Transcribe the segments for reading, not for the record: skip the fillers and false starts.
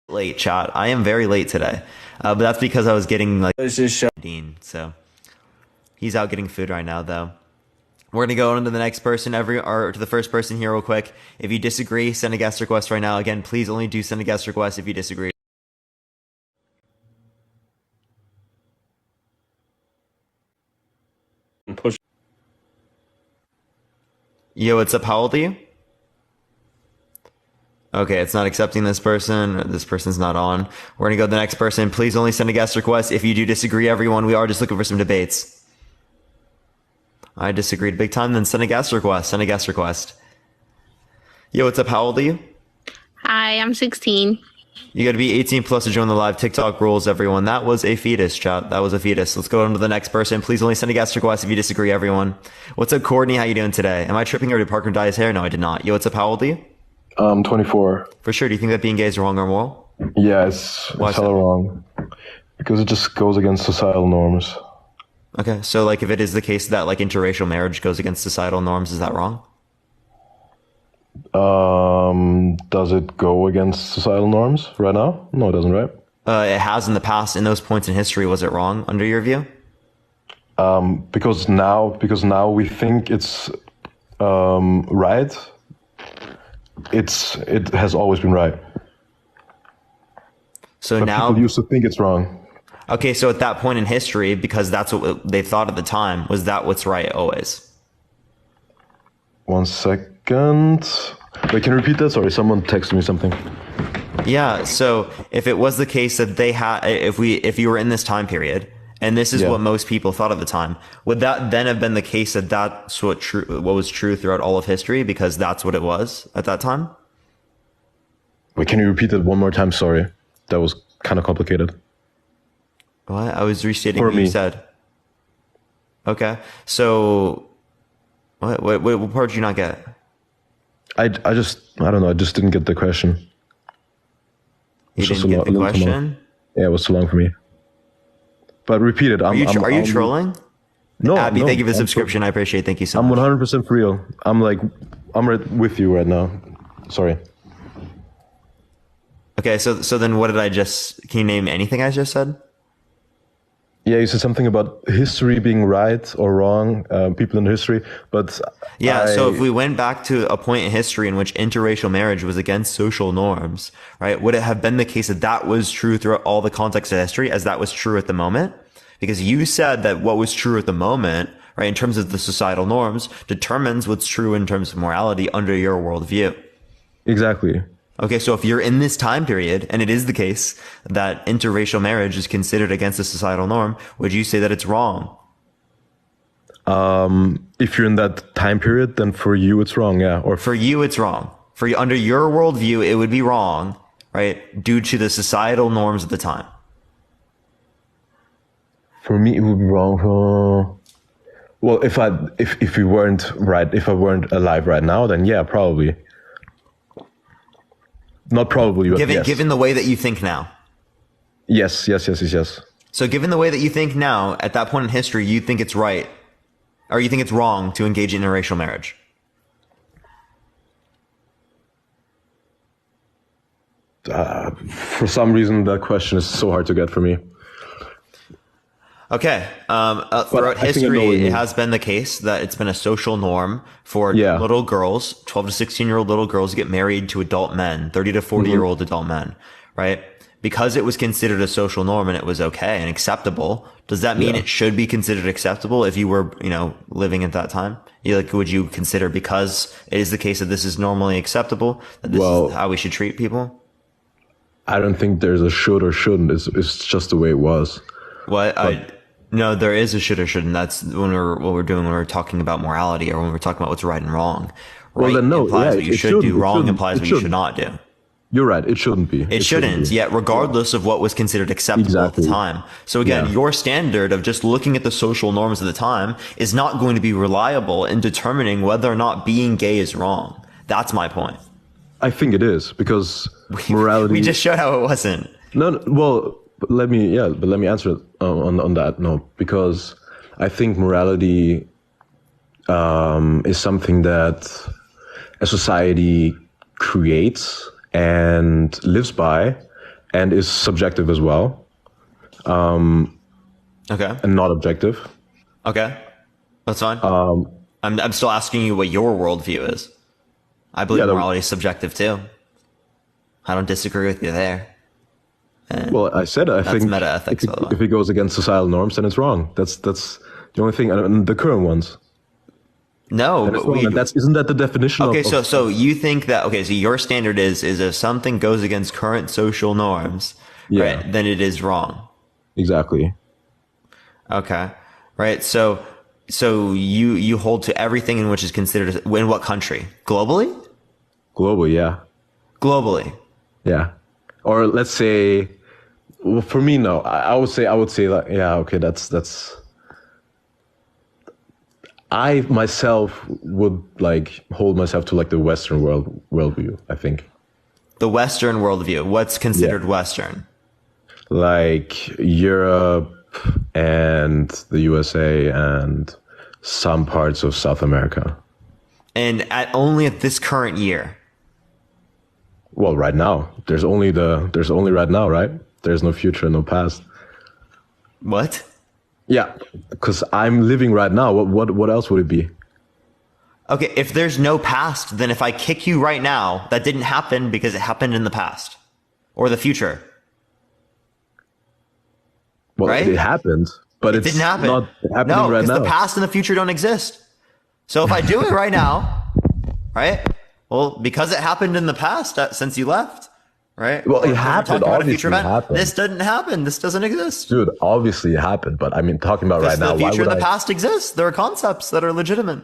Late, chat. I am very late today, but that's because I was getting like Dean. So he's out getting food right now, though. We're gonna go on to the next person, or to the first person here, real quick. If you disagree, send a guest request right now. Again, please only do send a guest request if you disagree. Push. Yo, what's up? How old are you? Okay, it's not accepting this person. This person's not on. We're gonna go to the next person. Please only send a guest request if you do disagree, everyone. We are just looking for some debates. I disagreed big time, then send a guest request. Send a guest request. Yo, what's up? How old are you? Hi, I'm 16. You gotta be 18 plus to join the live. TikTok rules, everyone. That was a fetus, chat. That was a fetus. Let's go on to the next person. Please only send a guest request if you disagree, everyone. What's up, Courtney? How you doing today? Am I tripping, or did Parker dye his hair? No, I did not. Yo, what's up? How old are you? 24. For sure. Do you think that being gay is wrong or moral? Yeah, it's hella wrong. Because it just goes against societal norms. Okay, so like if it is the case that like interracial marriage goes against societal norms, is that wrong? Does it go against societal norms right now? No, it doesn't, right? It has in the past. In those points in history, was it wrong under your view? Because now we think it's right. It has always been right. So but now people used to think it's wrong. Okay, so at that point in history, because that's what they thought at the time, was that what's right always? 1 second. Wait, can you repeat that? Sorry, someone texted me something. Yeah, so if it was the case that they had, if you were in this time period, and this is what most people thought at the time, would that then have been the case that that's what was true throughout all of history, because that's what it was at that time? Wait, can you repeat that one more time? Sorry, that was kind of complicated. What? I was restating what you said. Okay, so what part did you not get? I don't know. I just didn't get the question. You didn't get the question? Yeah, it was too long for me. But repeat it. Are you trolling? No, Abby, no, thank you for the subscription. I appreciate it. Thank you so much. I'm 100% for real. I'm right with you right now. Sorry. Okay, so then what did can you name anything I just said? Yeah, you said something about history being right or wrong, people in history, but yeah, so if we went back to a point in history in which interracial marriage was against social norms, right, would it have been the case that that was true throughout all the context of history as that was true at the moment? Because you said that what was true at the moment, right, in terms of the societal norms, determines what's true in terms of morality under your worldview. Exactly. Okay, so if you're in this time period, and it is the case that interracial marriage is considered against a societal norm, would you say that it's wrong? If you're in that time period, then for you it's wrong, yeah. Or for you it's wrong. For you, under your worldview, it would be wrong, right, due to the societal norms of the time. For me, it would be wrong. Well, if we weren't right, if I weren't alive right now, then yeah, probably. Not probably, but yes. Given the way that you think now. Yes. So given the way that you think now, at that point in history, you think it's right, or you think it's wrong to engage in interracial marriage? For some reason, that question is so hard to get for me. Okay. Throughout history, it has been the case that it's been a social norm for little girls, 12 to 16-year-old little girls, to get married to adult men, 30 to 40-year-old adult men, right? Because it was considered a social norm and it was okay and acceptable, does that mean it should be considered acceptable if you were, living at that time? Would you consider, because it is the case that this is normally acceptable, that this is how we should treat people? I don't think there's a should or shouldn't. It's just the way it was. No, there is a should or shouldn't. That's what we're doing when we're talking about morality, or when we're talking about what's right and wrong. Right implies what you should do. Wrong implies what you should not do. You're right. It shouldn't be. It shouldn't. Yet, regardless of what was considered acceptable at the time. So again, your standard of just looking at the social norms of the time is not going to be reliable in determining whether or not being gay is wrong. That's my point. I think it is, because morality. We just showed how it wasn't. No, well. But let me answer it on that. No, because I think morality is something that a society creates and lives by, and is subjective as well. Okay. And not objective. Okay. That's fine. I'm still asking you what your worldview is. I believe morality is subjective too. I don't disagree with you there. And well, I said I think meta ethics, if it goes against societal norms, then it's wrong. That's the only thing. And the current ones. No, but isn't that the definition? Okay, so you think that so your standard is if something goes against current social norms, right, then it is wrong. Exactly. Okay. Right. So you hold to everything in which is considered in what country? Globally? Globally, yeah. Globally. Yeah. Or let's say, well, for me, no. I would say like, yeah, okay, that's. I myself would like hold myself to like the Western worldview, I think. The Western worldview. What's considered Western? Like Europe and the USA and some parts of South America. And only at this current year. Well, right now. There's only right now, right? There's no future, no past. What? Yeah, because I'm living right now. What else would it be? Okay, if there's no past, then if I kick you right now, that didn't happen because it happened in the past or the future. Well, right? It happened, but it didn't happen. Not happening right now. No, because the past and the future don't exist. So if I do it right now, right? Well, because it happened in the past since you left, right? Well, it happened. Obviously, it happened. This didn't happen. This doesn't exist. Dude, obviously it happened. But I mean, talking about right now, the future and the past exist. There are concepts that are legitimate.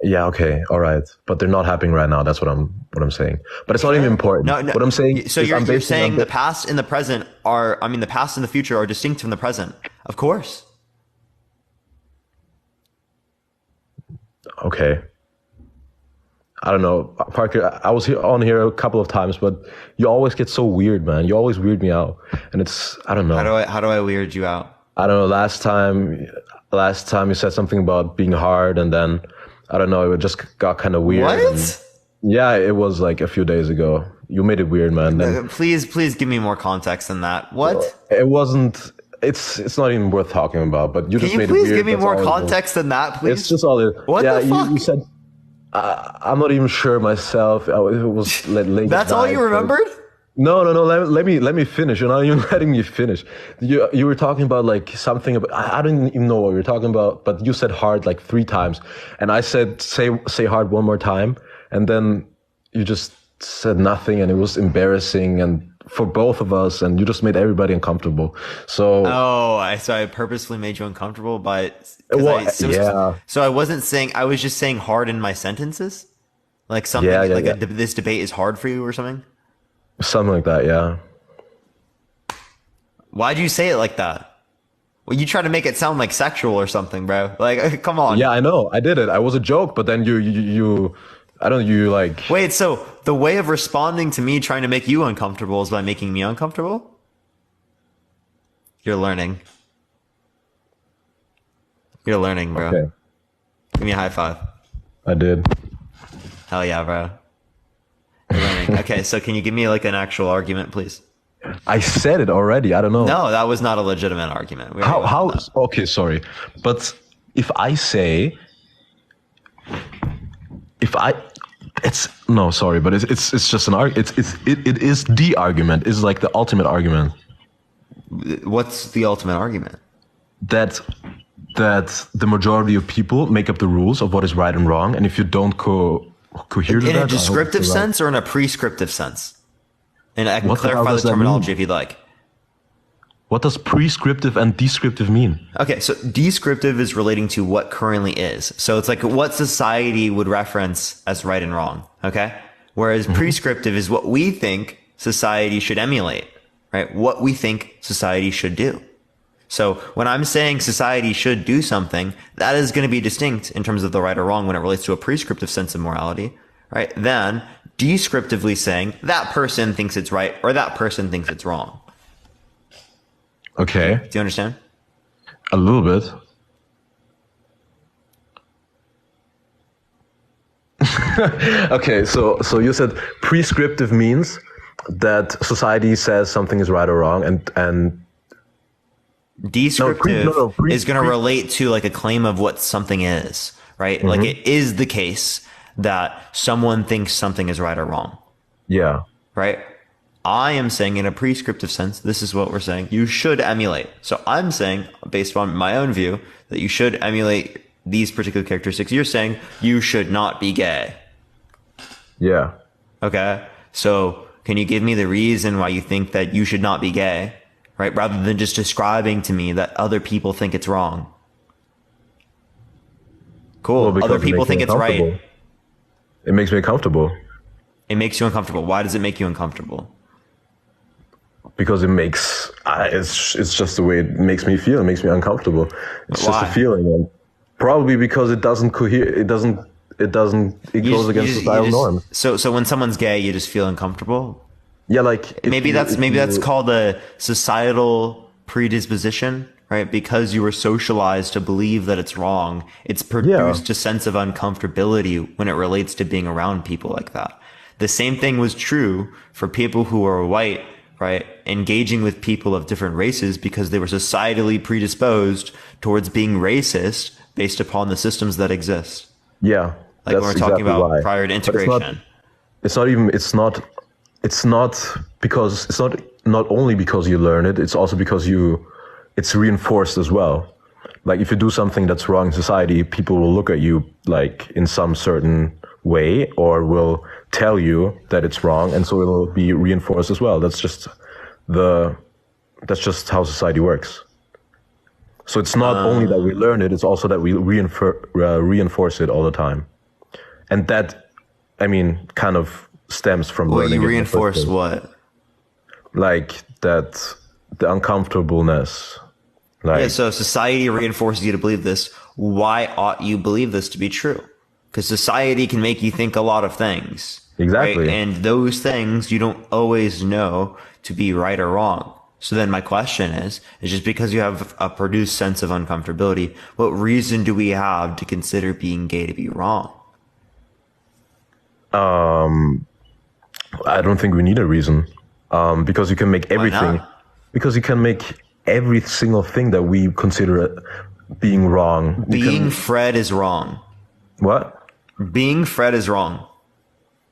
Yeah. Okay. All right. But they're not happening right now. That's what I'm saying. But it's not even important. No. What I'm saying. So you're saying the past and the present the past and the future are distinct from the present. Of course. Okay. I don't know, Parker. I was on here a couple of times, but you always get so weird, man. You always weird me out, and I don't know. How do I weird you out? I don't know. Last time you said something about being hard, and then I don't know. It just got kind of weird. What? Yeah, it was like a few days ago. You made it weird, man. Then, please give me more context than that. What? It wasn't. It's not even worth talking about. But you just made it weird. Can you please give me more context than that, please? It's just all it. What the fuck? You said. I'm not even sure myself. It was late. That's all you remembered? No. Let me finish. You're not even letting me finish. You were talking about like something about. I don't even know what you were talking about. But you said hard like 3 times, and I said say hard one more time, and then you just said nothing, and it was embarrassing and for both of us, and you just made everybody uncomfortable. So I purposefully made you uncomfortable by. So I wasn't saying. I was just saying hard in my sentences, like something this debate is hard for you or something. Something like that, yeah. Why'd you say it like that? Well, you try to make it sound like sexual or something, bro. Like, come on. Yeah, I know. I did it. I was a joke, but then you like. Wait, so the way of responding to me trying to make you uncomfortable is by making me uncomfortable? You're learning. You're learning, bro. Okay. Give me a high five. I did. Hell yeah, bro. You're learning. Okay, so can you give me like an actual argument, please? I said it already. I don't know. No, that was not a legitimate argument. How? Okay, sorry. But if I say, it's just an argument. It is the argument. It's like the ultimate argument. What's the ultimate argument? That the majority of people make up the rules of what is right and wrong, and if you don't cohere to that, in a descriptive sense or in a prescriptive sense? And I can clarify the terminology if you'd like. What does prescriptive and descriptive mean? Okay, so descriptive is relating to what currently is. So it's like what society would reference as right and wrong, okay? Whereas prescriptive is what we think society should emulate, right? What we think society should do. So when I'm saying society should do something, that is going to be distinct in terms of the right or wrong when it relates to a prescriptive sense of morality, right? Then descriptively saying that person thinks it's right or that person thinks it's wrong. Okay. Do you understand? A little bit. Okay, so you said prescriptive means that society says something is right or wrong, and descriptive is going to relate to like a claim of what something is, right? Like it is the case that someone thinks something is right or wrong. Yeah. Right? I am saying in a prescriptive sense, this is what we're saying. You should emulate. So I'm saying, based on my own view, that you should emulate these particular characteristics. You're saying you should not be gay. Yeah. Okay. So can you give me the reason why you think that you should not be gay? Right? Rather than just describing to me that other people think it's wrong. Cool. Well, other people think it's right. It makes me uncomfortable. It makes you uncomfortable. Why does it make you uncomfortable? Because it makes, it's just the way it makes me feel. It makes me uncomfortable. It's just a feeling. And probably because it doesn't it goes against societal norms. So when someone's gay, you just feel uncomfortable? Yeah, like maybe that's called a societal predisposition, right? Because you were socialized to believe that it's wrong. It's produced a sense of uncomfortability when it relates to being around people like that. The same thing was true for people who are white, right? Engaging with people of different races because they were societally predisposed towards being racist based upon the systems that exist. Yeah. Like when we're talking about prior to integration. It's not only because you learn it, it's also because it's reinforced as well. Like if you do something that's wrong in society, people will look at you like in some certain way or will tell you that it's wrong, and so it'll be reinforced as well. That's just how society works. So it's not only that we learn it, it's also that we reinforce it all the time. And that, I mean, kind of stems from learning. You reinforce what? Like that, the uncomfortableness. Yeah, so society reinforces you to believe this. Why ought you believe this to be true? Because society can make you think a lot of things. Exactly. Right? And those things you don't always know to be right or wrong. So then my question is just because you have a produced sense of uncomfortability, what reason do we have to consider being gay to be wrong? I don't think we need a reason. Because you can make everything. Because you can make every single thing that we consider being wrong. Being Fred is wrong. What? Being Fred is wrong.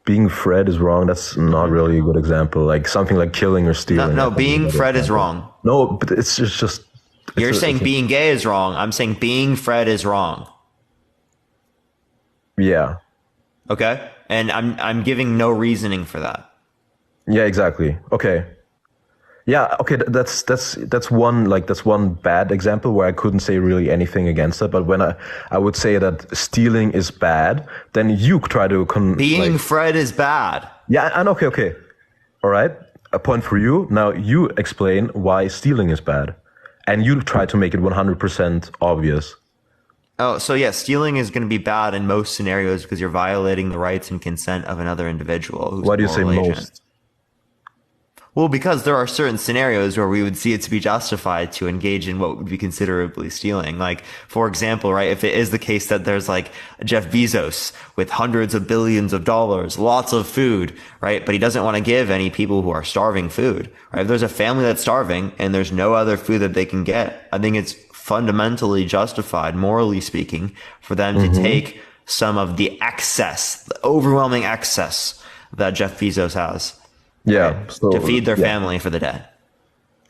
Being Fred is wrong. That's not really a good example. Like something like killing or stealing. No, being Fred is wrong. No, but it's just. You're saying being gay is wrong. I'm saying being Fred is wrong. Yeah. Okay. And I'm giving no reasoning for that. Yeah, exactly. Okay. Yeah, okay, that's one bad example where I couldn't say really anything against it. But when I would say that stealing is bad, then you try to being Fred is bad. Yeah, and okay. All right, a point for you. Now you explain why stealing is bad, and you try to make it 100% obvious. Oh, so yeah, stealing is going to be bad in most scenarios because you're violating the rights and consent of another individual. Why do you say most? Well, because there are certain scenarios where we would see it to be justified to engage in what would be considerably stealing. Like, for example, right, if it is the case that there's like Jeff Bezos with hundreds of billions of dollars, lots of food, right, but he doesn't want to give any people who are starving food, right? If there's a family that's starving and there's no other food that they can get, I think it's fundamentally justified, morally speaking, for them to take some of the excess, the overwhelming excess that Jeff Bezos has. Yeah, right, so, to feed their family for the day.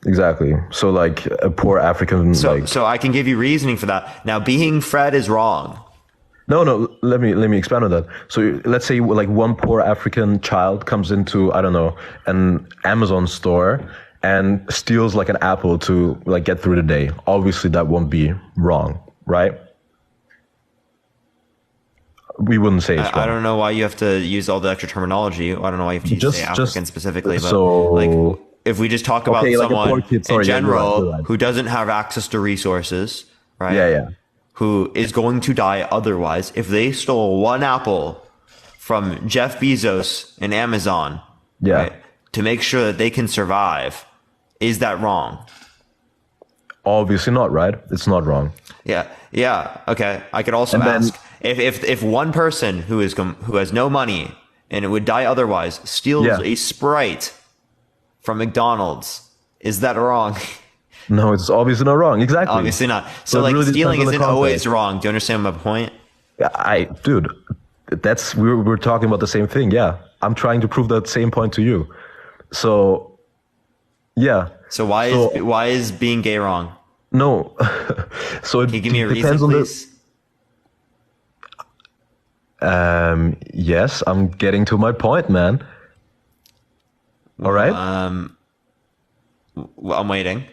Exactly. So like a poor African. So I can give you reasoning for that. Now, being Fred is wrong. No. Let me expand on that. So let's say like one poor African child comes into, I don't know, an Amazon store and steals like an apple to like get through the day. Obviously, that won't be wrong, right? We wouldn't say it's wrong. I don't know why you have to use all the extra terminology. I don't know why you have to say African specifically. But so, like, if we just talk about someone in general who doesn't have access to resources, right? Yeah. Who is going to die otherwise. If they stole one apple from Jeff Bezos and Amazon, right, to make sure that they can survive, is that wrong? Obviously not, right? It's not wrong. Yeah. Okay. I could also ask if one person who has no money and it would die otherwise steals a Sprite from McDonald's. Is that wrong? No, it's obviously not wrong. Exactly. Obviously not. So like really stealing isn't always wrong. Do you understand my point? Dude, we're talking about the same thing. Yeah, I'm trying to prove that same point to you. So, yeah. So why is being gay wrong? No. So can you give me a reason, please? Yes, I'm getting to my point, man. All right. I'm waiting.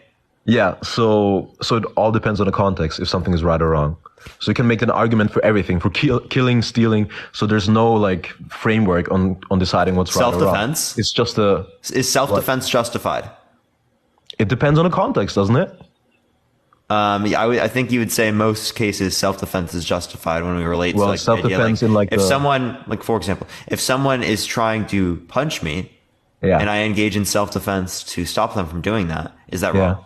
Yeah. So it all depends on the context if something is right or wrong. So you can make an argument for everything, for killing, stealing. So there's no like framework on deciding what's right or wrong. Self-defense. It's just Is self-defense justified? It depends on the context, doesn't it? I think you would say in most cases self-defense is justified when we relate to like self-defense in like someone, like for example, if someone is trying to punch me, and I engage in self-defense to stop them from doing that, is that wrong?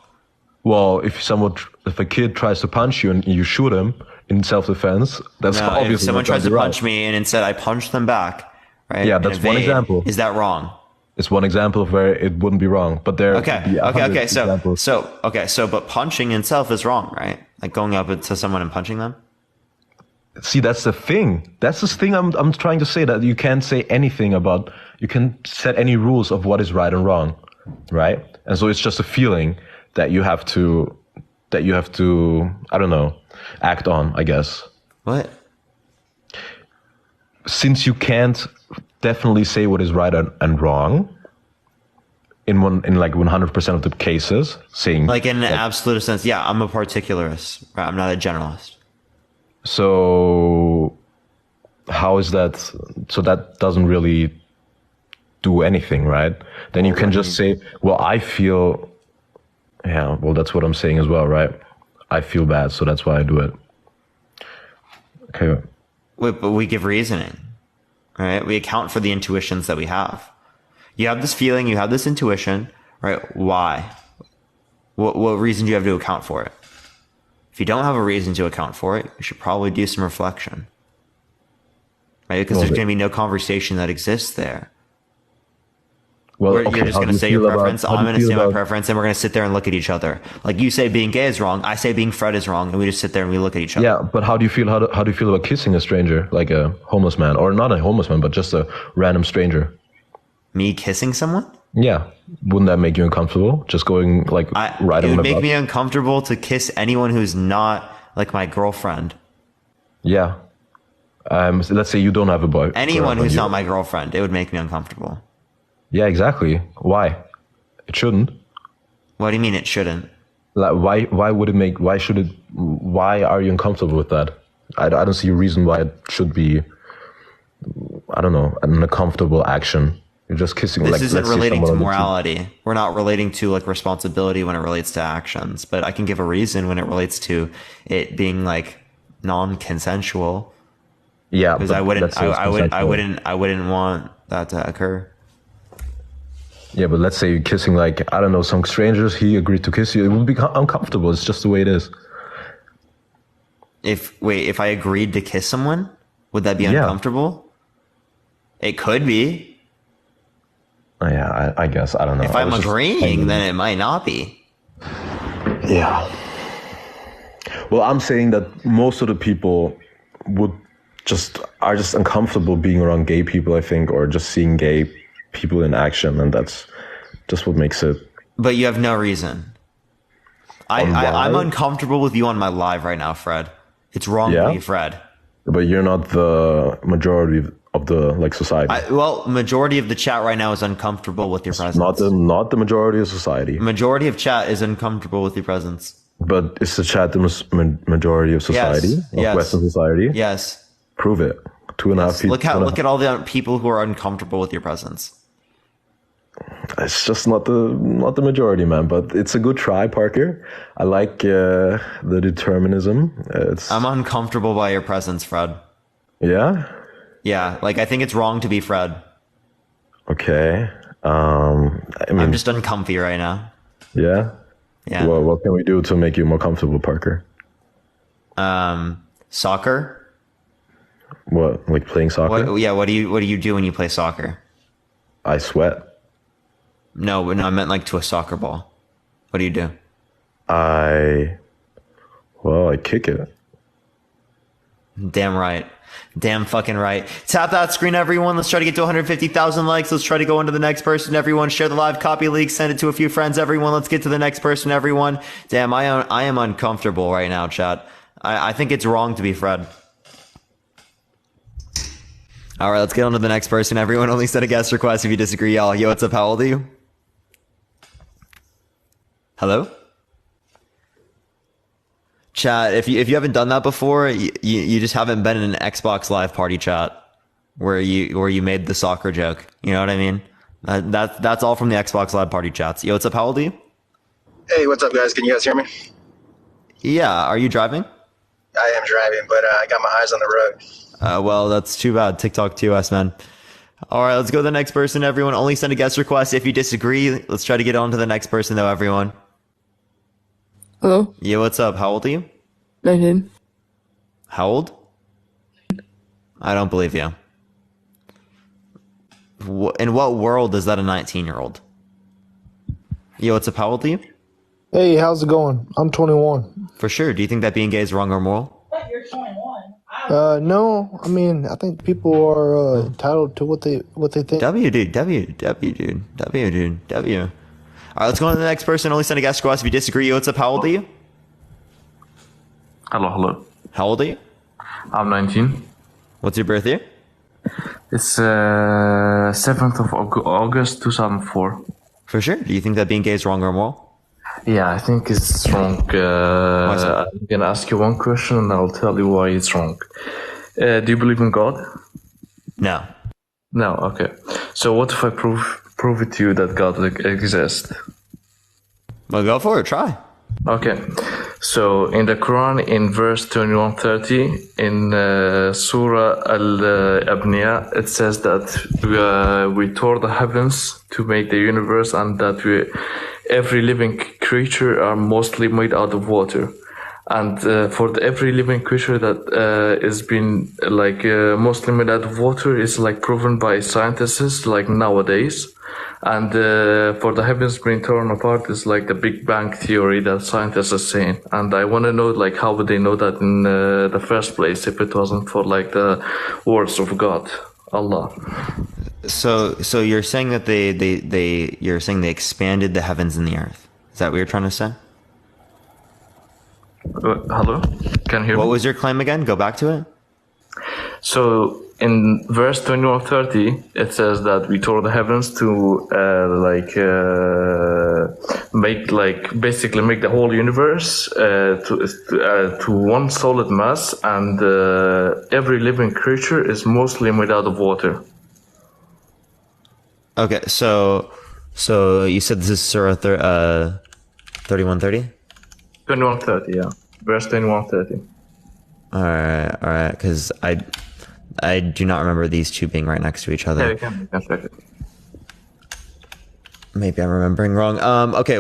Well, if a kid tries to punch you and you shoot him in self-defense, that's obviously if someone tries to punch me and instead I punch them back, right? Yeah, that's one example. Is that wrong? It's one example of where it wouldn't be wrong, but there. Okay. So, but punching in itself is wrong, right? Like going up to someone and punching them. See, that's the thing. That's the thing I'm trying to say, that you can't say anything about. You can set any rules of what is right and wrong, right? And so it's just a feeling that you have to. I don't know, act on, I guess. What? Since you can't definitely say what is right and wrong in like 100% of the cases, saying like in an absolute sense, yeah, I'm a particularist, right? I'm not a generalist. So how is that? So that doesn't really do anything, right? Then you can just say, well, I feel, well, that's what I'm saying as well, right? I feel bad, so that's why I do it. Okay. Wait, but we give reasoning. Right? We account for the intuitions that we have. You have this feeling, you have this intuition, right? Why? What reason do you have to account for it? If you don't have a reason to account for it, you should probably do some reflection. Right? Because there's going to be no conversation that exists there. Well, you're just going to say your preference, I'm going to say my preference, and we're going to sit there and look at each other. Like you say being gay is wrong, I say being Fred is wrong, and we just sit there and we look at each other. Yeah, but how do you feel? How do you feel about kissing a stranger, like a homeless man, or not a homeless man, but just a random stranger? Me kissing someone? Yeah, wouldn't that make you uncomfortable? Just going like right on the butt? It would make me uncomfortable to kiss anyone who's not like my girlfriend. Yeah. So let's say you don't have a boy. Anyone who's not my girlfriend, it would make me uncomfortable. Yeah, exactly. Why? It shouldn't. What do you mean it shouldn't? Like, why would it make, why are you uncomfortable with that? I don't see a reason why it should be, I don't know, an uncomfortable action. You're just kissing. This isn't relating to morality. We're not relating to like responsibility when it relates to actions, but I can give a reason when it relates to it being like non-consensual. Yeah. Because I wouldn't want that to occur. Yeah, but let's say you're kissing like, I don't know, some strangers, he agreed to kiss you. It would be uncomfortable. It's just the way it is. If I agreed to kiss someone, would that be uncomfortable? It could be. Yeah, I guess. I don't know. If I'm agreeing, then it might not be. Yeah. Well, I'm saying that most of the people are just uncomfortable being around gay people, I think, or just seeing gay people in action, and that's just what makes it. But you have no reason. I'm uncomfortable with you on my live right now, Fred. It's wrong to be Fred. But you're not the majority of the society. Majority of the chat right now is uncomfortable with your presence. Not the majority of society. Majority of chat is uncomfortable with your presence. But is the chat the majority of society? Yes. Western society? Yes. Prove it. 2.5 people. Look at all the people who are uncomfortable with your presence. It's just not the majority, man. But it's a good try, Parker. I like the determinism. I'm uncomfortable by your presence, Fred. Yeah? Yeah, I think it's wrong to be Fred. Okay. I'm just uncomfy right now. Yeah? Yeah. Well, what can we do to make you more comfortable, Parker? Soccer? What, like playing soccer? What do you do when you play soccer? I sweat. No, I meant like to a soccer ball. What do you do? I kick it. Damn right. Damn fucking right. Tap that screen, everyone. Let's try to get to 150,000 likes. Let's try to go into the next person, everyone. Share the live copy link. Send it to a few friends, everyone. Let's get to the next person, everyone. Damn, I am uncomfortable right now, chat. I think it's wrong to be Fred. All right, let's get on to the next person, everyone. Only send a guest request if you disagree, y'all. Yo, what's up? How old are you? Hello? Chat, if you haven't done that before, you just haven't been in an Xbox Live Party chat where you made the soccer joke. You know what I mean? That's all from the Xbox Live Party chats. Yo, what's up? How old are you? Hey, what's up, guys? Can you guys hear me? Yeah. Are you driving? I am driving, but I got my eyes on the road. Well, that's too bad. TikTok TOS, man. All right, let's go to the next person, everyone. Only send a guest request if you disagree. Let's try to get on to the next person, though, everyone. Hello? Yeah, what's up? How old are you? 19. How old? I don't believe you. In what world is that a 19-year-old? Yo, what's up? How old are you? Hey, how's it going? I'm 21. For sure. Do you think that being gay is wrong or moral? But you're 21. No, I mean, I think people are entitled to what they think. W, dude. W. All right, let's go on to the next person. Only send a guest request if you disagree. Yo, what's up? How old are you? Hello. How old are you? I'm 19. What's your birth year? It's 7th of August 2004. For sure. Do you think that being gay is wrong or moral? Yeah, I think it's wrong. I'm gonna ask you one question and I'll tell you why it's wrong. Do you believe in God? No. No, okay. So what if I prove it to you that God exists? Well, go for it. Try. Okay. So in the Quran, in verse 21:30, in Surah Al-Abniyah, it says that we tore the heavens to make the universe, and that every living creature are mostly made out of water. And for every living creature that is been mostly made out of water is proven by scientists nowadays. And for the heavens being torn apart is the Big Bang theory that scientists are saying. And I want to know how would they know that in the first place if it wasn't for the words of God, Allah. So you're saying that you're saying they expanded the heavens and the earth. Is that what you're trying to say? Hello? Can you hear me? What was your claim again? Go back to it. So in verse 21:30, it says that we tore the heavens to make the whole universe to one solid mass, and every living creature is mostly made out of water. Okay, so you said this is Surah 31:30? 21:30, yeah. Verse 21:30. All right, because I do not remember these two being right next to each other. Yeah, you can check it. Maybe I'm remembering wrong. Okay,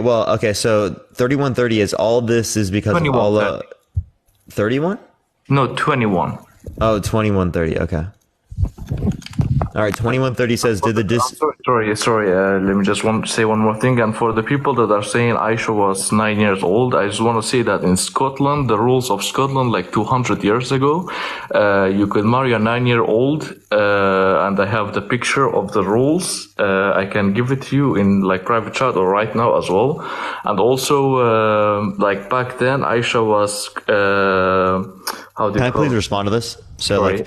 so 31:30 is all this is because of Allah. 31? No, 21. Oh, 21:30. Okay. All right, 21:30 says, did the Sorry. Let me just say one more thing. And for the people that are saying Aisha was 9 years old, I just want to say that in Scotland, the rules of Scotland, 200 years ago, you could marry a 9-year-old, and I have the picture of the rules. I can give it to you in private chat or right now as well. And also, back then, Aisha was Can I please respond to this? So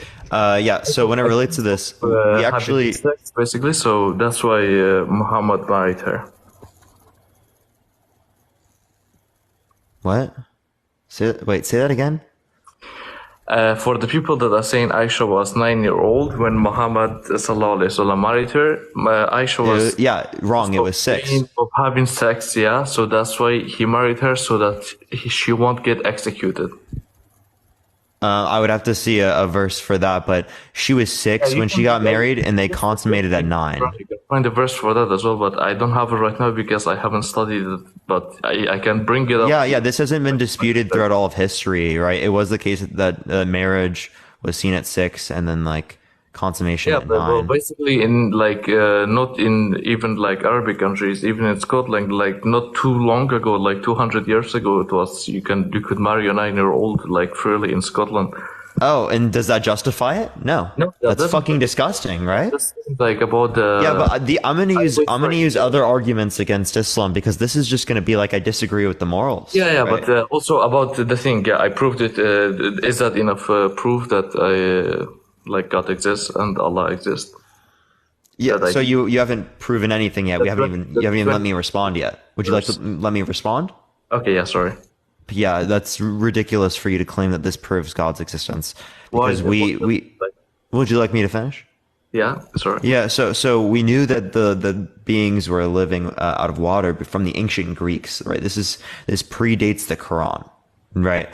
so when it relates to this, we actually sex, basically, so that's why Muhammad married her. What? Say that again. For the people that are saying Aisha was 9-year-old when Muhammad sallallahu alaihi wasallam married her, Aisha was wrong. It was 6 of having sex. Yeah, so that's why he married her so that she won't get executed. I would have to see a verse for that, but she was 6 when she got married, and they consummated at 9. You can find a verse for that as well, but I don't have it right now because I haven't studied it. But I can bring it up. Yeah. This hasn't been disputed throughout all of history, right? It was the case that marriage was seen at 6 and then consummation Yeah, at but well, 9. basically in like not in even like Arabic countries, even in Scotland, like not too long ago, like 200 years ago, it was you could marry a 9-year-old like freely in Scotland. Oh, and does that justify it? No. No, That's fucking disgusting, right? That's like about the Yeah, but I'm gonna use other arguments against Islam because this is just gonna be like I disagree with the morals. Yeah, right? but also about the thing. Yeah, I proved it. Is that enough proof that I like God exists and Allah exists? Yeah. So you haven't proven anything yet. You haven't even let me respond yet. Would you like to let me respond? Okay. Yeah. Sorry. Yeah, that's ridiculous for you to claim that this proves God's existence because would you like me to finish? Yeah, sorry. Yeah, so we knew that the beings were living out of water from the ancient Greeks, right? This predates the Quran, right?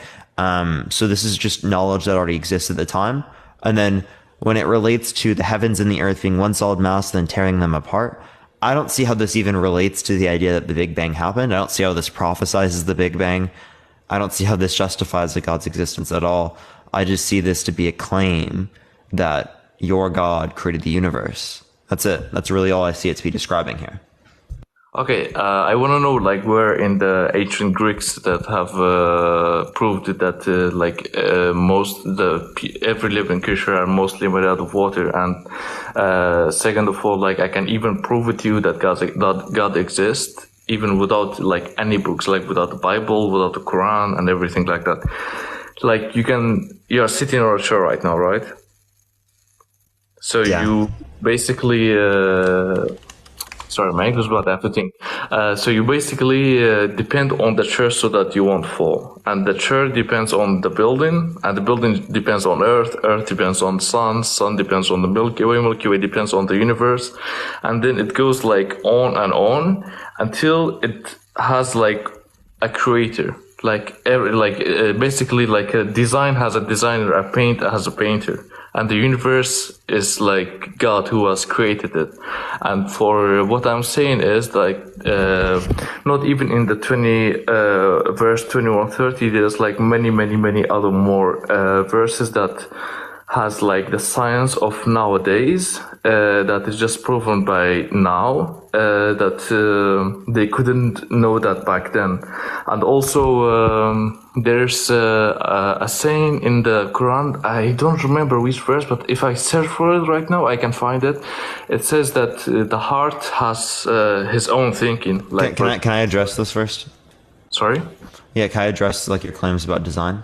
So this is just knowledge that already exists at the time. And then when it relates to the heavens and the earth being one solid mass, then tearing them apart, I don't see how this even relates to the idea that the Big Bang happened. I don't see how this prophesizes the Big Bang. I don't see how this justifies God's existence at all. I just see this to be a claim that your God created the universe. That's it. That's really all I see it to be describing here. Okay, I want to know like where in the ancient Greeks that have proved that every living creature are mostly made out of water, and second of all, like I can even prove with you that God exists even without like any books, like without the Bible, without the Quran, and everything like that. Like you're sitting on a chair right now, right? So you basically, sorry, my English, but I have to think. So you basically depend on the chair so that you won't fall. And the chair depends on the building, and the building depends on Earth, Earth depends on sun depends on the Milky Way depends on the universe. And then it goes like on until it has like a creator. Basically like a design has a designer, a paint has a painter. And the universe is like God who has created it. And for what I'm saying is like, not even in the verse 21:30, there's like many other more verses that has like the science of nowadays, that is just proven by now, that they couldn't know that back then. And also, there's a saying in the Quran, I don't remember which verse, but if I search for it right now, I can find it. It says that the heart has his own thinking. Like, can I address this first? Sorry? Yeah, can I address like your claims about design?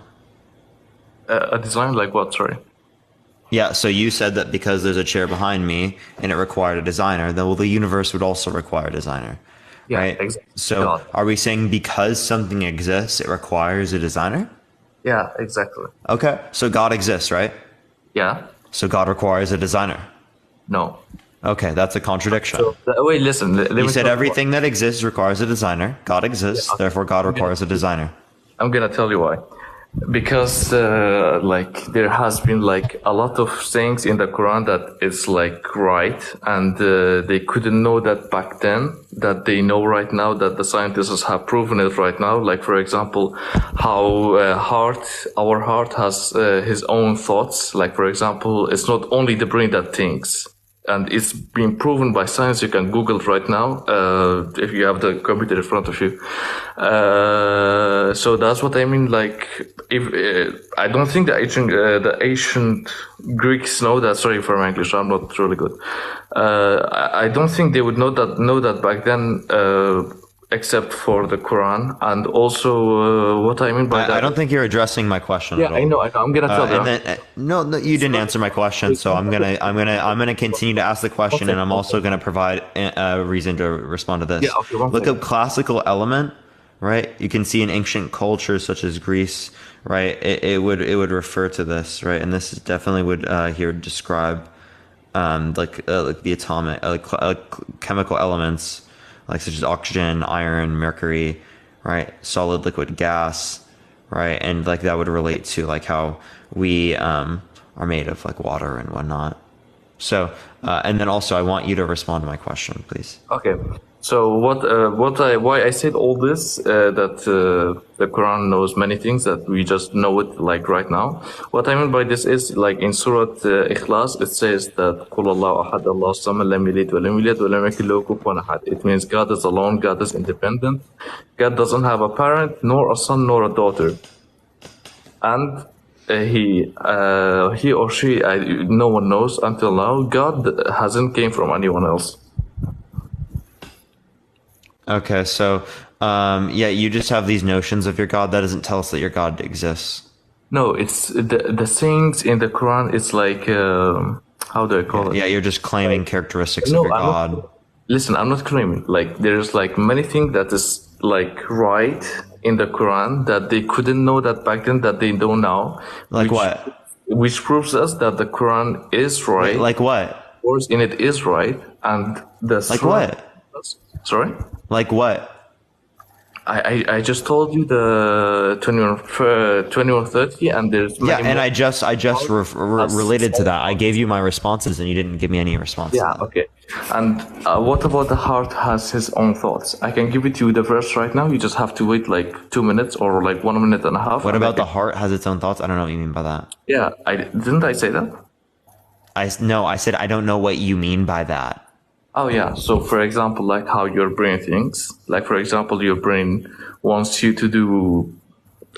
A design like what? Sorry. Yeah, so you said that because there's a chair behind me and it required a designer, then the universe would also require a designer, right? Exactly. So are we saying because something exists, it requires a designer? Yeah, exactly. Okay, so God exists, right? Yeah. So God requires a designer? No. Okay, that's a contradiction. So, wait, listen. You said everything that exists requires a designer. God exists, therefore God requires a designer. I'm gonna tell you why. Because like there has been like a lot of things in the Quran that is like right, and they couldn't know that back then, that they know right now, that the scientists have proven it right now. Like for example, how our heart has his own thoughts. Like for example, it's not only the brain that thinks. And it's been proven by science. You can Google it right now if you have the computer in front of you. So that's what I mean. Like, if I don't think the ancient Greeks know that. Sorry for my English, I'm not really good. I don't think they would know that back then. Except for the Quran, and also what I mean by that. I don't think you're addressing my question. Yeah, at all. I know. I'm gonna tell you. No, you didn't answer my question. So I'm gonna continue to ask the question, and I'm also gonna provide a reason to respond to this. Yeah, okay, Look up classical element, right? You can see in ancient cultures such as Greece, right? It would refer to this, right? And this definitely would here describe like the atomic chemical elements. Like such as oxygen, iron, mercury, right? Solid, liquid, gas, right? And like that would relate to like how we are made of like water and whatnot. So, and then also I want you to respond to my question, please. Okay. So why I said all this, that the Quran knows many things that we just know it like right now. What I mean by this is like in Surah Ikhlas, it says that قُلَ اللَّهُ أَحَدَ اللَّهُ الصَّمَدُ لَمْ يَلِدْ وَلَمْ يُولَدْ وَلَمْ يَكُنْ لَهُ كُفُوًا أَحَدٌ. It means God is alone, God is independent, God doesn't have a parent, nor a son, nor a daughter, and he or she, no one knows until now. God hasn't came from anyone else. Okay, so you just have these notions of your God. That doesn't tell us that your God exists. No, it's the things in the Quran. It's like how do I call it? Yeah, you're just claiming characteristics of your God. Listen, I'm not claiming. Like there's like many things that is like right in the Quran that they couldn't know that back then that they don't now. Like what? Which proves us that the Quran is right. Wait, like what? Words in it is right, and the like what? Sorry? Like what? I just told you the 2130, and there's many and I just related to that. I gave you my responses, and you didn't give me any response. Yeah, okay. And what about the heart has his own thoughts? I can give it to you the verse right now. You just have to wait like 2 minutes or like 1 minute and a half. What about the heart has its own thoughts? I don't know what you mean by that. Yeah, didn't I say that? I said I don't know what you mean by that. Oh yeah, so for example, like how your brain thinks. Like for example, your brain wants you to do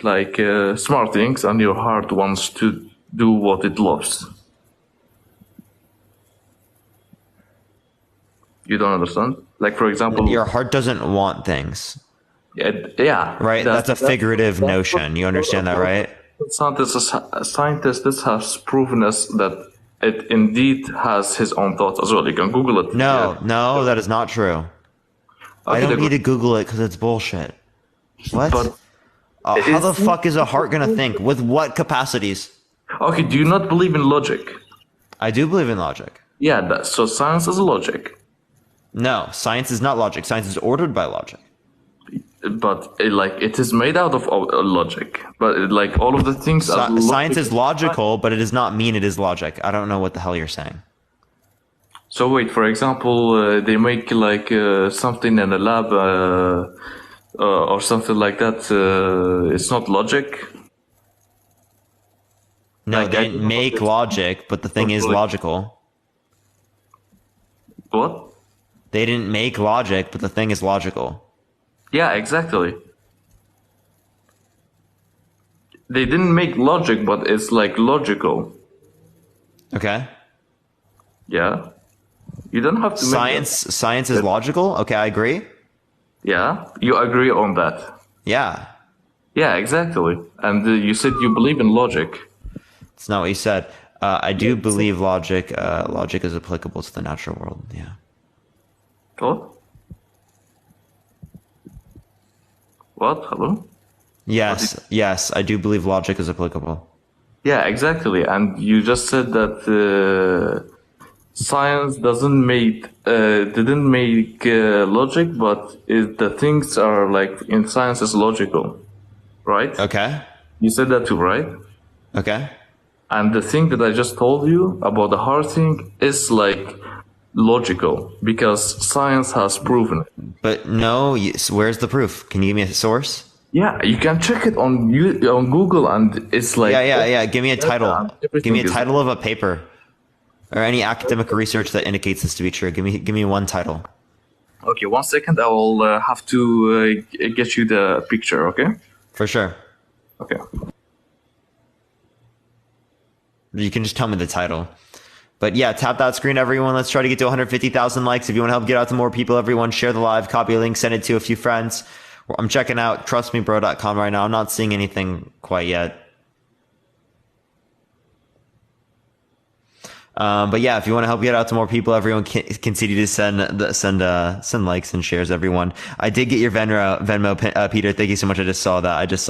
like smart things, and your heart wants to do what it loves. You don't understand? Like for example, your heart doesn't want things. Yeah. Right. That's a figurative notion. You understand that, right? Scientists have proven us that it indeed has his own thoughts as well. You can Google it. No, that is not true. I don't need to Google it because it's bullshit. What? How the fuck is a heart gonna think? With what capacities? Okay, do you not believe in logic? I do believe in logic. Yeah, so science is logic. No, science is not logic. Science is ordered by logic. But like it is made out of logic. But like all of the things. Science is logical, but it does not mean it is logic. I don't know what the hell you're saying. So wait, for example, they make like something in a lab or something like that. It's not logic. No, they didn't make logic, but the thing is logical. What? They didn't make logic, but the thing is logical. Yeah, exactly. They didn't make logic, but it's like logical. Okay. Yeah. You don't have to Science is logical? Okay, I agree. Yeah, you agree on that. Yeah. Yeah, exactly. And you said you believe in logic. It's not what you said. I do believe logic. Logic is applicable to the natural world. Yeah. What? What? Hello? Yes, I do believe logic is applicable. Yeah, exactly. And you just said that science didn't make logic, but the things are like in science is logical, right? Okay. You said that too, right? Okay. And the thing that I just told you about the heart thing is like logical because science has proven it. But no, where's the proof? Can you give me a source? Yeah, you can check it on Google, and it's like yeah. Give me a title. Give me a title of a paper, or any academic research that indicates this to be true. Give me one title. Okay, 1 second. I will have to get you the picture. Okay. For sure. Okay. You can just tell me the title. But yeah, tap that screen, everyone. Let's try to get to 150,000 likes. If you want to help get out to more people, everyone, share the live, copy a link, send it to a few friends. I'm checking out trustmebro.com right now. I'm not seeing anything quite yet. But yeah, if you want to help get out to more people, everyone continue to send likes and shares, everyone. I did get your Venmo, Peter. Thank you so much. I just saw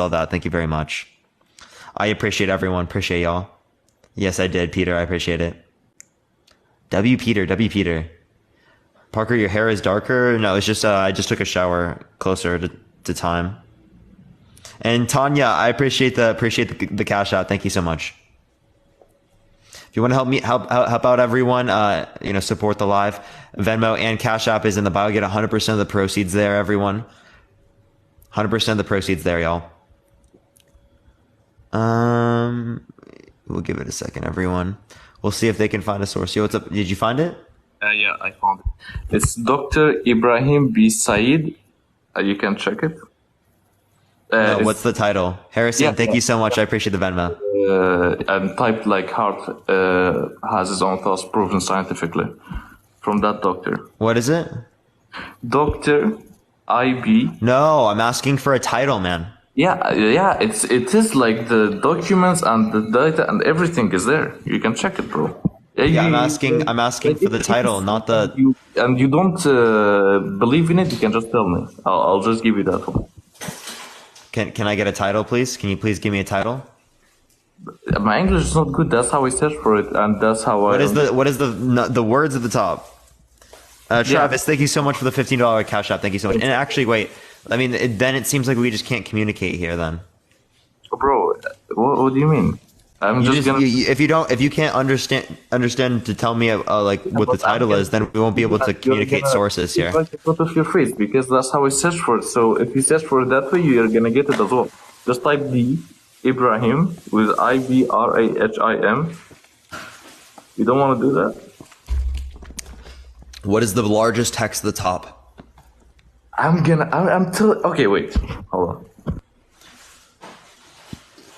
that. Thank you very much. I appreciate everyone. Appreciate y'all. Yes, I did, Peter. I appreciate it. W. Peter. Parker, your hair is darker. No, it's just I just took a shower closer to time. And Tanya, I appreciate the cash out. Thank you so much. If you want to help out everyone, support the live. Venmo and Cash App is in the bio. Get 100% of the proceeds there, everyone. 100% of the proceeds there, y'all. We'll give it a second, everyone. We'll see if they can find a source. Yo, what's up? Did you find it? Yeah, I found it. It's Dr. Ibrahim B. Said. You can check it. What's the title? Harrison, thank you so much. I appreciate the Venmo. And typed like Hart has his own thoughts proven scientifically from that doctor. What is it? Dr. IB. No, I'm asking for a title, man. Yeah. It is like the documents and the data and everything is there. You can check it, bro. Yeah, I'm asking for the title, not the. You don't believe in it. You can just tell me. I'll just give you that one. Can I get a title, please? Can you please give me a title? My English is not good. That's how I search for it, and that's how What is the words at the top? Travis, thank you so much for the $15 Cash App. Thank you so much. And actually, wait. I mean, then it seems like we just can't communicate here. Then, bro, what do you mean? If you can't understand to tell me like what the title is, then we won't be able to communicate sources here. Out of your face, because that's how I search for it. So if you search for it that way, you're gonna get it as well. Just type D Ibrahim with Ibrahim. You don't want to do that. What is the largest text at the top? Okay, wait, hold on.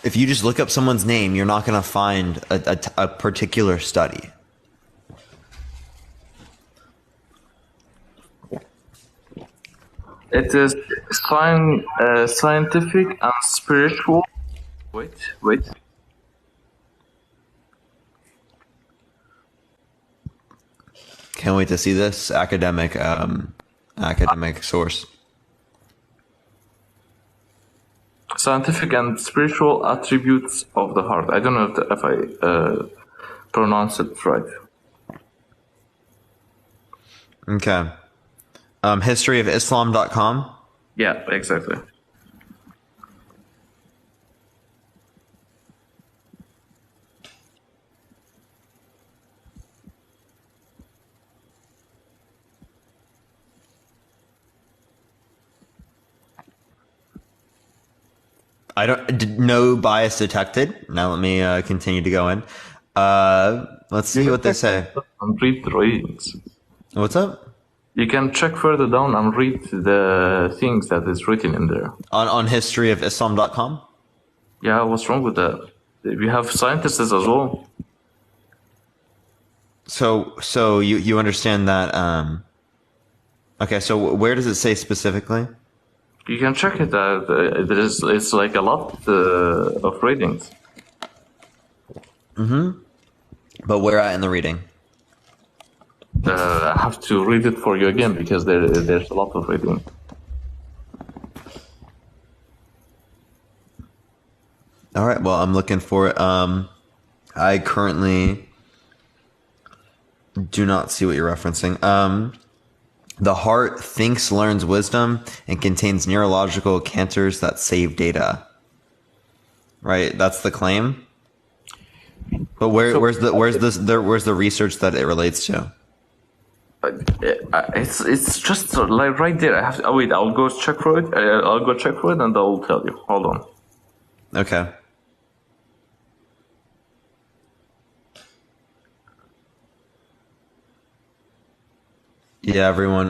If you just look up someone's name, you're not going to find a particular study. It is scientific and spiritual. Wait. Can't wait to see this academic source. Scientific and spiritual attributes of the heart. I don't know if I pronounce it right. Okay. Historyofislam.com? Yeah, exactly. No bias detected. Now let me continue to go in. Let's see what they say. And read the ratings. What's up? You can check further down and read the things that is written in there. On historyofislam.com? Yeah, what's wrong with that? We have scientists as well. So you understand that? Okay, so where does it say specifically? You can check it out. It's like a lot of ratings. Mm-hmm. But where at in the reading? I have to read it for you again because there's a lot of reading. All right. Well, I'm looking for it. I currently do not see what you're referencing. The heart thinks, learns wisdom, and contains neurological cancers that save data. Right, that's the claim. But where's the research that it relates to? It's just like right there. I'll go check for it. I'll go check for it, and I'll tell you. Hold on. Okay. Yeah, everyone.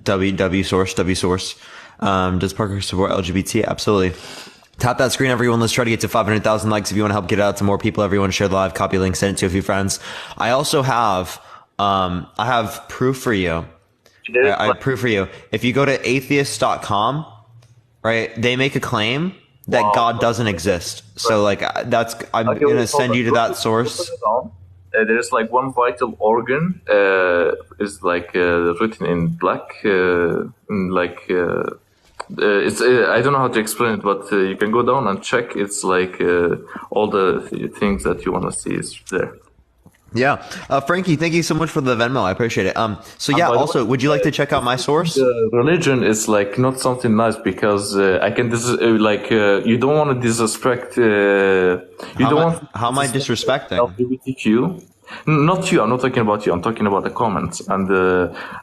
W source. Does Parker support LGBT? Absolutely. Tap that screen, everyone. Let's try to get to 500,000 likes. If you want to help get it out to more people, everyone share the live, copy link, send it to a few friends. I also have, I have proof for you. I have proof for you. If you go to atheist.com, right, they make a claim that God doesn't exist. So like I'm going to send you to that source. There's like one vital organ is like written in black, it's I don't know how to explain it, but you can go down and check. It's like all the things that you want to see is there. Yeah. Frankie, thank you so much for the Venmo. I appreciate it. So yeah, also, would you like to check out my source? Religion is like not something nice because I can you don't want to disrespect. How am I disrespecting? LGBTQ. Not you. I'm not talking about you. I'm talking about the comments, and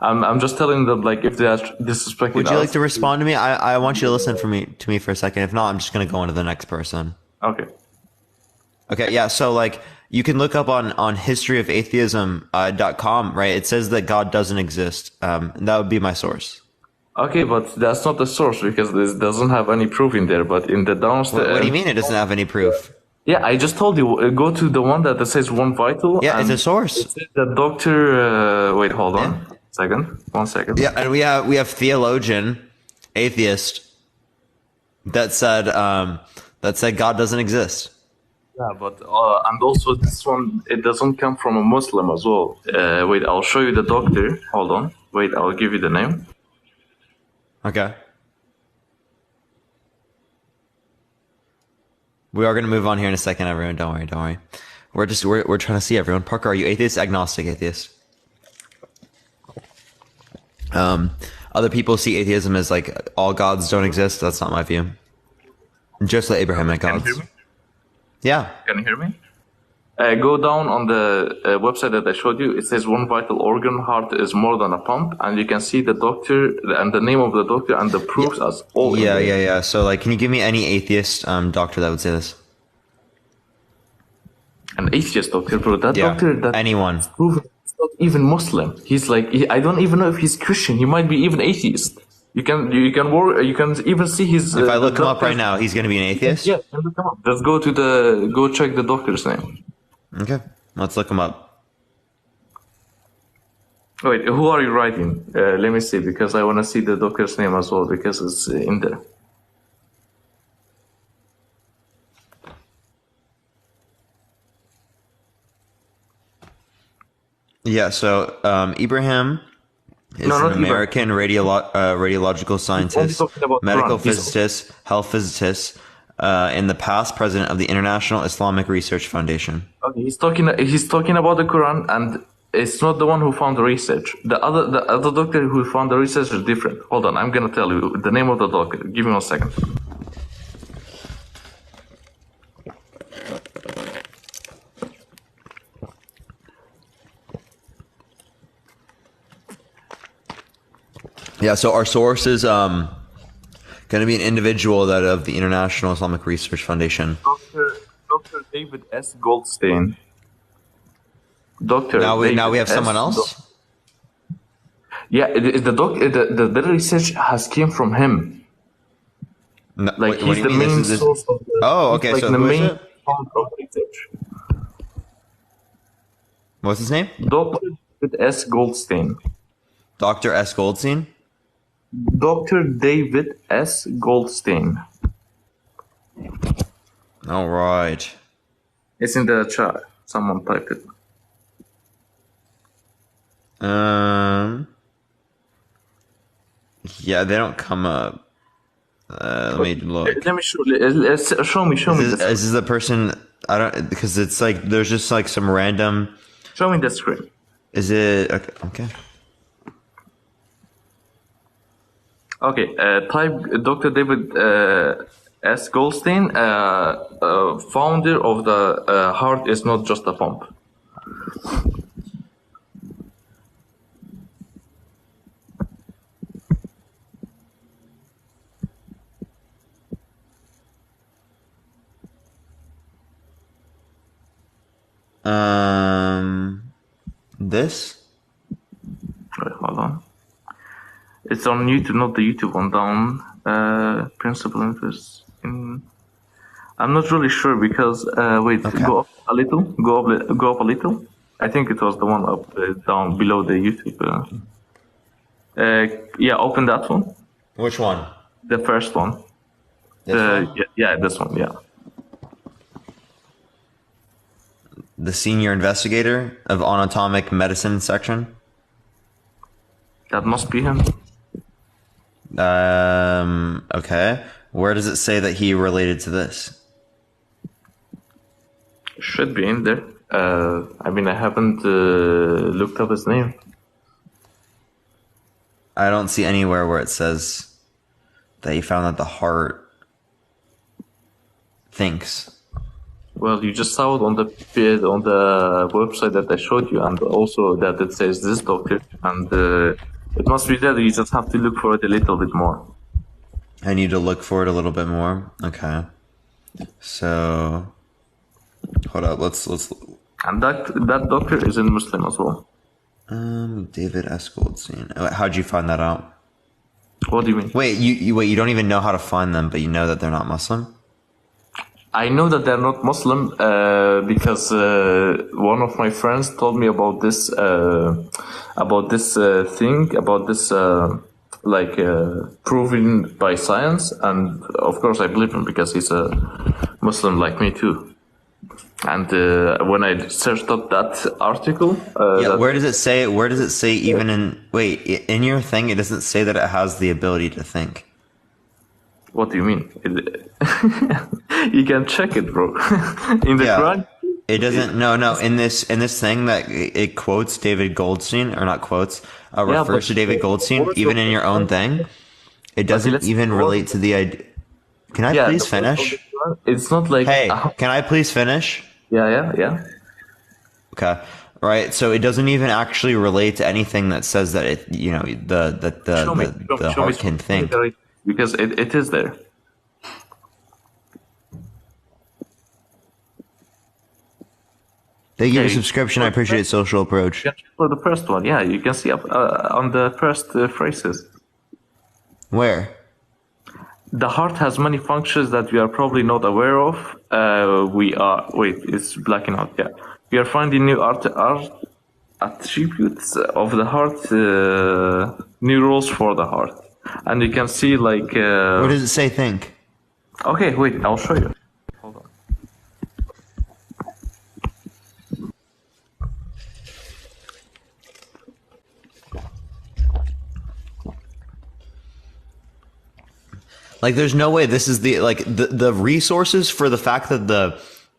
I'm just telling them like if they are disrespecting. Would you like to respond to me? I want you to listen to me for a second. If not, I'm just gonna go on to the next person. Okay. Okay. Yeah. So like you can look up on historyofatheism.com, right? It says that God doesn't exist. That would be my source. Okay, but that's not the source because this doesn't have any proof in there. But in the downstairs. What do you mean it doesn't have any proof? Yeah, I just told you, go to the one that says one vital. Yeah, it's a source. The doctor, wait, hold on. One second. Yeah, and we have theologian, atheist, that said God doesn't exist. Yeah, but, and also this one, it doesn't come from a Muslim as well. Wait, I'll show you the doctor. Hold on. Wait, I'll give you the name. Okay. We are going to move on here in a second, everyone. Don't worry. We're trying to see everyone. Parker, are you atheist? Agnostic atheist. Other people see atheism as like all gods don't exist. That's not my view. Just the Abrahamic gods. Can you hear me? Yeah. Can you hear me? Go down on the website that I showed you. It says one vital organ, heart is more than a pump, and you can see the doctor and the name of the doctor and the proofs as all. Yeah. So, like, can you give me any atheist doctor that would say this? An atheist doctor, bro. That doctor, that anyone. Proven, it's not even Muslim. He's like, I don't even know if he's Christian. He might be even atheist. You can even see his. If I look him up right now, he's going to be an atheist. Yeah, look him up. Let's go check the doctor's name. Okay, let's look him up. Wait, who are you writing? Let me see, because I want to see the doctor's name as well, because it's in there. Yeah, so Ibrahim is an American radiological scientist, medical physicist, health physicist, in the past president of the International Islamic Research Foundation. Okay, he's talking about the Quran, and it's not the one who found the research. The other doctor who found the research is different. Hold on, I'm gonna tell you the name of the doctor. Give me 1 second. Yeah, so our source is going to be an individual that of the International Islamic Research Foundation. Dr. David S. Goldstein. Now we have someone else? Yeah, the research has came from him. No, like he's the main source of the. Oh, okay. So the who main is it? founder of research. What's his name? Dr. David S. Goldstein. Dr. S. Goldstein? Dr. David S. Goldstein. All right. It's in the chat. Someone typed it. Yeah, they don't come up. Let me look. Let me show me. Is this the person? I don't, because it's like there's just like some random. Show me the screen. Is it okay? Okay, type Dr. David S. Goldstein, founder of the Heart is Not Just a Pump. This? Wait, hold on. It's on YouTube, not the YouTube one. Down, principal interest in. I'm not really sure because wait, okay. Go up a little. Go up a little. I think it was the one up down below the YouTube. Yeah, open that one. Which one? The first one. This one? Yeah, this one. Yeah. The senior investigator of anatomic medicine section. That must be him. Okay. Where does it say that he related to this? Should be in there. I mean, I haven't looked up his name. I don't see anywhere where it says that you found that the heart thinks. Well, you just saw it on the website that I showed you, and also that it says this doctor, and it must be there. You just have to look for it a little bit more. I need to look for it a little bit more. Okay. So, hold up. Let's. And that doctor is a Muslim as well. David S. Goldstein. How'd you find that out? What do you mean? Wait, you don't even know how to find them, but you know that they're not Muslim? I know that they're not Muslim because one of my friends told me about this proven by science, and of course I believe him because he's a Muslim like me too. And when I searched up that article, where does it say? Where does it say? Even in your thing, it doesn't say that it has the ability to think. What do you mean? You can check it, bro. In the Quran, it doesn't. No. In this thing that it quotes David Goldstein, or not quotes, refers to David Goldstein. Even in your own thing, it doesn't even relate to the idea. Can I please finish? It's not like. Hey, can I please finish? Yeah. Okay. Right. So it doesn't even actually relate to anything that says that it, the heart can think. Because it is there. Thank you for subscription. I appreciate social approach. For the first one, yeah, you can see up on the first phrases. Where? The heart has many functions that we are probably not aware of. It's blacking out. Yeah, we are finding new attributes of the heart, new rules for the heart, and you can see like. Where does it say think? Okay, wait, I'll show you. Hold on. Like, there's no way this is the resources for the fact that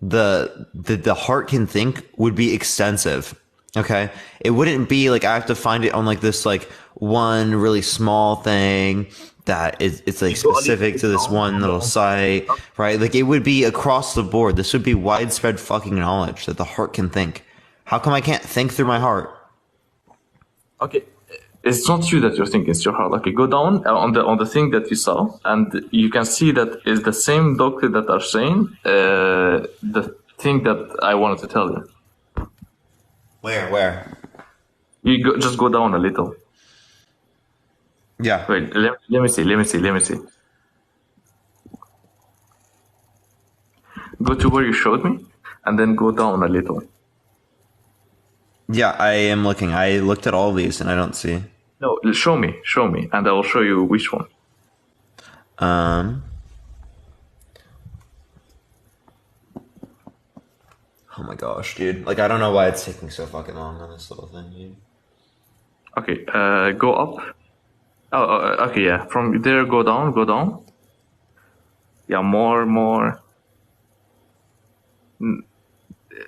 the heart can think would be extensive. Okay. It wouldn't be like I have to find it on like this, like one really small thing that it's like specific to this one little site, right? Like it would be across the board. This would be widespread fucking knowledge that the heart can think. How come I can't think through my heart? Okay. It's not you that you're thinking, it's your heart. Okay, go down on the thing that you saw, and you can see that it's the same doctor that are saying the thing that I wanted to tell you. Where? Just go down a little. Yeah. Wait, let me see. Go to where you showed me, and then go down a little. Yeah, I am looking. I looked at all of these, and I don't see. No, show me, and I will show you which one. Oh my gosh, dude. Like, I don't know why it's taking so fucking long on this little thing, dude. Okay, go up. Okay, yeah. From there, go down. Yeah, more.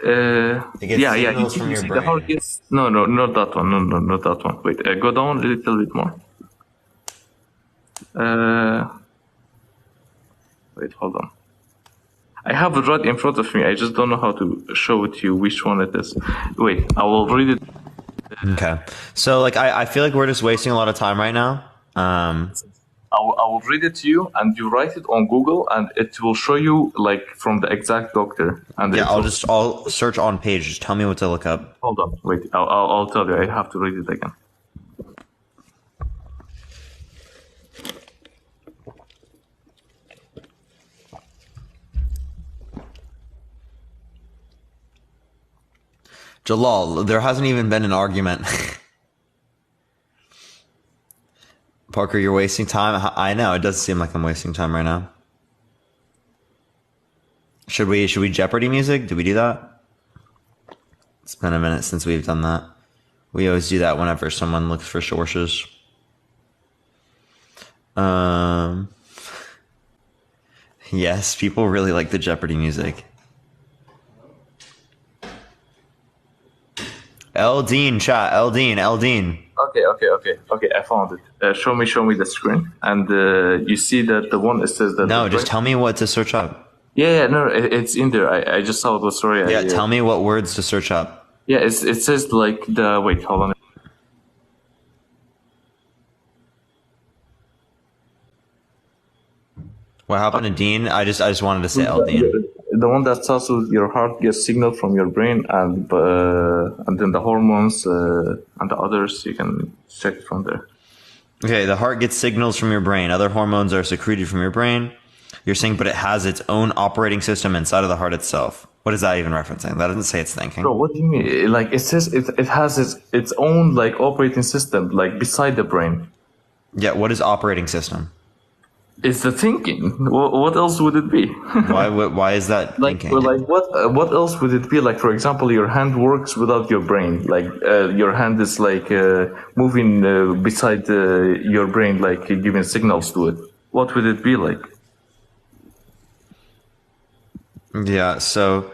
Yeah. You see the heart gets... No, not that one. No, not that one. Wait, go down a little bit more. Wait, hold on. I have it right in front of me. I just don't know how to show it to you which one it is. Wait, I will read it. Okay. So, like, I feel like we're just wasting a lot of time right now. I will read it to you, and you write it on Google, and it will show you like from the exact doctor. And yeah, I'll search on page. Just tell me what to look up. Hold on, wait. I'll tell you. I have to read it again. Jalal, there hasn't even been an argument. Parker, you're wasting time. I know, it does seem like I'm wasting time right now. Should we Jeopardy music? Do we do that? It's been a minute since we've done that. We always do that whenever someone looks for sources. Yes, people really like the Jeopardy music. Eldeen, chat. Eldeen. Okay. I found it. Show me the screen, and you see that the one that says that. No, just tell me what to search up. Yeah, no, it's in there. I just saw it was sorry. Yeah, tell me what words to search up. Yeah, it says like the wait, hold on. What happened to Dean? I just wanted to say Eldeen. The one that starts with your heart gets signal from your brain, and then the hormones and the others you can check from there. Okay, the heart gets signals from your brain. Other hormones are secreted from your brain. You're saying, but it has its own operating system inside of the heart itself. What is that even referencing? That doesn't say it's thinking. Bro, what do you mean? Like it says it has its own like operating system like beside the brain. Yeah, what is operating system? It's the thinking. What else would it be? Why is that thinking? Like what else would it be? Like for example, your hand works without your brain. Like your hand is like moving beside your brain, like giving signals to it. What would it be like? Yeah. So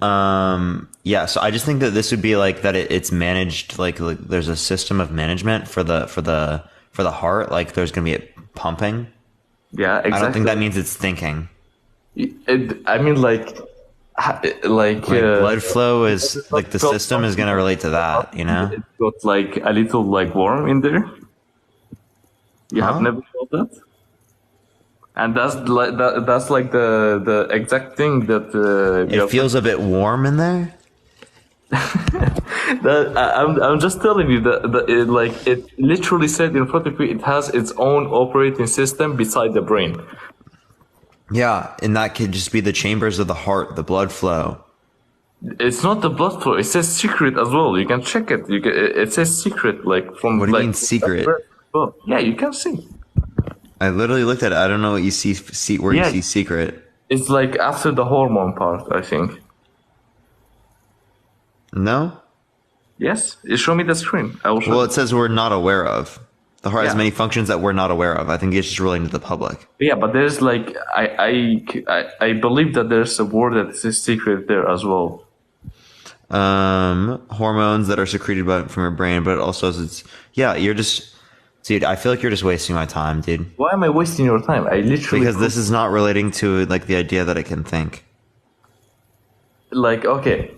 I just think that this would be like that. It's managed like there's a system of management for the heart. Like there's gonna be it pumping. Yeah, exactly. I don't think that means it's thinking. I mean, like blood flow is like the system is gonna relate to that. You know, it's got like a little like worm in there. You have never felt that. And that's like the exact thing that it feels a bit warm in there. I'm just telling you that it literally said in front of you, it has its own operating system beside the brain. Yeah, and that could just be the chambers of the heart, the blood flow. It's not the blood flow. It says secret as well. You can check it. It says secret, like from. What do you mean secret? Well, yeah, you can see. I literally looked at it. I don't know what you see where you see secret. It's like after the hormone part, I think. No? Yes. Show me the screen. I will show Well, it says we're not aware of. The heart has many functions that we're not aware of. I think it's just relating to the public. Yeah, but there's like I believe that there's a word that says secret there as well. Hormones that are secreted from your brain, but it also says you're just. Dude, I feel like you're just wasting my time, dude. Why am I wasting your time? I literally... Because this is not relating to, like, the idea that it can think. Like, okay.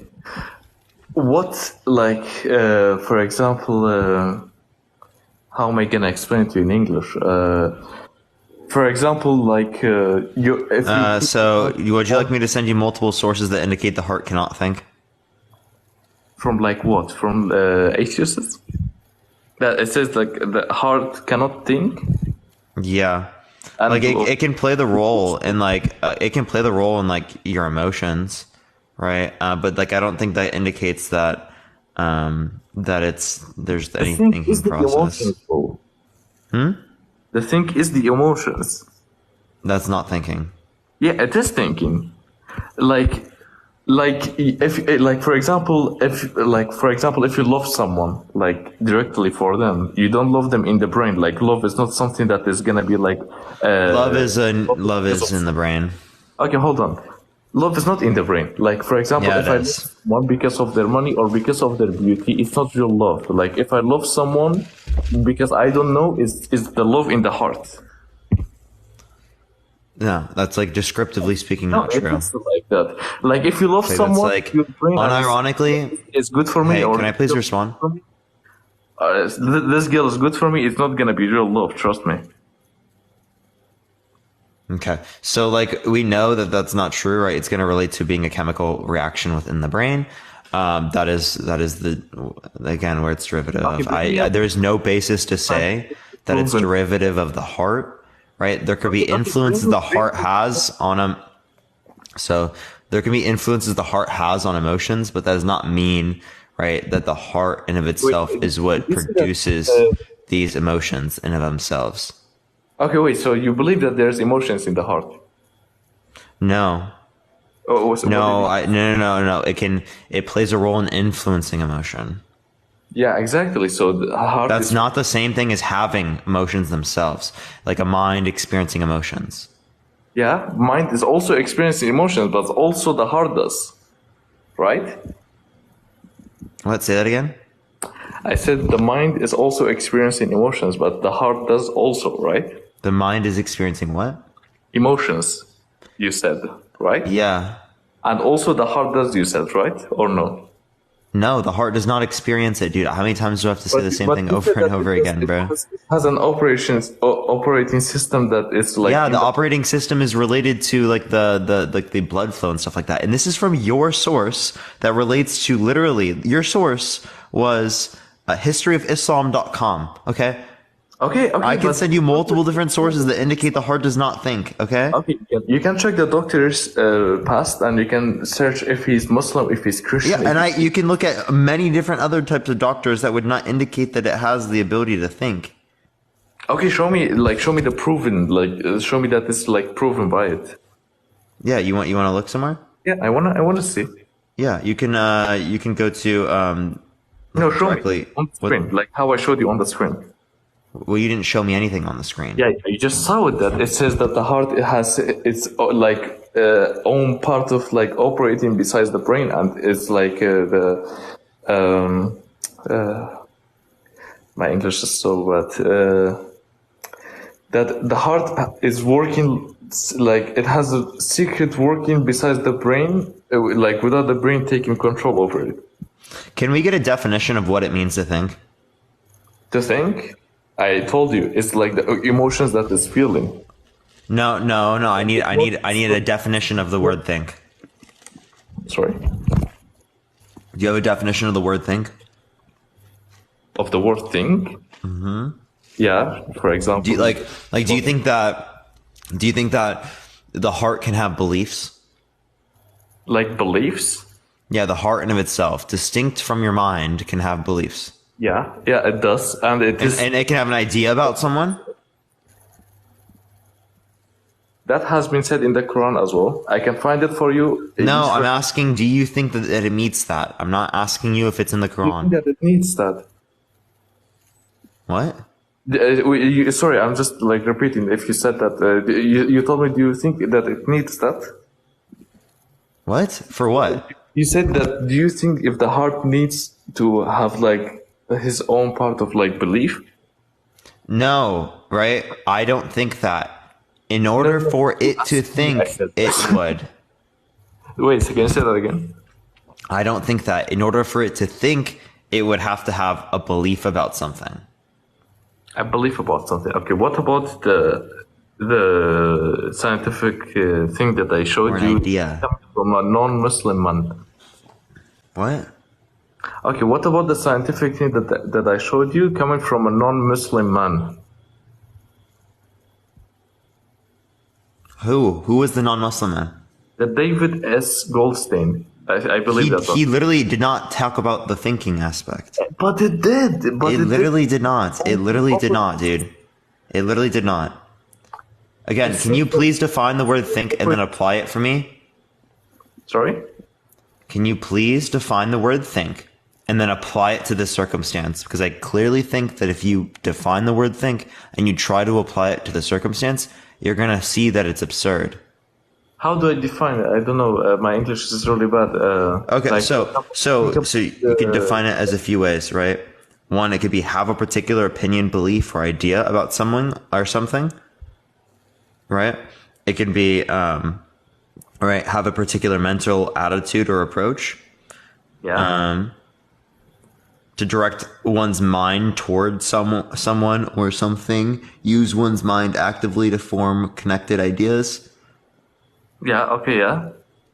What, like, for example, how am I going to explain it to you in English? For example, like, so, would you like me to send you multiple sources that indicate the heart cannot think? From, like, what? From atheists? That it says like the heart cannot think. Yeah, and like it can play the role in like your emotions, right? But like I don't think that indicates that there's any thinking process. The think is the emotions. That's not thinking. Yeah, it is thinking. Like for example, if you love someone like directly for them, you don't love them in the brain. Like love is not something that is gonna be like. Love is in the brain. Okay, hold on. Love is not in the brain. Like for example, if I love someone because of their money or because of their beauty, it's not real love. Like if I love someone because I don't know, is the love in the heart. No, that's like descriptively speaking not true. It's like that. Like if you love someone, like, unironically, it's good for me. Hey, can I please respond? This girl is good for me. It's not gonna be real love. Trust me. Okay, so like we know that that's not true, right? It's going to relate to being a chemical reaction within the brain. That is again where it's derivative of. There is no basis to say that it's derivative of the heart. Right, there could be influences the heart has on So there can be influences the heart has on emotions, but that does not mean, right, that the heart in of itself is what produces these emotions in of themselves. Okay, wait. So you believe that there's emotions in the heart? No. Oh, so no. It plays a role in influencing emotion. Yeah, exactly. So the heart that's not the same thing as having emotions themselves, like a mind experiencing emotions. Yeah, mind is also experiencing emotions, but also the heart does, right? What? Say that again? I said the mind is also experiencing emotions, but the heart does also, right? The mind is experiencing what? Emotions, you said, right? Yeah. And also the heart does, you said, right? Or no? No, the heart does not experience it, dude. How many times do I have to say the same thing over and over again, bro? It has an operating system that is like... Yeah, the operating system is related to like the blood flow and stuff like that. And this is from your source that relates to literally, your source was historyofislam.com, okay? Okay. I can send you multiple different sources that indicate the heart does not think, okay? Okay, you can check the doctor's past, and you can search if he's Muslim, if he's Christian. Yeah, and you can look at many different other types of doctors that would not indicate that it has the ability to think. Okay, show me the proven, show me that it's like proven by it. Yeah, you want to look somewhere? Yeah, I wanna see. Yeah, you can go to No, show me on the screen, like how I showed you on the screen. Well, you didn't show me anything on the screen. Yeah, you just saw it. That it says that the heart has its own part of like operating besides the brain, and it's like my English is so bad. That the heart is working, like it has a secret working besides the brain, like without the brain taking control over it. Can we get a definition of what it means to think? To think? I told you, it's like the emotions that is feeling. No. I need a definition of the word think. Sorry. Do you have a definition of the word think? Of the word think? Mm-hmm. Yeah. For example. Do you think that the heart can have beliefs? Like beliefs? Yeah, the heart in of itself, distinct from your mind, can have beliefs. Yeah, it does, and it is. And it can have an idea about someone. That has been said in the Quran as well. I can find it for you. No, I'm asking, do you think that it meets that? I'm not asking you if it's in the Quran. You think that it needs that? What? Sorry, I'm just like repeating. If you said that, you told me, do you think that it needs that? What? For what? You said that, do you think if the heart needs to have like his own part of like belief? No, right? I don't think that. In order for it to think, it would. Wait, can you say that again? I don't think that. In order for it to think, it would have to have a belief about something. A belief about something. Okay, what about the scientific thing that I showed you idea from a non-Muslim man? What? Okay, what about the scientific thing that I showed you coming from a non-Muslim man? Who was the non-Muslim man? The David S. Goldstein. I believe he literally did not talk about the thinking aspect. But it did. It literally did not. It literally did not, dude. It literally did not. Again, can you please define the word think and then apply it for me? Sorry? Can you please define the word think and then apply it to this circumstance? Because I clearly think that if you define the word think and you try to apply it to the circumstance, you're going to see that it's absurd. How do I define it? I don't know. My English is really bad. Okay, so you can define it as a few ways, right? One, it could be have a particular opinion, belief, or idea about someone or something, right? It can be, right, have a particular mental attitude or approach. Yeah. To direct one's mind toward someone or something. Use one's mind actively to form connected ideas. Yeah. Okay. Yeah.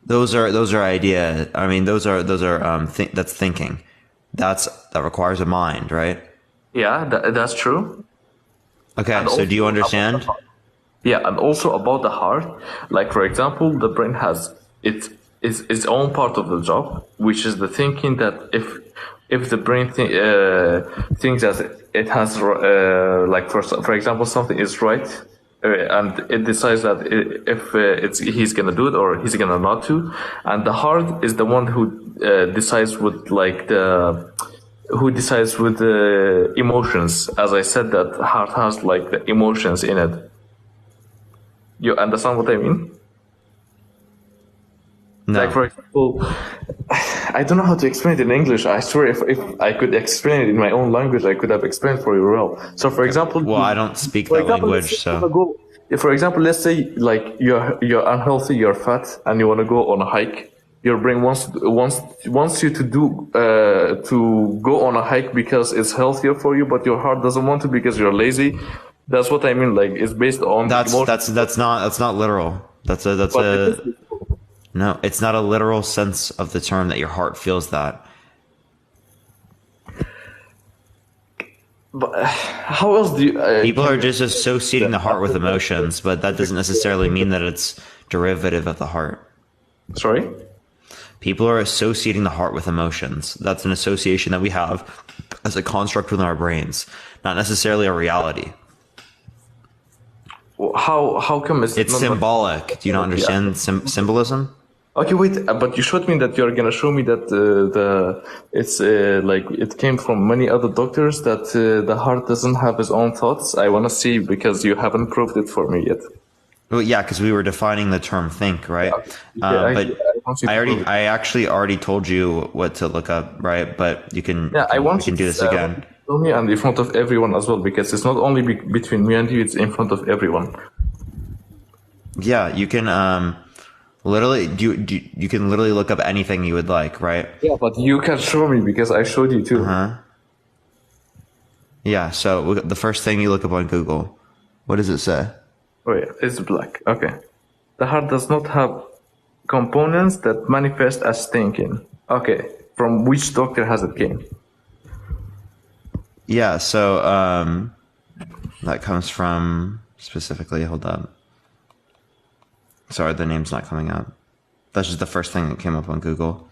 Those are idea. I mean, those are that's thinking. That requires a mind, right? Yeah, that's true. Okay. And so do you understand? Yeah, and also about the heart. Like for example, the brain has its own part of the job, which is the thinking that if the brain thinks that it has like for example something is right. And it decides that if he's gonna do it or he's gonna not do, and the heart is the one who decides with the emotions. As I said, that heart has like the emotions in it. You understand what I mean? No. Like for example, I don't know how to explain it in English. I swear, if I could explain it in my own language, I could have explained for you well. So, for example, well, I don't speak that language, so. For example, let's say like you're unhealthy, you're fat, and you want to go on a hike. Your brain wants you to go on a hike because it's healthier for you, but your heart doesn't want to because you're lazy. That's what I mean. Like, it's based on that's not literal. No, it's not a literal sense of the term that your heart feels that. But how else do you... People are just associating the heart with emotions, but that doesn't necessarily mean that it's derivative of the heart. Sorry? People are associating the heart with emotions. That's an association that we have as a construct within our brains, not necessarily a reality. How come it's symbolic? Do you not understand symbolism? Okay, wait, but you showed me that you're gonna show me that it's like it came from many other doctors that the heart doesn't have its own thoughts. I wanna see because you haven't proved it for me yet. Well, yeah, because we were defining the term "think," right? But I actually already told you what to look up, right? But you can we can do this again. Show me and in front of everyone as well, because it's not only between me and you; it's in front of everyone. Yeah, you can. Literally, you can literally look up anything you would like, right? Yeah, but you can show me because I showed you too. Yeah, so the first thing you look up on Google, what does it say? Oh yeah, it's black. Okay. The heart does not have components that manifest as thinking. Okay. From which doctor has it came? Yeah, so that comes from specifically, hold up. Sorry, the name's not coming up. That's just the first thing that came up on Google.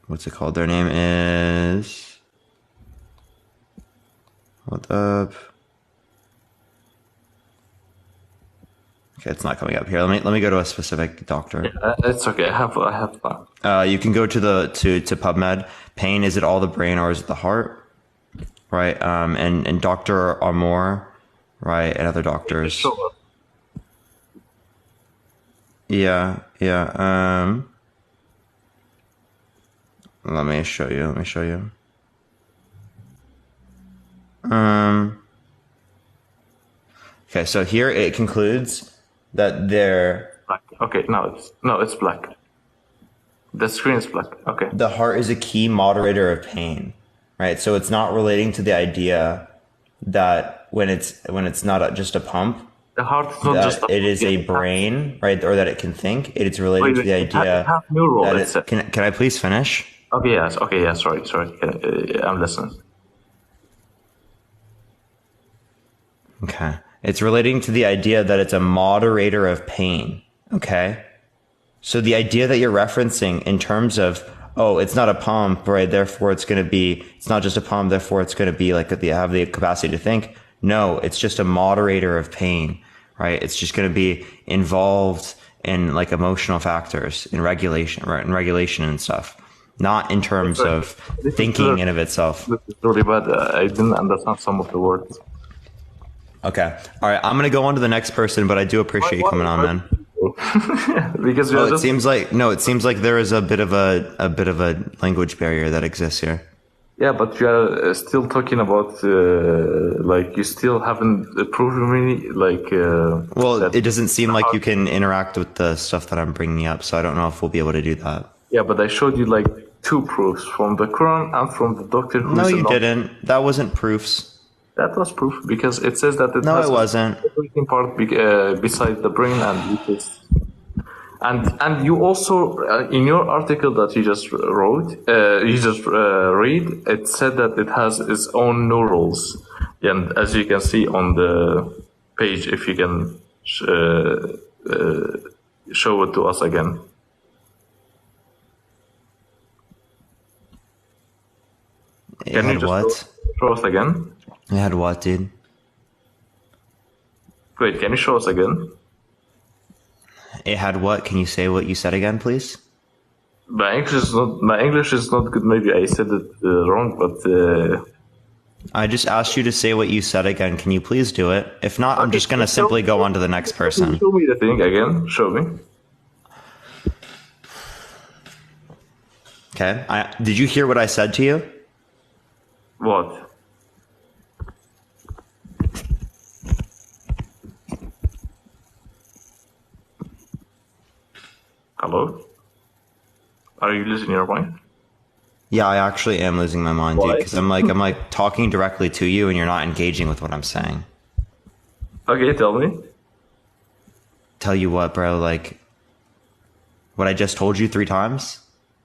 What's it called? Their name is... Hold up. Okay, it's not coming up here. Let me go to a specific doctor. Yeah, it's okay. I have that. You can go to PubMed. Pain, is it all the brain or is it the heart? Right. And Dr. Amor, right, and other doctors. Sure. Yeah. Let me show you. Okay, so here it concludes that they're black. Okay, it's black. The screen is black. Okay. The heart is a key moderator of pain, right? So it's not relating to the idea that when it's not just a pump, the heart is not just it is a brain, right? Or that it can think. It's related to the idea that it, can I please finish? Okay, yes. Okay, yeah. Sorry. I'm listening. Okay. It's relating to the idea that it's a moderator of pain. Okay. So the idea that you're referencing in terms of, oh, it's not a pump, right? Therefore it's not just a pump. Therefore it's going to be like they have the capacity to think. No, it's just a moderator of pain, right? It's just going to be involved in like emotional factors in regulation, right? In regulation and stuff, not in terms of thinking in of itself. This is really bad. I didn't understand some of the words. Okay. All right. I'm going to go on to the next person, but I do appreciate you coming on, man. Because it seems like there is a bit of a language barrier that exists here. Yeah, but you are still talking about like you still haven't proven me like. Well, it doesn't seem like you can interact with the stuff that I'm bringing up, so I don't know if we'll be able to do that. Yeah, but I showed you like 2 proofs from the Quran and from the doctor. No, you didn't. That wasn't proofs. That was proof because it says that it has it wasn't. A working part beside the brain and it is. And you also in your article that you just wrote, read, it said that it has its own neurals, and as you can see on the page, if you can show it to us again. Can you just show us again? It had what, dude? Wait, can you show us again? It had what? Can you say what you said again, please? My English is not good. Maybe I said it wrong, but I just asked you to say what you said again. Can you please do it? If not, I'm just gonna simply go on to the next person. Show me the thing again. Show me. Okay. Did you hear what I said to you? What? Hello? Are you losing your mind? Yeah, I actually am losing my mind, dude, Why? because I'm like talking directly to you and you're not engaging with what I'm saying. Okay, tell me. Tell you what, bro, like what I just told you 3 times?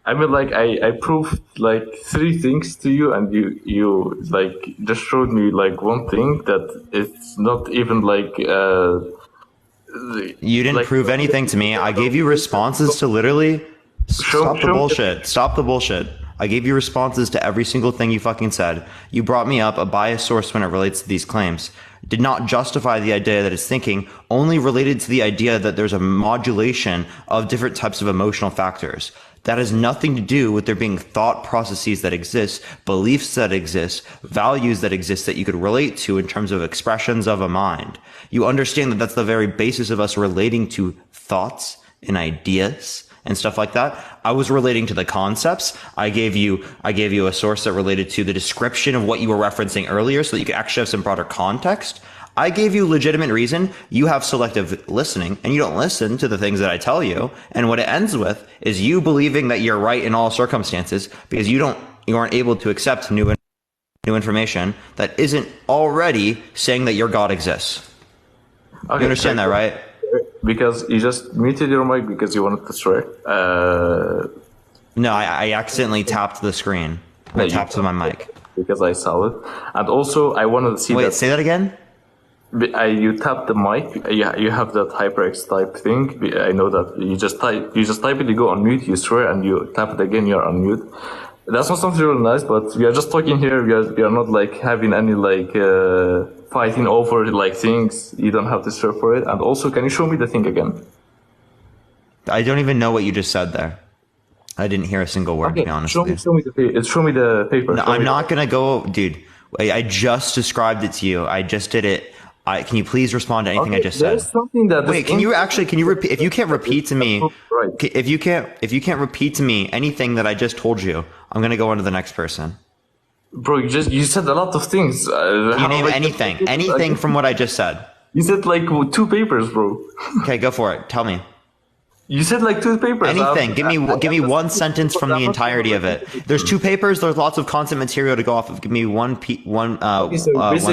I mean, like, I proved like 3 things to you, and you like just showed me like one thing that it's not even like. You didn't prove anything to me. I gave you responses to literally stop the bullshit. Stop the bullshit. I gave you responses to every single thing you fucking said. You brought me up a biased source when it relates to these claims. Did not justify the idea that it's thinking, only related to the idea that there's a modulation of different types of emotional factors. That has nothing to do with there being thought processes that exist, beliefs that exist, values that exist that you could relate to in terms of expressions of a mind. You understand that that's the very basis of us relating to thoughts and ideas and stuff like that. I was relating to the concepts. I gave you a source that related to the description of what you were referencing earlier so that you could actually have some broader context. I gave you legitimate reason. You have selective listening and you don't listen to the things that I tell you. And what it ends with is you believing that you're right in all circumstances because you aren't able to accept new information that isn't already saying that your God exists. Okay, you understand that, right? Because you just muted your mic because you wanted to swear. No, I accidentally tapped the screen. I tapped to my mic. Because I saw it. And also, I wanted to see Wait, say that again? You tap the mic. You have that HyperX type thing. I know that you just type it, you go on mute, you swear, and you tap it again, you're on mute. That's not something really nice, but we are just talking here. We are not like having any like fighting over like things. You don't have to swear for it. And also, can you show me the thing again? I don't even know what you just said there. I didn't hear a single word, to be honest with you. Show me the paper. No, I'm not gonna go, dude. I just described it to you. I just did it. Can you please respond to anything I just said? Wait, can you repeat? If you can't repeat to me, if you can't repeat to me anything that I just told you, I'm gonna go on to the next person. Bro, you said a lot of things. Can you name anything from what I just said? You said like 2 papers, bro. Okay, go for it. Tell me. You said like 2 papers. Anything. Give me one sentence from the entirety of it. There's 2 papers. There's lots of content material to go off of. Give me one basically, one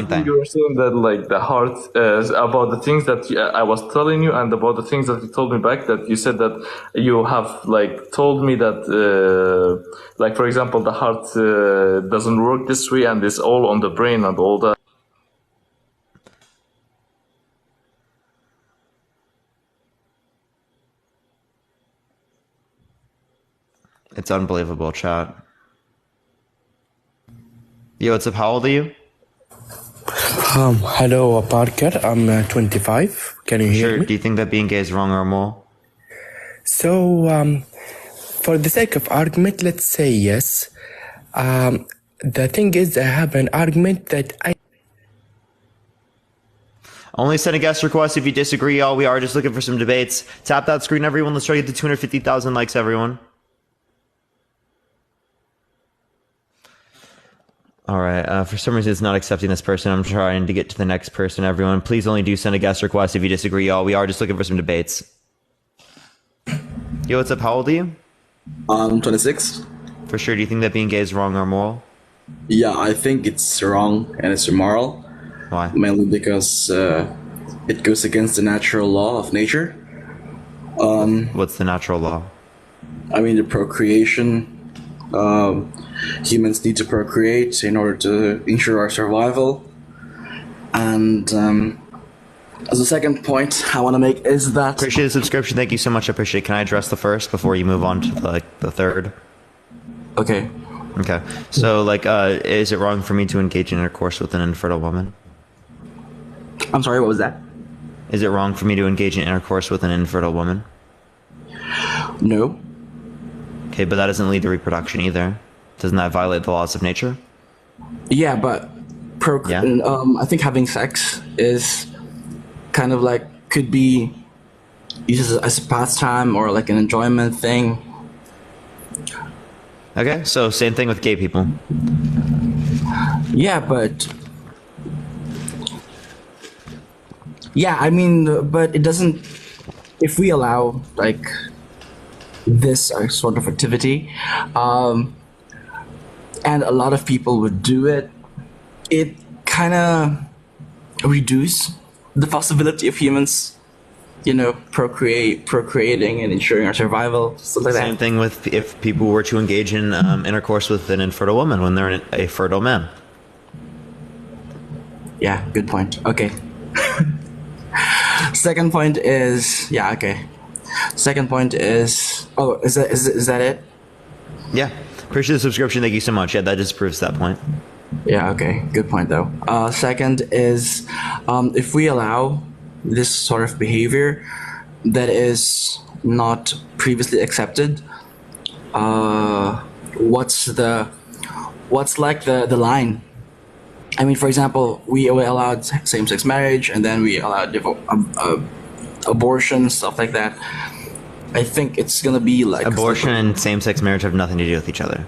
thing. You were saying that like the heart about the things that I was telling you and about the things that you told me back. That you said that you have like told me that like for example the heart doesn't work this way and it's all on the brain and all that. It's unbelievable, chat. Yo, what's up? How old are you? Hello, Parker. I'm 25. Can you hear me? Do you think that being gay is wrong or immoral? So, for the sake of argument, let's say yes. The thing is, I have an argument that Only send a guest request if you disagree, y'all. We are just looking for some debates. Tap that screen, everyone. Let's try to get to 250,000 likes, everyone. All right. For some reason, it's not accepting this person. I'm trying to get to the next person, everyone. Please only do send a guest request if you disagree, y'all. We are just looking for some debates. Yo, what's up? How old are you? I'm 26. For sure. Do you think that being gay is wrong or immoral? Yeah, I think it's wrong and it's immoral. Why? Mainly because it goes against the natural law of nature. What's the natural law? I mean, the procreation. Humans need to procreate in order to ensure our survival. And as a second point I want to make is that... Appreciate the subscription. Thank you so much. I appreciate it. Can I address the first before you move on to the third? Okay. Okay. So, is it wrong for me to engage in intercourse with an infertile woman? I'm sorry, what was that? Is it wrong for me to engage in intercourse with an infertile woman? No. Okay, but that doesn't lead to reproduction either. Doesn't that violate the laws of nature? Yeah, but I think having sex is kind of like could be used as a pastime or like an enjoyment thing. Okay, so same thing with gay people. Yeah, but I mean, but it doesn't. If we allow like this sort of activity, and a lot of people would do it, it kind of reduce the possibility of humans, procreating and ensuring our survival. Stuff like Same that. thing with if people were to engage in intercourse with an infertile woman when they're a fertile man. Yeah, good point. Okay. Second point is okay. Second point is is that it? Yeah. Appreciate the subscription. Thank you so much. Yeah, that disproves that point. Yeah, okay. Good point, though. Second is if we allow this sort of behavior that is not previously accepted, what's like the line? I mean, for example, we allowed same-sex marriage, and then we allowed abortion, stuff like that. I think it's gonna be like abortion and same-sex marriage have nothing to do with each other.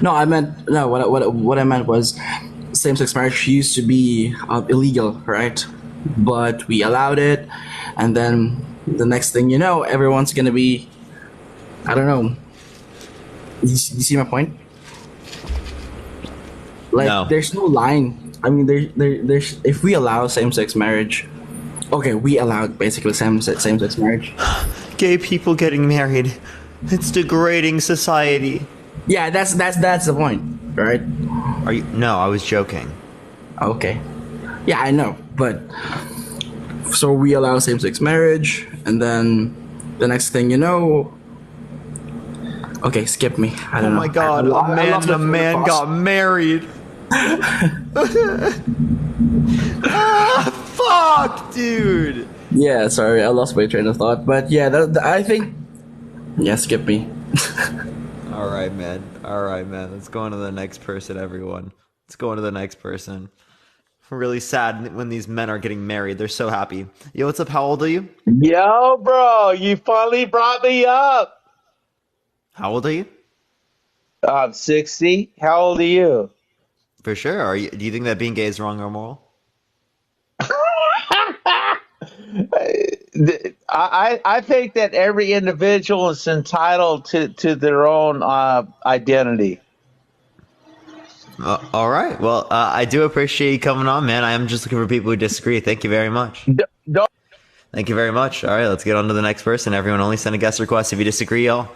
No, what I meant was same-sex marriage used to be illegal, right? But we allowed it, and then the next thing you know, everyone's gonna be, I don't know. You see my point? Like, no. There's no line. I mean, there's if we allow same-sex marriage, okay, we allowed basically same-sex marriage. Gay people getting married, it's degrading society. Yeah, that's the point, right? Are you? No, I was joking. Okay. Yeah, I know, but so we allow same-sex marriage, and then the next thing you know, okay, skip me. I don't know. Oh my God, a man got married. Fuck, dude. Yeah, sorry, I lost my train of thought, but yeah, I think. Yeah, skip me. All right, man. Let's go on to the next person, everyone. Let's go on to the next person. I'm really sad when these men are getting married. They're so happy. Yo, what's up? How old are you? Yo, bro, you finally brought me up. How old are you? I'm 60. How old are you? For sure. Do you think that being gay is wrong or moral? I think that every individual is entitled to their own identity. All right. Well, I do appreciate you coming on, man. I am just looking for people who disagree. Thank you very much. Thank you very much. All right, let's get on to the next person. Everyone, only send a guest request if you disagree, y'all.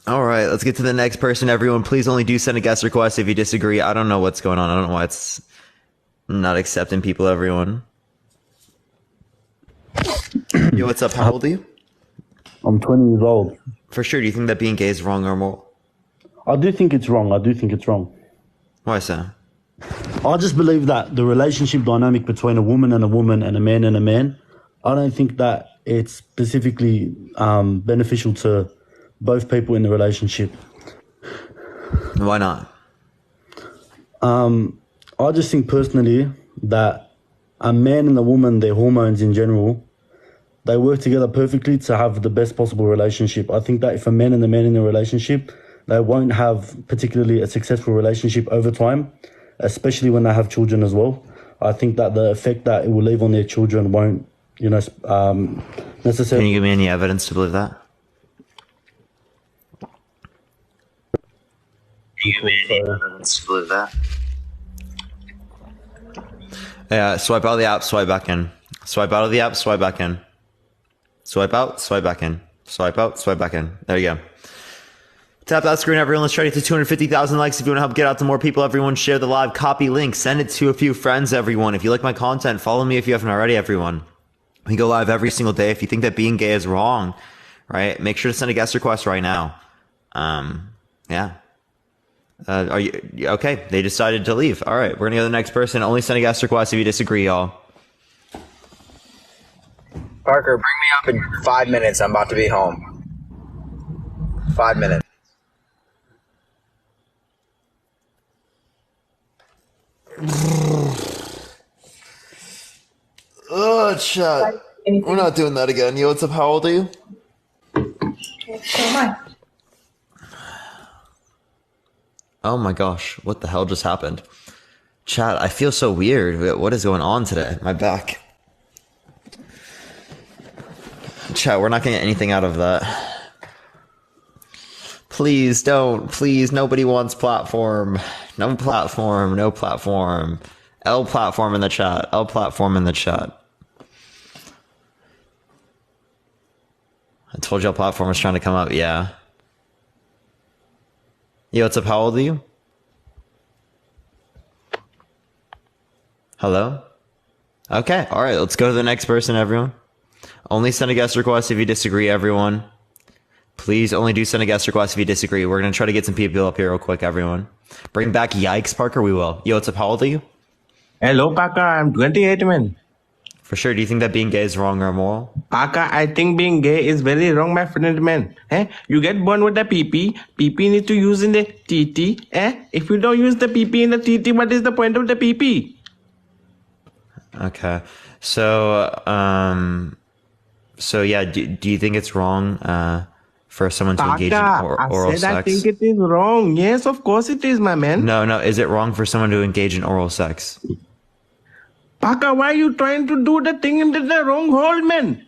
All right, let's get to the next person. Everyone, please only do send a guest request if you disagree. I don't know what's going on. I don't know why it's not accepting people, everyone. Yo, what's up? How old are you? I'm 20 years old. For sure. Do you think that being gay is wrong or moral? I do think it's wrong. Why so? I just believe that the relationship dynamic between a woman and a man, I don't think that it's specifically beneficial to both people in the relationship. Why not? I just think personally that a man and a woman, their hormones in general, they work together perfectly to have the best possible relationship. I think that if a man and a man in a relationship, they won't have particularly a successful relationship over time, especially when they have children as well. I think that the effect that it will leave on their children won't, necessarily. Can you give me any evidence to believe that? Yeah, swipe out of the app, swipe back in. Swipe out of the app, swipe back in. Swipe out, swipe back in. Swipe out, swipe back in. There you go. Tap that screen, everyone. Let's try to get to 250,000 likes. If you want to help get out to more people, everyone, share the live. Copy link. Send it to a few friends, everyone. If you like my content, follow me if you haven't already, everyone. We go live every single day. If you think that being gay is wrong, right, make sure to send a guest request right now. Yeah. Are you okay? They decided to leave. All right, we're gonna go to the next person. Only send a guest request if you disagree, y'all. Parker, bring me up in 5 minutes. I'm about to be home. 5 minutes. Oh, shut. We're not doing that again. Yo, what's up? How old are you? So am I. Oh my gosh, what the hell just happened? Chat, I feel so weird. What is going on today? My back. Chat, we're not gonna get anything out of that. Please don't. Please, nobody wants platform. No platform. No platform. L platform in the chat. L platform in the chat. I told y'all platform was trying to come up. Yeah. Yo, what's up? How old are you? Hello? Okay. All right. Let's go to the next person, everyone. Only send a guest request if you disagree, everyone. Please only do send a guest request if you disagree. We're going to try to get some people up here real quick, everyone. Bring back Yikes, Parker. We will. Yo, what's up? How old are you? Hello, Parker. I'm 28, man. For sure. Do you think that being gay is wrong or immoral? Parker, I think being gay is very wrong, my friend, man. You get born with the PP. PP need to use in the TT. If you don't use the PP in the TT, what is the point of the PP? Okay. So yeah, do you think it's wrong for someone to engage in oral sex? I think it is wrong. Yes, of course it is, my man. No. Is it wrong for someone to engage in oral sex? Parker, why are you trying to do the thing into the wrong hole, man?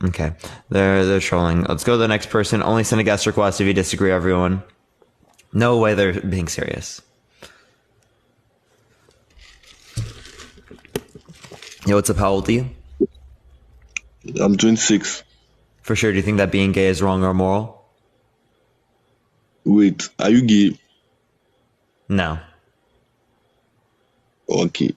Okay. They're trolling. Let's go to the next person. Only send a guest request if you disagree, everyone. No way they're being serious. Yo, what's up? How old are you? I'm 26. For sure. Do you think that being gay is wrong or immoral? Wait, are you gay? No. Okay.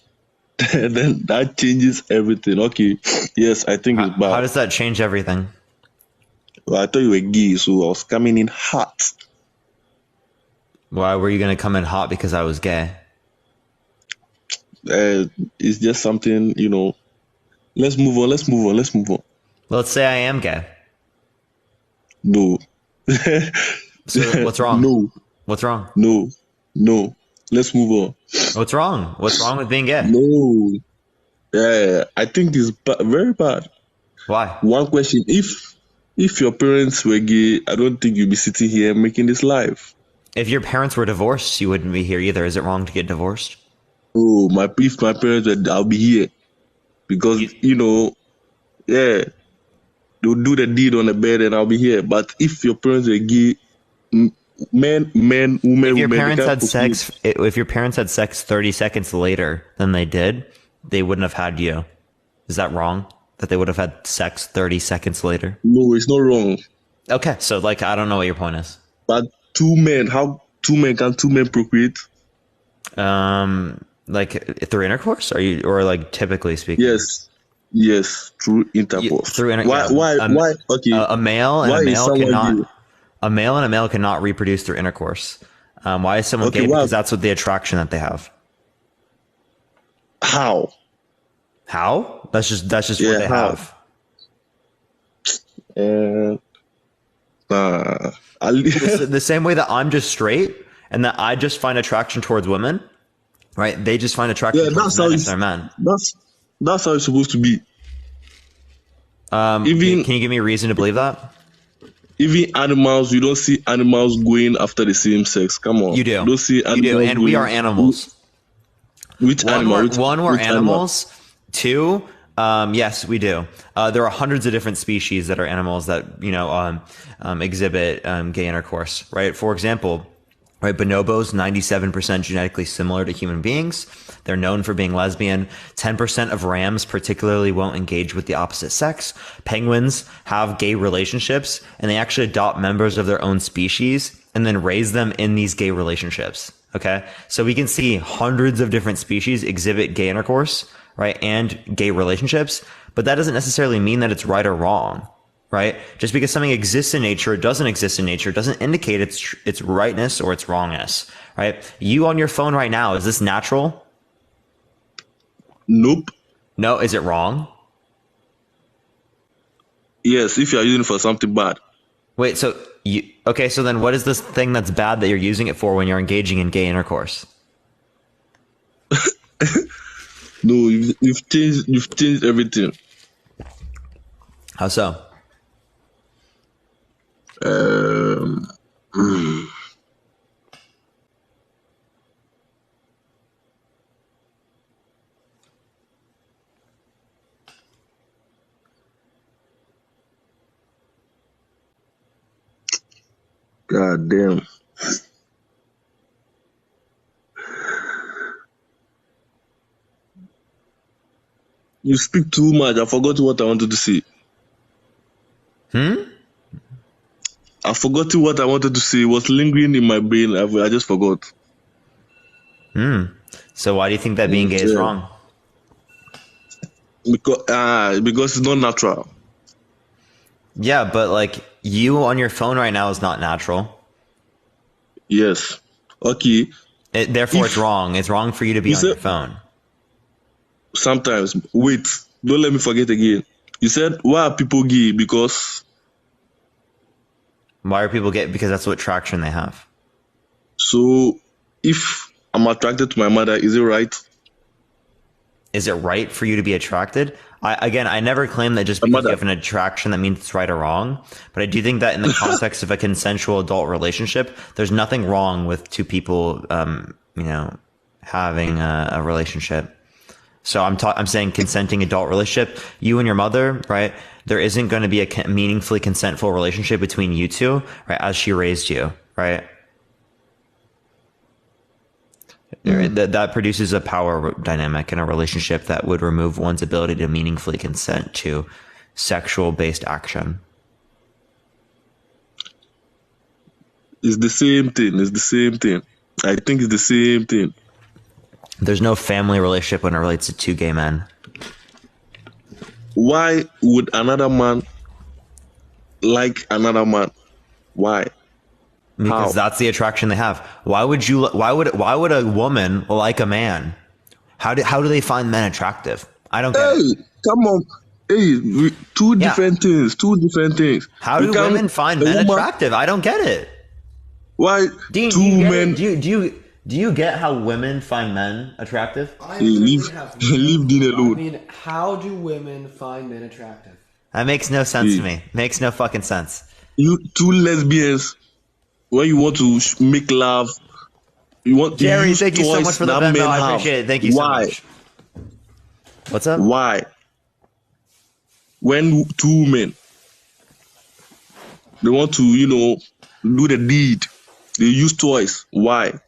Then that changes everything. Okay. Yes, I think it's bad. How does that change everything? Well, I thought you were gay, so I was coming in hot. Why were you going to come in hot because I was gay? It's just something, Let's move on. Let's say I am gay. No. So what's wrong? No. What's wrong? No. Let's move on. What's wrong? What's wrong with being gay? No. Yeah, I think it's very bad. Why? One question. If your parents were gay, I don't think you'd be sitting here making this live. If your parents were divorced, you wouldn't be here either. Is it wrong to get divorced? Oh, if my parents were, I'll be here. Because, they'll do the deed on the bed and I'll be here. But if your parents were gay, men, women, if your parents had sex, if your parents had sex 30 seconds later than they did, they wouldn't have had you. Is that wrong? That they would have had sex 30 seconds later? No, it's not wrong. Okay, so I don't know what your point is. But can two men procreate? Through intercourse? Typically speaking? Yes, through intercourse. Why? Okay. A male and a male cannot reproduce through intercourse. Why is someone gay? Because that's what the attraction that they have. How? That's just what they have. The same way that I'm just straight and that I just find attraction towards women, right? They just find attraction towards men if they're men. That's how it's supposed to be. Can you give me a reason to believe that? Even animals, you don't see animals going after the same sex. Come on. You do. You don't see animals. You do, and we are animals. Which animal? One, we're animals. Two, yes, we do. There are hundreds of different species that are animals that, exhibit gay intercourse, right? For example, right, bonobos, 97% genetically similar to human beings. They're known for being lesbian. 10% of rams particularly won't engage with the opposite sex. Penguins have gay relationships, and they actually adopt members of their own species and then raise them in these gay relationships. Okay. So we can see hundreds of different species exhibit gay intercourse, right? And gay relationships, but that doesn't necessarily mean that it's right or wrong, right? Just because something exists in nature, it doesn't exist in nature, doesn't indicate its rightness or its wrongness, right? You on your phone right now, is this natural? Nope. No. Is it wrong? Yes, if you are using it for something bad. Wait, so then what is this thing that's bad that you're using it for when you're engaging in gay intercourse? No, you've changed everything. How so? God damn. You speak too much. I forgot what I wanted to say. I forgot what I wanted to say. It was lingering in my brain. I just forgot. So why do you think that being gay is wrong? Because it's not natural. Yeah, but like you on your phone right now is not natural. Yes. Okay. Therefore, it's wrong. It's wrong for you to be on your phone. Sometimes. Wait. Don't let me forget again. You said, why are people gay? Because... Why are people gay? Because that's what traction they have. So, if I'm attracted to my mother, is it right? Is it right for you to be attracted? I never claim that just because you have an attraction that means it's right or wrong. But I do think that in the context of a consensual adult relationship, there's nothing wrong with two people, having a relationship. So I'm saying consenting adult relationship. You and your mother, right? There isn't going to be a meaningfully consentful relationship between you two, right? As she raised you, right? That produces a power dynamic in a relationship that would remove one's ability to meaningfully consent to sexual-based action. It's the same thing. It's the same thing. I think it's the same thing. There's no family relationship when it relates to two gay men. Why would another man like another man? Why? Because that's the attraction they have. Why would a woman like a man? How do they find men attractive? I don't get it. Come on. Hey, two different things. Two different things. How do women find men attractive? I don't get it. Why Dean, two men? Do you get how women find men attractive? Leave Dean alone. I mean, how do women find men attractive? That makes no sense to me. Makes no fucking sense. You two lesbians, when you want to make love, you want Jerry, to use thank you so much for the Venmo. I appreciate it. Thank you so much. What's up? Why? When two men, they want to, do the deed, they use toys. Why?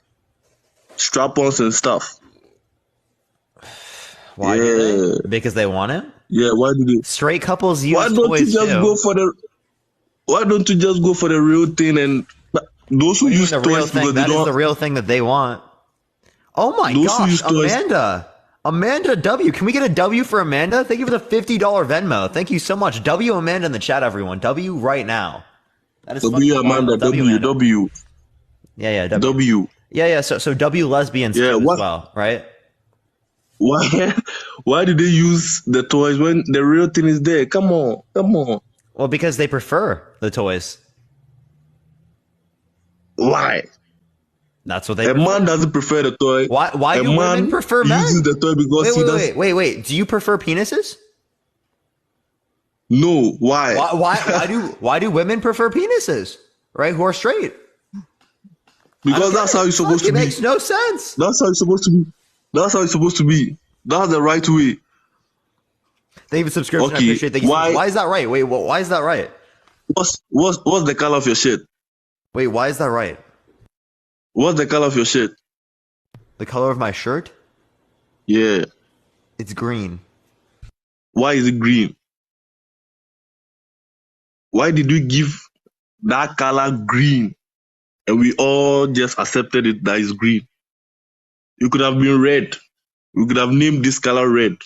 Strap-ons and stuff. Why do they? Because they want it? Yeah, why do they? Straight couples use Why don't toys you just too. Why don't you just go for the real thing? And those who use toys, because that is the real thing that they want. Oh my gosh, Amanda W. Can we get a W for Amanda? Thank you for the $50 Venmo. Thank you so much. W Amanda in the chat, everyone. W right now. That is W Amanda. W. Yeah. W. Yeah. So W lesbians as well, right? Why do they use the toys when the real thing is there? Come on. Well, because they prefer the toys. Why? That's what they prefer. Man doesn't prefer the toy. Why do women prefer men? Uses the toy because wait. Do you prefer penises? No. Why? Why do women prefer penises? Right? Who are straight? Because that's how it's supposed to be. It makes no sense. That's how it's supposed to be. That's the right way. Thank you for subscription. I appreciate it. Why is that right? Wait, why is that right? What's the color of your shirt? Wait, why is that right? What's the color of your shirt? The color of my shirt? Yeah. It's green. Why is it green? Why did we give that color green and we all just accepted it that it's green? You could have been red. We could have named this color red.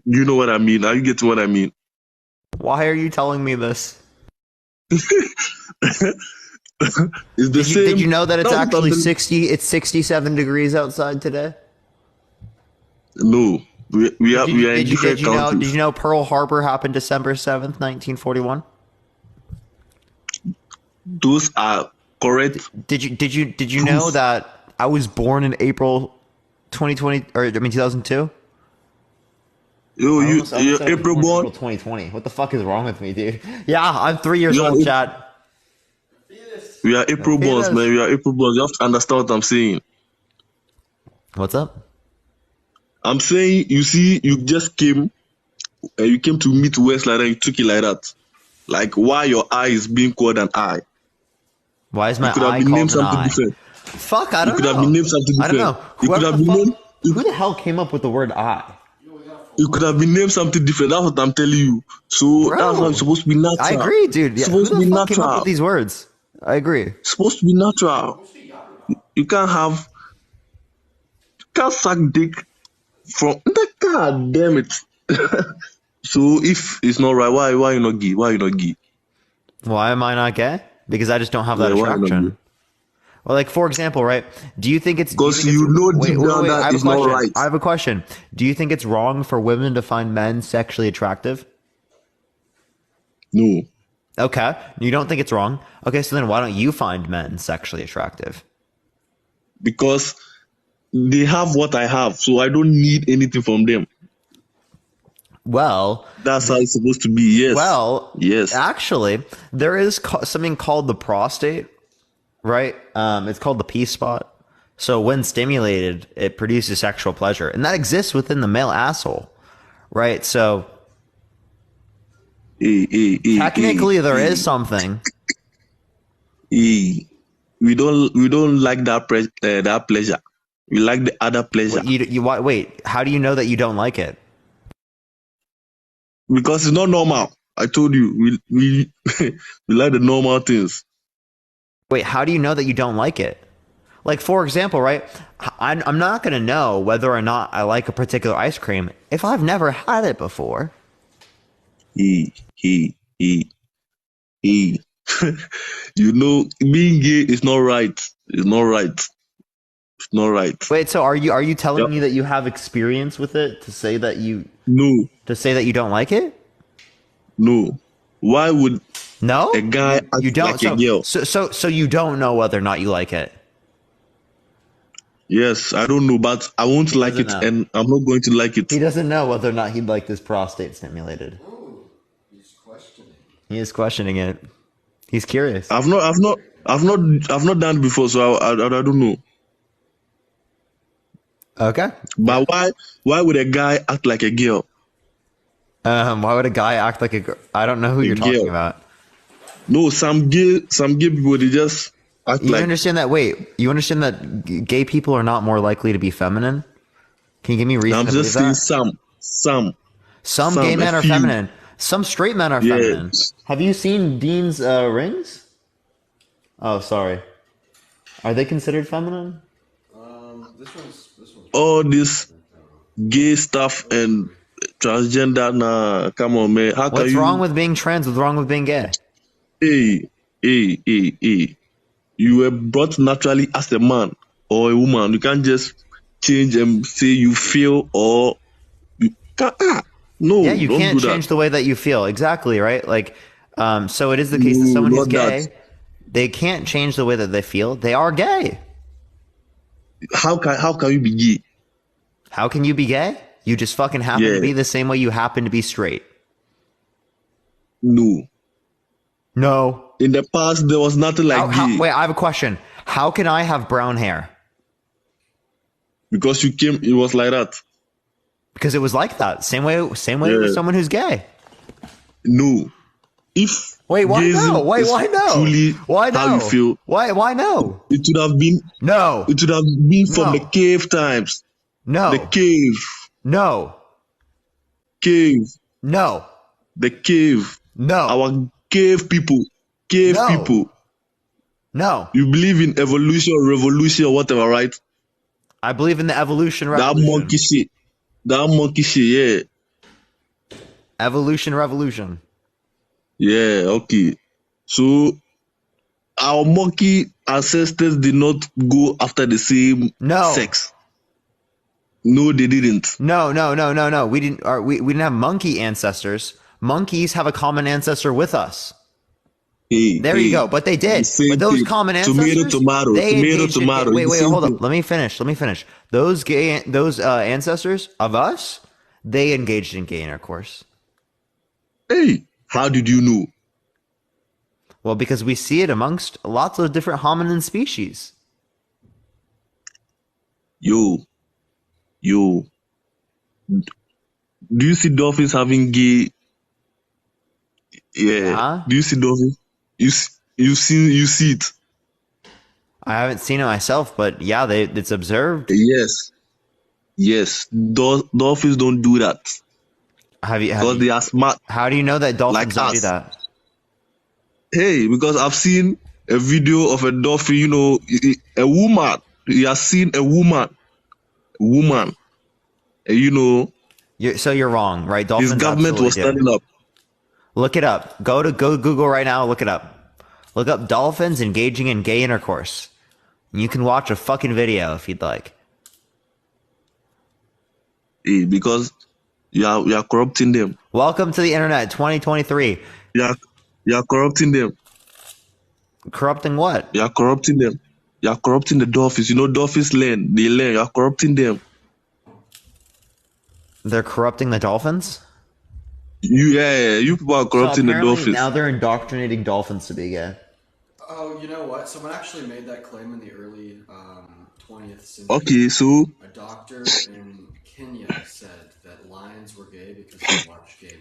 You know what I mean? Are you getting what I mean? Why are you telling me this? It's the same. Did you know that it's actually 67 degrees outside today? No. We are in different countries. Did you know Pearl Harbor happened December 7th, 1941? Those are correct. Did you know that I was born in April 2002? Yo, you're April born? April 2020. What the fuck is wrong with me, dude? Yeah, I'm 3 years old, chat. We are April borns, man. We are April borns. You have to understand what I'm saying. What's up? I'm saying, you see, you just came, and you came to meet West like that, you took it like that. Like, why your eye is being called an eye? Why is my eye called an eye? You could have been named something different. Fuck, I don't know. You could have been named something different. I don't know. You could have been named... Who the hell came up with the word eye? You could have been named something different. That's what I'm telling you. So that's why it's supposed to be natural. I agree, dude. Yeah, supposed who the to be fuck natural. came up with these words? I agree. It's supposed to be natural. You can't suck dick from... God damn it. So if it's not right, why you not gay? Why you not gay? Why am I not gay? Because I just don't have that attraction. Well, like, for example, right? Do you think it's... Because you know deep down that is not right. I have a question. Do you think it's wrong for women to find men sexually attractive? No. Okay. You don't think it's wrong? Okay, so then why don't you find men sexually attractive? Because they have what I have, so I don't need anything from them. Well... That's how it's supposed to be, yes. Well, yes. Actually, there is something called the prostate, right? It's called the P spot. So when stimulated, it produces sexual pleasure. And that exists within the male asshole, right? So technically there is something. We don't like that pleasure. We like the other pleasure. Wait, how do you know that you don't like it? Because it's not normal. I told you, we like the normal things. Wait, how do you know that you don't like it? Like, for example, right? I'm not going to know whether or not I like a particular ice cream if I've never had it before. You know, being gay is not right. It's not right. It's not right. Wait, so are you telling me that you have experience with it to say that you... No. To say that you don't like it? No. Why would a guy act you don't, like a girl? So you don't know whether or not you like it? Yes, I don't know, but I won't like it, and I'm not going to like it. He doesn't know whether or not he'd like this prostate stimulated. He's questioning. He is questioning it. He's curious. I've not done it before, so I don't know. Okay. But why would a guy act like a girl? Why would a guy act like a girl? I don't know who you're talking about. No, some gay people, they just act like... You understand that gay people are not more likely to be feminine? Can you give me a reason to believe that? I'm just saying some gay men are feminine. Some straight men are feminine. Have you seen Dean's rings? Oh, sorry. Are they considered feminine? This one's all this gay stuff and transgender, nah, come on, man. What's wrong with being trans? What's wrong with being gay? Hey. You were brought naturally as a man or a woman. You can't just change and say you feel or you can't. No, yeah, you can't change the way that you feel. Exactly, right? Like, so it is the case that someone who's gay, they can't change the way that they feel. They are gay. How can you be gay? How can you be gay? You just fucking happen to be the same way you happen to be straight. No. In the past, there was nothing like gay. Wait, I have a question. How can I have brown hair? Because it was like that. Because it was like that. Same way with someone who's gay. No. Wait, why no? Why no? Why no? How you feel? Why no? It would have been It would have been from the cave times. No. The cave. No. Cave. No. The cave. No. Our cave people. People. No. You believe in evolution, revolution, or whatever, right? I believe in the evolution revolution. That monkey shit, yeah. Evolution revolution. Yeah, okay. So our monkey ancestors did not go after the same sex. No, they didn't. No. We didn't have monkey ancestors. Monkeys have a common ancestor with us. There you go. But they did. But those common ancestors. Tomato. Wait, hold up. Let me finish. Those ancestors of us, They engaged in gay intercourse. Hey, how did you know? Well, because we see it amongst lots of different hominin species. Yo. Do you see dolphins having gay? Yeah. Do you see dolphins? You see it. I haven't seen it myself, but yeah, it's observed. Yes. Dolphins don't do that. Because they are smart. How do you know that dolphins don't do that? Hey, because I've seen a video of a dolphin, you know, a woman. You have seen a woman, you know. So you're wrong, right? Dolphins. His government was standing up. Look it up. Go Google right now. Look it up. Look up dolphins engaging in gay intercourse. You can watch a fucking video if you'd like. Hey, because you are corrupting them. Welcome to the internet, 2023. You are corrupting them. Corrupting what? You are corrupting them. You are corrupting the dolphins. You know, dolphins learn. They learn. You are corrupting them. They're corrupting the dolphins? You people are corrupting the dolphins. Now they're indoctrinating dolphins to be gay. Oh, you know what? Someone actually made that claim in the early 20th century. Okay, so a doctor in Kenya said that lions were gay because they watched gay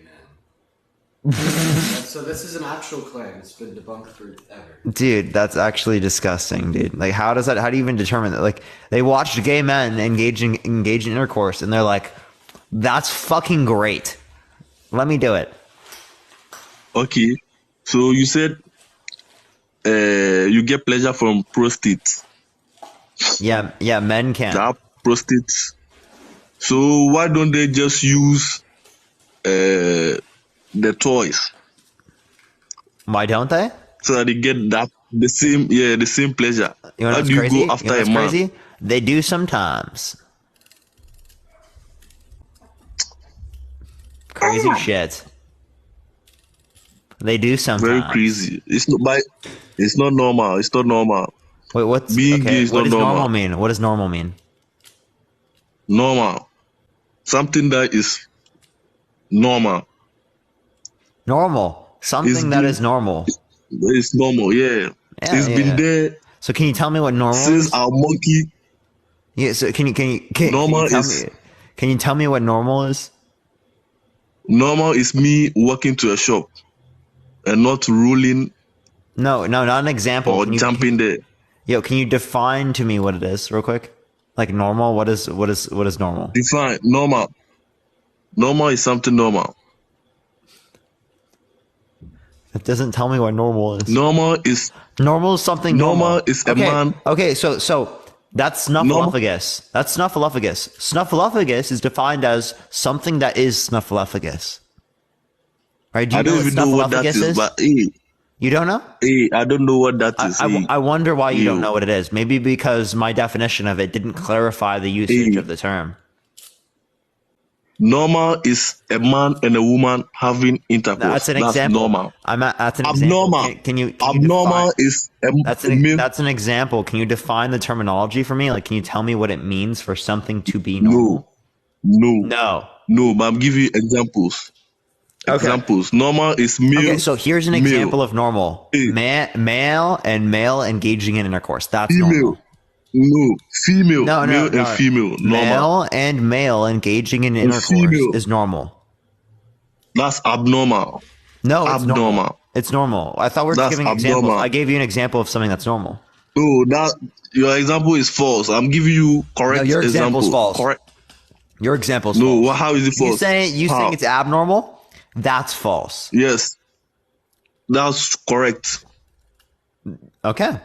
men. So this is an actual claim. It's been debunked forever. Dude, that's actually disgusting, dude. Like, how do you even determine that? Like, they watched gay men engage in intercourse, and they're like, that's fucking great. Let me do it. Okay, so you said you get pleasure from prostates. Yeah, men can. That prostates. So why don't they just use the toys? Why don't they? So that they get the same pleasure. You know How do you go after a man? Crazy? They do sometimes. Crazy shit. They do sometimes. Very crazy. It's not normal. It's not normal. Wait, what does normal mean? What does normal mean? Normal. Something that is normal. Normal. Something that is normal. It's normal, yeah. It's been there. So can you tell me what normal since is? Our monkey. Yeah, so can you tell me what normal is? Normal is me walking to a shop and not rolling. No, not an example. Or jumping there. Yo, can you define to me what it is, real quick? Like normal. What is normal? Define normal. Normal is something normal. It doesn't tell me what normal is. Normal is something normal. Normal is a man. Okay, so that's snuffleupagus. That's snuffleupagus. Snuffleupagus is defined as something that is snuffleupagus. Right? I don't even know what that is, but you don't know? I don't know what that is. I wonder why you don't know what it is. Maybe because my definition of it didn't clarify the usage of the term. Normal is a man and a woman having intercourse. That's an example. Normal. That's an abnormal. Example. Can you abnormal is that's an example. Can you define the terminology for me? Like, can you tell me what it means for something to be normal? No. But I'm giving you examples. Okay. Examples. Normal is male. Okay, so here's an example of normal. Male and male engaging in intercourse. That's female. Normal. No, female. Male and female. Normal. Male and male engaging in intercourse is normal. That's abnormal. No, it's abnormal. It's normal. I thought we were giving examples. I gave you an example of something that's normal. Oh, your example is false. I'm giving you correct your example. Is false. Correct. Your example is false. No, how is it false? You saying it's abnormal? That's false. Yes. That's correct. Okay.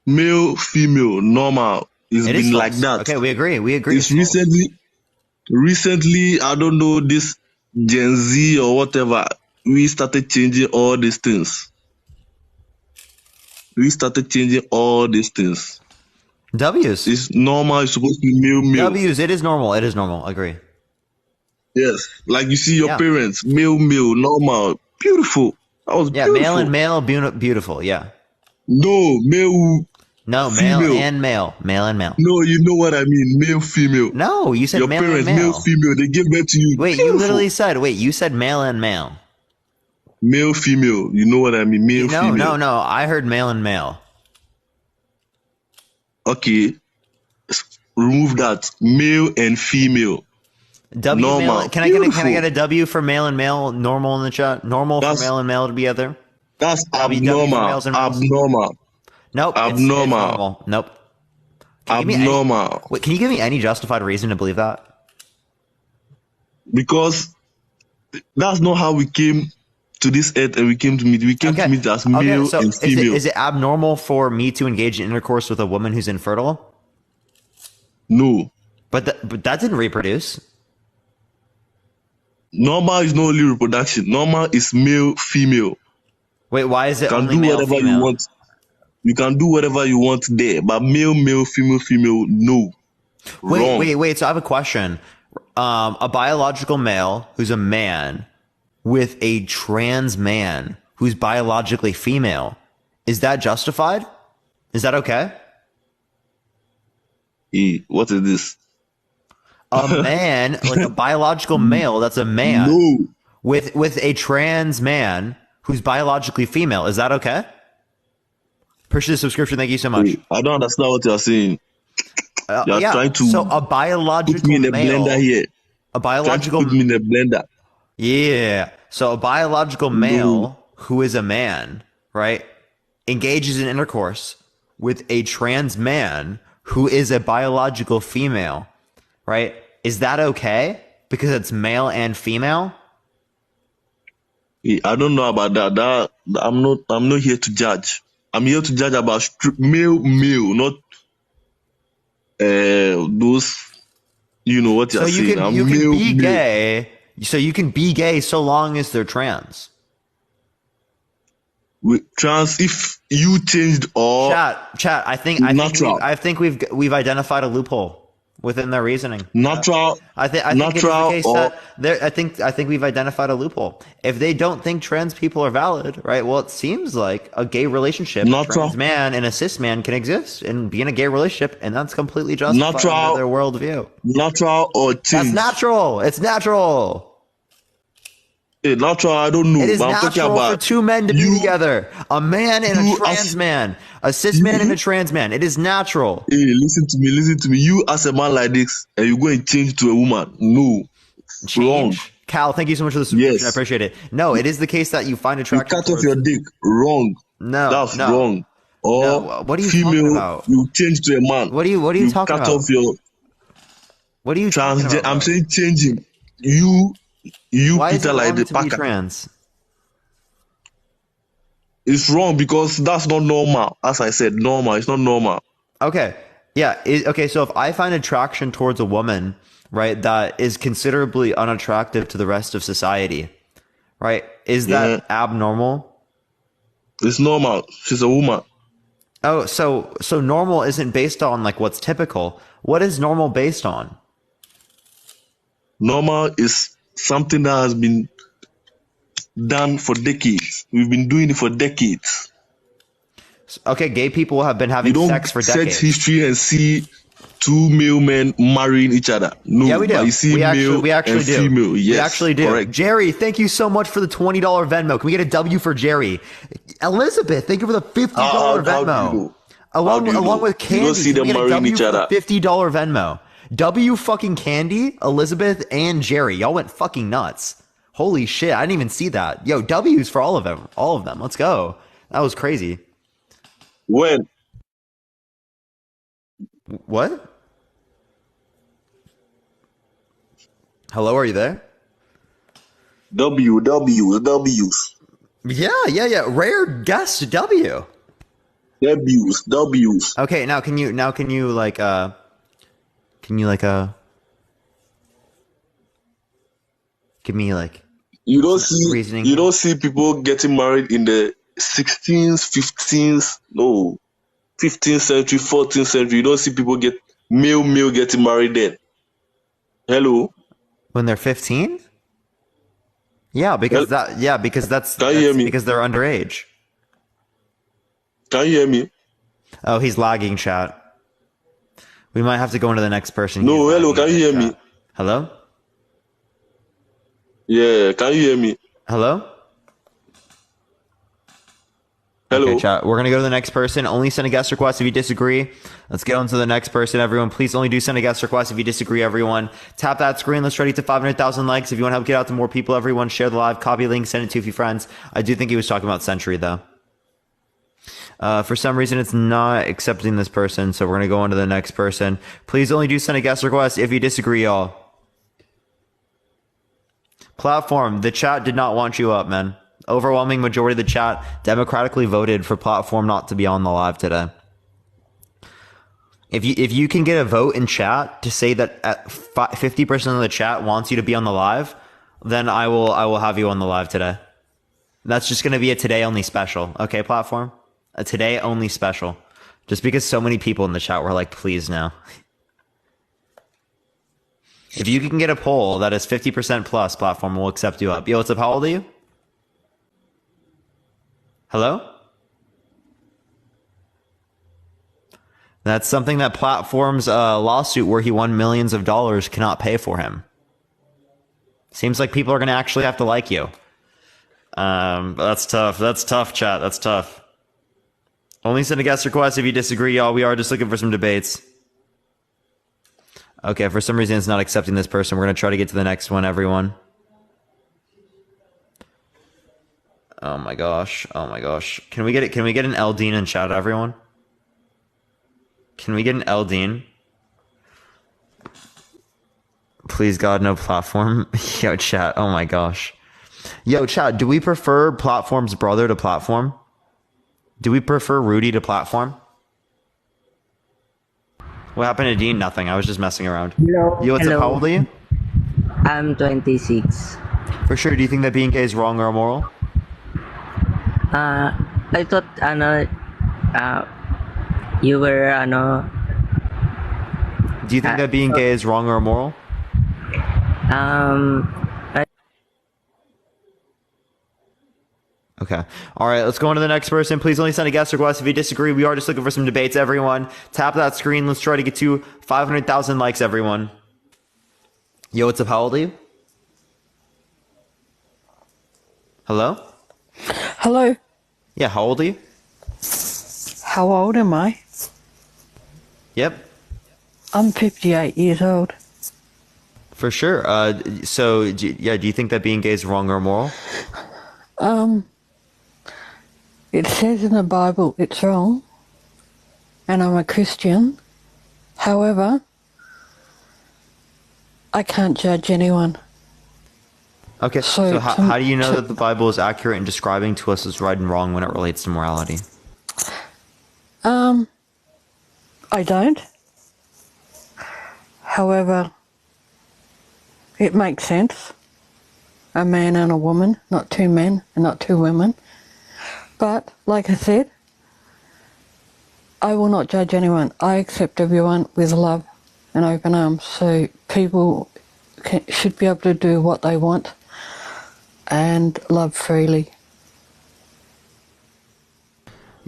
Male, female, normal. It's been like that. Okay, we agree. It's recently, I don't know, this Gen Z or whatever, we started changing all these things. W's. It's normal. It's supposed to be male. W's. It is normal. Agree. Yes. Like you see your parents, male, normal. Beautiful. That was beautiful. Male and male, beautiful. Yeah. No, male, No, male and male. Male and male. No, you know what I mean. Male, female. No, you said your male parents, and male. Male, female. They give birth to you. Wait, Beautiful. you literally said. Wait, you said male and male. Male, female. You know what I mean. Male, female. No. I heard male and male. Okay. Remove that. Male and female. W normal. Male. Can I get a W for male and male? Normal in the chat. Normal for male and male together. That's abnormal. Abnormal. Nope. Abnormal. It's normal. Nope. Abnormal. Wait, can you give me any justified reason to believe that? Because that's not how we came to this earth and we came to meet. We came to meet as male and female. Is it abnormal for me to engage in intercourse with a woman who's infertile? No. But that didn't reproduce. Normal is not only reproduction. Normal is male, female. Wait, why is it only male, female? You want. You can do whatever you want there, but male, female, no. Wait. So I have a question. A biological male who's a man with a trans man who's biologically female, is that justified? Is that okay? What is this? A man, like a biological male that's a man with a trans man who's biologically female. Is that okay? Appreciate the subscription. Thank you so much. I don't understand what you're saying. You're trying to a biological put me in a male, blender here. A biological put me in a blender. Yeah. So a biological male who is a man, right, engages in intercourse with a trans man who is a biological female, right? Is that okay? Because it's male and female? I don't know about that. I'm not here to judge. I'm here to judge about male, not those. You know what you're saying. You can be gay. So you can be gay so long as they're trans. Trans, if you changed or chat. I think we've identified a loophole within their reasoning. Natural. I think we've identified a loophole. If they don't think trans people are valid, right? Well, it seems like a gay relationship, a trans man and a cis man can exist and be in a gay relationship, and that's completely justified under their worldview. Natural or change? That's natural. It's natural. Natural, I don't know. It is natural for two men to be together. A man and a trans man. A cis man and a trans man. It is natural. Hey, listen to me. You as a man like this, and you go and change to a woman. No. Wrong. Cal, thank you so much for the subscription. Yes. I appreciate it. No, it is the case that you find attraction. You cut off your dick. Wrong. No. That's wrong. Or what are you female, talking about? You change to a man. What are you talking about? Cut off your... What are you talking about? I'm saying changing. Why Peter, like the packer. Trans? It's wrong because that's not normal. As I said, normal. It's not normal. Okay. Yeah. Okay. So if I find attraction towards a woman, right, that is considerably unattractive to the rest of society, right, is that abnormal? It's normal. She's a woman. Oh, so normal isn't based on like what's typical. What is normal based on? Normal is something that has been done for decades. We've been doing it for decades. Okay, gay people have been having sex for decades. Search history and see two male men marrying each other. No, yeah, we do. You see we actually do. Female. Yes, we actually do. Correct. Jerry, thank you so much for the $20 Venmo. Can we get a W for Jerry? Elizabeth, thank you for the $50 Venmo. Along with Candy, you don't see them marrying each other. $50 Venmo. W fucking Candy, Elizabeth, and Jerry. Y'all went fucking nuts. Holy shit, I didn't even see that. Yo, W's for all of them. All of them. Let's go. That was crazy. When? What? Hello, are you there? W's. Yeah. Rare guest W. W's. Okay, now can you like give me like you don't see reasoning? You don't see people getting married in the 16th, 15th, no, 15th century, 14th century. You don't see people male getting married then. Hello? When they're 15? Yeah, because that's Can you hear me? Because they're underage. Can you hear me? Oh, he's lagging, chat. We might have to go into the next person. No, hello, can you hear me? Hello? Yeah, can you hear me? Hello? Hello. Okay, chat. We're going to go to the next person. Only send a guest request if you disagree. Let's get on to the next person, everyone. Please only do send a guest request if you disagree, everyone. Tap that screen. Let's try to get to 500,000 likes. If you want to help get out to more people, everyone, share the live, copy link, send it to a few friends. I do think he was talking about Century, though. For some reason, it's not accepting this person, so we're going to go on to the next person. Please only do send a guest request if you disagree, y'all. Platform, the chat did not want you up, man. Overwhelming majority of the chat democratically voted for Platform not to be on the live today. If you can get a vote in chat to say that 50% of the chat wants you to be on the live, then I will have you on the live today. That's just going to be a today only special. Okay, Platform? A today only special. Just because so many people in the chat were like, please no. If you can get a poll that is 50% plus, Platform will accept you up. Yo, what's up? How old are you? Hello? That's something that Platform's lawsuit where he won millions of dollars cannot pay for him. Seems like people are going to actually have to like you. That's tough. That's tough, chat. That's tough. Only send a guest request if you disagree, y'all. We are just looking for some debates. Okay, for some reason it's not accepting this person. We're going to try to get to the next one, everyone. Oh my gosh. Oh my gosh. Can we get an Eldine in chat, everyone? Can we get an Eldine? Please God, no Platform. Yo, chat. Oh my gosh. Yo, chat, do we prefer Platform's brother to Platform? Do we prefer Rudy to Platform? What happened to Dean? Nothing. I was just messing around. Hello. Yo, what's up? How old are you? I'm 26. For sure. Do you think that being gay is wrong or immoral? I thought, you were, Do you think that being gay is wrong or immoral? Okay. All right. Let's go on to the next person. Please only send a guest request if you disagree. We are just looking for some debates, everyone. Tap that screen. Let's try to get to 500,000 likes, everyone. Yo, what's up? How old are you? Hello? Hello. Yeah, how old are you? How old am I? Yep. I'm 58 years old. For sure. So, do you think that being gay is wrong or immoral? It says in the Bible it's wrong, and I'm a Christian. However, I can't judge anyone. Okay, so how do you know that the Bible is accurate in describing to us as right and wrong when it relates to morality? I don't. However, it makes sense. A man and a woman, not two men and not two women. But, like I said, I will not judge anyone. I accept everyone with love and open arms. So people should be able to do what they want and love freely.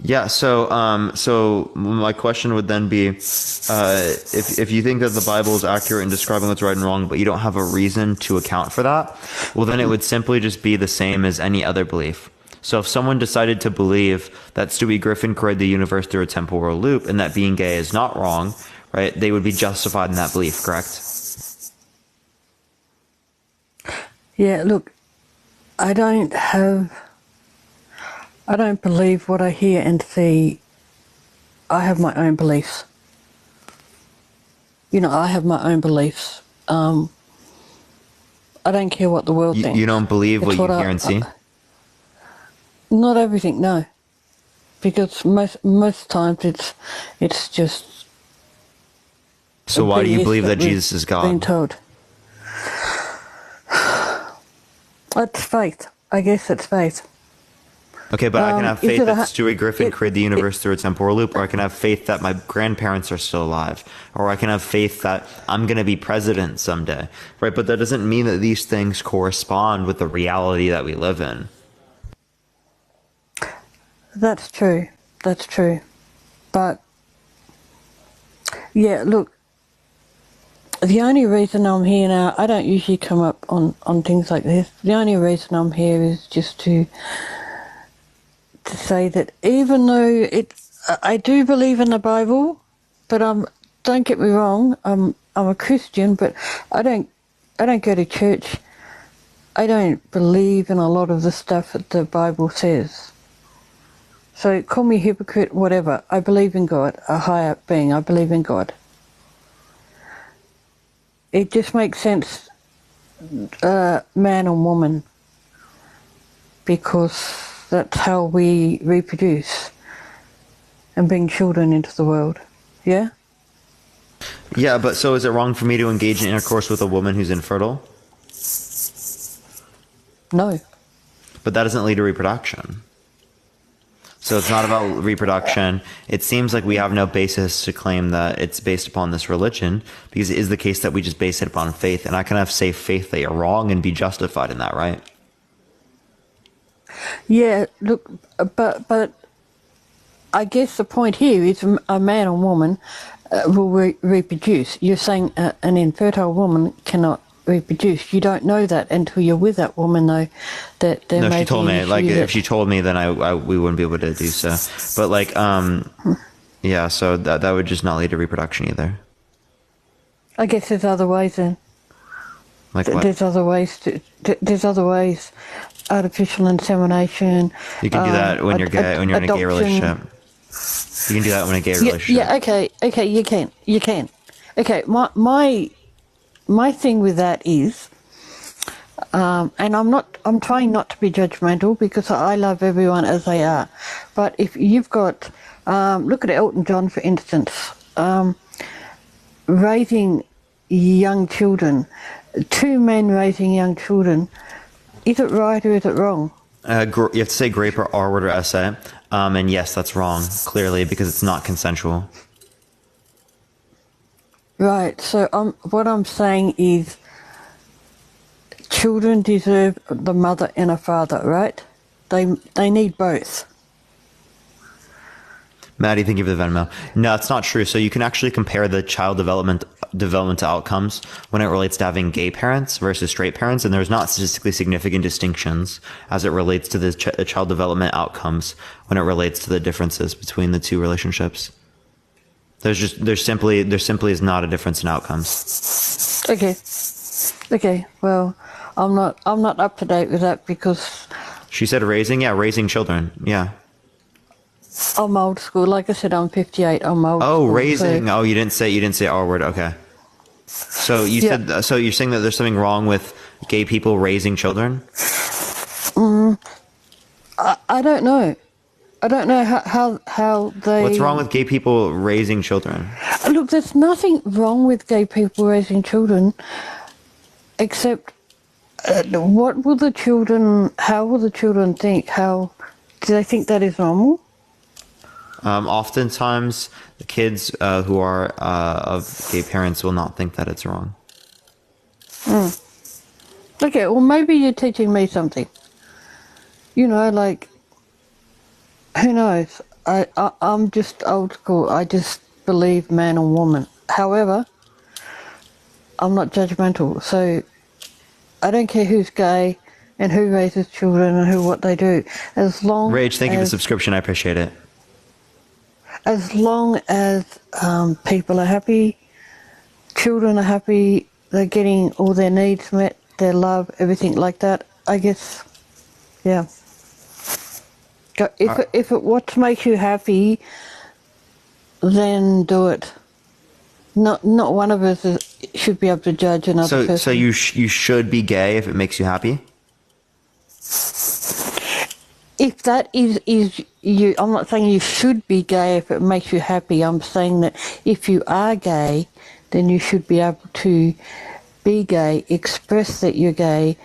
Yeah, so my question would then be, if you think that the Bible is accurate in describing what's right and wrong, but you don't have a reason to account for that, well then it would simply just be the same as any other belief. So if someone decided to believe that Stewie Griffin created the universe through a temporal loop and that being gay is not wrong, right, they would be justified in that belief, correct? Yeah, look, I don't believe what I hear and see. I have my own beliefs. I have my own beliefs. I don't care what the world thinks. You don't believe what you hear and see? Not everything, no. Because most times it's just... So why do you believe that Jesus is God? Being told. It's faith. I guess it's faith. Okay, but I can have faith that Stewie Griffin created the universe through a temporal loop, or I can have faith that my grandparents are still alive, or I can have faith that I'm going to be president someday, right? But that doesn't mean that these things correspond with the reality that we live in. That's true. That's true. But yeah, look, the only reason I'm here now, I don't usually come up on things like this. The only reason I'm here is just to say that even though I do believe in the Bible, but don't get me wrong, I'm a Christian, but I don't go to church. I don't believe in a lot of the stuff that the Bible says. So call me hypocrite, whatever. I believe in God, a higher being. I believe in God. It just makes sense, man and woman, because that's how we reproduce and bring children into the world. Yeah? Yeah, but so is it wrong for me to engage in intercourse with a woman who's infertile? No. But that doesn't lead to reproduction. So it's not about reproduction. It seems like we have no basis to claim that it's based upon this religion, because it is the case that we just base it upon faith. And I can have safe faith that you're wrong and be justified in that, right? Yeah, look, but I guess the point here is a man or woman will reproduce. You're saying an infertile woman cannot reproduce. You don't know that until you're with that woman, though. That there no, may she told be me. Like, that, if she told me, then we wouldn't be able to do so. But like, yeah. So that would just not lead to reproduction either. I guess there's other ways then. Like what? There's other ways. There's other ways. Artificial insemination. You can do that when you're gay. When you're in a gay relationship. You can do that when in a gay relationship. Yeah. Okay. You can. Okay. My thing with that is, and I'm trying not to be judgmental because I love everyone as they are. But if you've got, look at Elton John for instance, raising young children, two men raising young children, is it right or is it wrong? You have to say grape or R word or essay. And yes, that's wrong, clearly, because it's not consensual. Right, so what I'm saying is children deserve the mother and a father, right? They need both. Maddie, thank you for the Venmo. No, it's not true. So you can actually compare the child development outcomes when it relates to having gay parents versus straight parents, and there's not statistically significant distinctions as it relates to the child development outcomes when it relates to the differences between the two relationships. There simply is not a difference in outcomes. Okay. Well, I'm not up to date with that because she said raising children. Yeah. I'm old school. Like I said, I'm 58. I'm old school. Oh, raising. So. Oh, you didn't say R word. Okay. So you said. So you're saying that there's something wrong with gay people raising children? I don't know. I don't know how they... What's wrong with gay people raising children? Look, there's nothing wrong with gay people raising children, except how will the children think? Do they think that is normal? Oftentimes, the kids who are of gay parents will not think that it's wrong. Okay, well, maybe you're teaching me something. Like... Who knows? I'm just old school. I just believe man and woman. However, I'm not judgmental. So I don't care who's gay and who raises children and what they do. As long Rage, thank you for the subscription. I appreciate it. As long as people are happy, children are happy, they're getting all their needs met, their love, everything like that, I guess, yeah. If what makes you happy, then do it. Not one of us should be able to judge another person. So you should be gay if it makes you happy? If that is you, I'm not saying you should be gay if it makes you happy. I'm saying that if you are gay, then you should be able to be gay, express that you're gay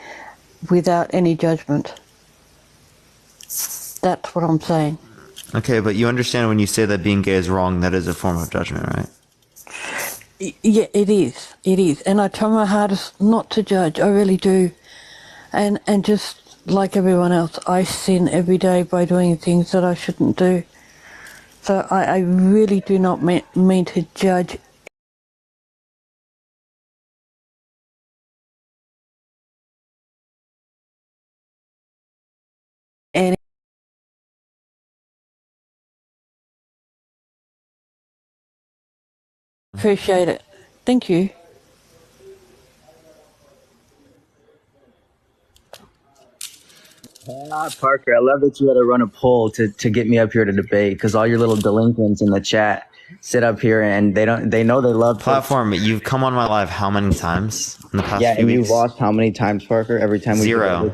without any judgment. That's what I'm saying. Okay, but you understand when you say that being gay is wrong, that is a form of judgment, right? Yeah, it is. It is. And I try my hardest not to judge. I really do. And just like everyone else, I sin every day by doing things that I shouldn't do. So I really do not mean to judge any. Appreciate it. Thank you. Parker, I love that you had to run a poll to get me up here to debate because all your little delinquents in the chat sit up here and they know they love Platform. You've come on my live how many times in the past few and weeks? you've lost how many times, Parker? Every time we Zero.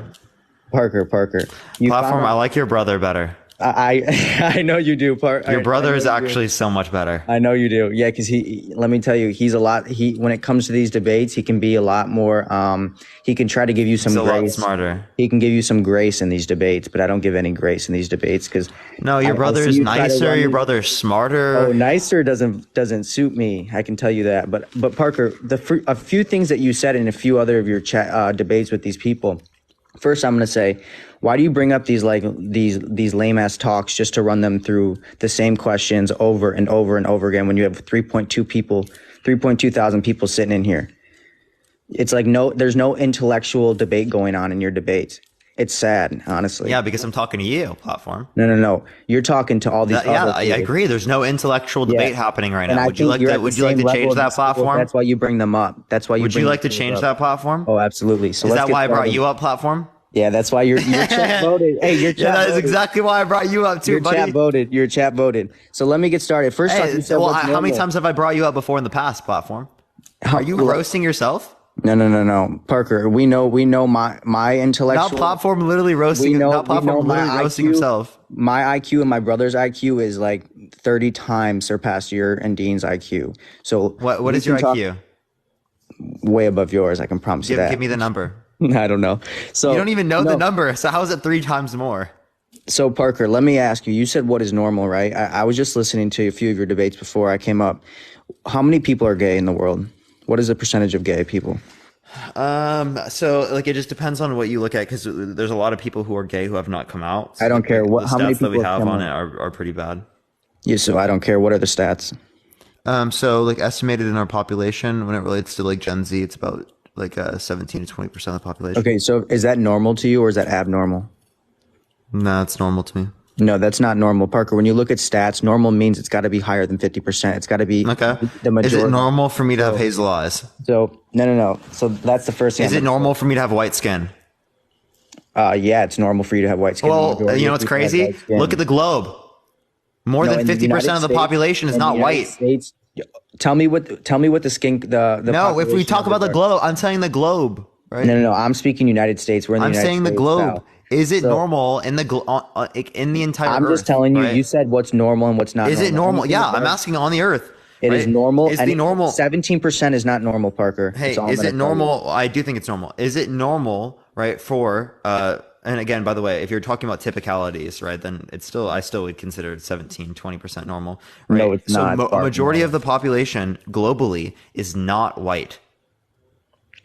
Parker. Platform. I like your brother better. I know you do, Parker. Your brother is actually so much better. I know you do. Yeah, because let me tell you, he's a lot. When it comes to these debates, he can be a lot more. He can try to give you some grace. He's a lot smarter. He can give you some grace in these debates, but I don't give any grace in these debates because. No, your brother's nicer. Your brother's smarter. Oh, nicer doesn't suit me. I can tell you that. But Parker, a few things that you said in a few other of your chat debates with these people. First, I'm going to say, why do you bring up these lame ass talks just to run them through the same questions over and over and over again when you have 3.2 thousand people sitting in here? It's like there's no intellectual debate going on in your debates. It's sad, honestly. Yeah, because I'm talking to you, Platform. No. You're talking to all these. I agree. There's no intellectual debate happening right now. Would you like to change that platform? That's why you bring them up. That's why you. Would you like to change that platform? Oh, absolutely. So is that why I brought you up, Platform? Yeah, that's why your chat voted. Hey, your chat that is exactly why I brought you up too, buddy. Your chat voted. So let me get started. First off, you said how many times have I brought you up before in the past, Platform? Are you roasting yourself? No, Parker. We know my intellectual. Not Platform literally roasting. Not Platform literally roasting himself. My IQ and my brother's IQ is like 30 times surpassed your and Dean's IQ. So what is your IQ? Way above yours. I can promise you that. Give me the number. I don't know. So you don't even know the number. So how is it 3 times more? So Parker, let me ask you. You said what is normal, right? I was just listening to a few of your debates before I came up. How many people are gay in the world? What is the percentage of gay people? So like it just depends on what you look at because there's a lot of people who are gay who have not come out. So I don't care how many people that we have on it are pretty bad. Yeah, so I don't care. What are the stats? So like estimated in our population when it relates to like Gen Z, it's about like 17 to 20% of the population. Okay, so is that normal to you or is that abnormal? No, it's normal to me. No, that's not normal, Parker. When you look at stats, normal means it's got to be higher than 50%. It's got to be the majority. Is it normal for me to have hazel eyes? So no. So that's the first thing. Is it normal for me to have white skin? Yeah, it's normal for you to have white skin. Well, you know what's crazy? Look at the globe. More than 50% of the population is not white. States, tell me what the skin the No, if we talk about the globe, I'm saying the globe, right? No. I'm speaking United States. We're in the United States. I'm saying the globe. Now. Is it normal in the entire I'm Earth? just telling you. Right? You said what's normal and what's not. Is it normal? Yeah, I'm asking on the Earth. It is normal. Is the normal 17% is not normal, Parker. Hey, is it normal? I do think it's normal. Is it normal, right? For and again, by the way, if you're talking about typicalities, right, then I still would consider it 17-20% normal. Right? No, it's not. So a majority of the population globally is not white.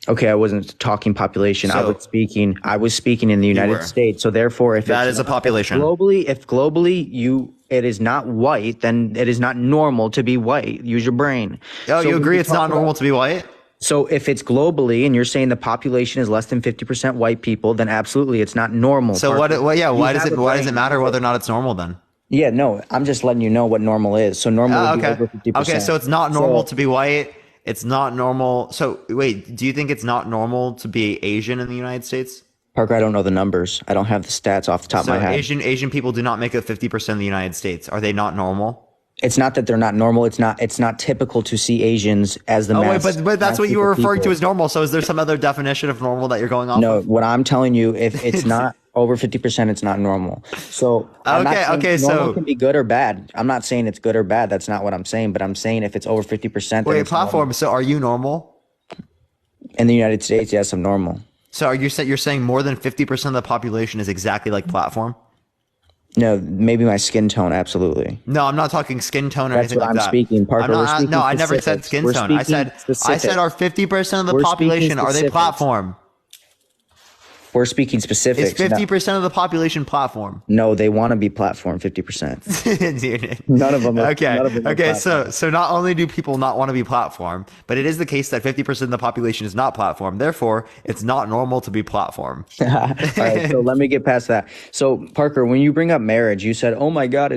Okay, I wasn't talking population. I was speaking in the United States. So therefore, if that is a population if globally it is not white, then it is not normal to be white. Use your brain. Oh, so you agree it's not normal to be white? So if it's globally and you're saying the population is less than 50% white people, then absolutely it's not normal. So why does it matter whether or not it's normal then? Yeah, no, I'm just letting you know what normal is. So normal would be over 50%. Okay, so it's not normal to be white. It's not normal. So wait, do you think it's not normal to be Asian in the United States? Parker, I don't know the numbers. I don't have the stats off the top of my head. Asian people do not make up 50% of the United States. Are they not normal? It's not that they're not normal. It's not typical to see Asians as the mass. But that's what you were referring to as normal. So is there some other definition of normal that you're going off? No, what I'm telling you, if it's not over 50%, it's not normal. So okay, normal can be good or bad. I'm not saying it's good or bad. That's not what I'm saying. But I'm saying if it's over 50%. Wait, platform. Normal. So are you normal? In the United States, yes, I'm normal. So you're saying more than 50% of the population is exactly like platform? No, maybe my skin tone, absolutely. No, I'm not talking skin tone or anything like that. That's what I'm speaking, Parker. I never said skin tone. I said are 50% of the population, are they platform? We're speaking specifics. Is 50% of the population platform? No, they want to be platform 50%. Dude. None of them. Okay. So not only do people not want to be platform, but it is the case that 50% of the population is not platform. Therefore, it's not normal to be platform. All right. So let me get past that. So Parker, when you bring up marriage, you said, "Oh my God."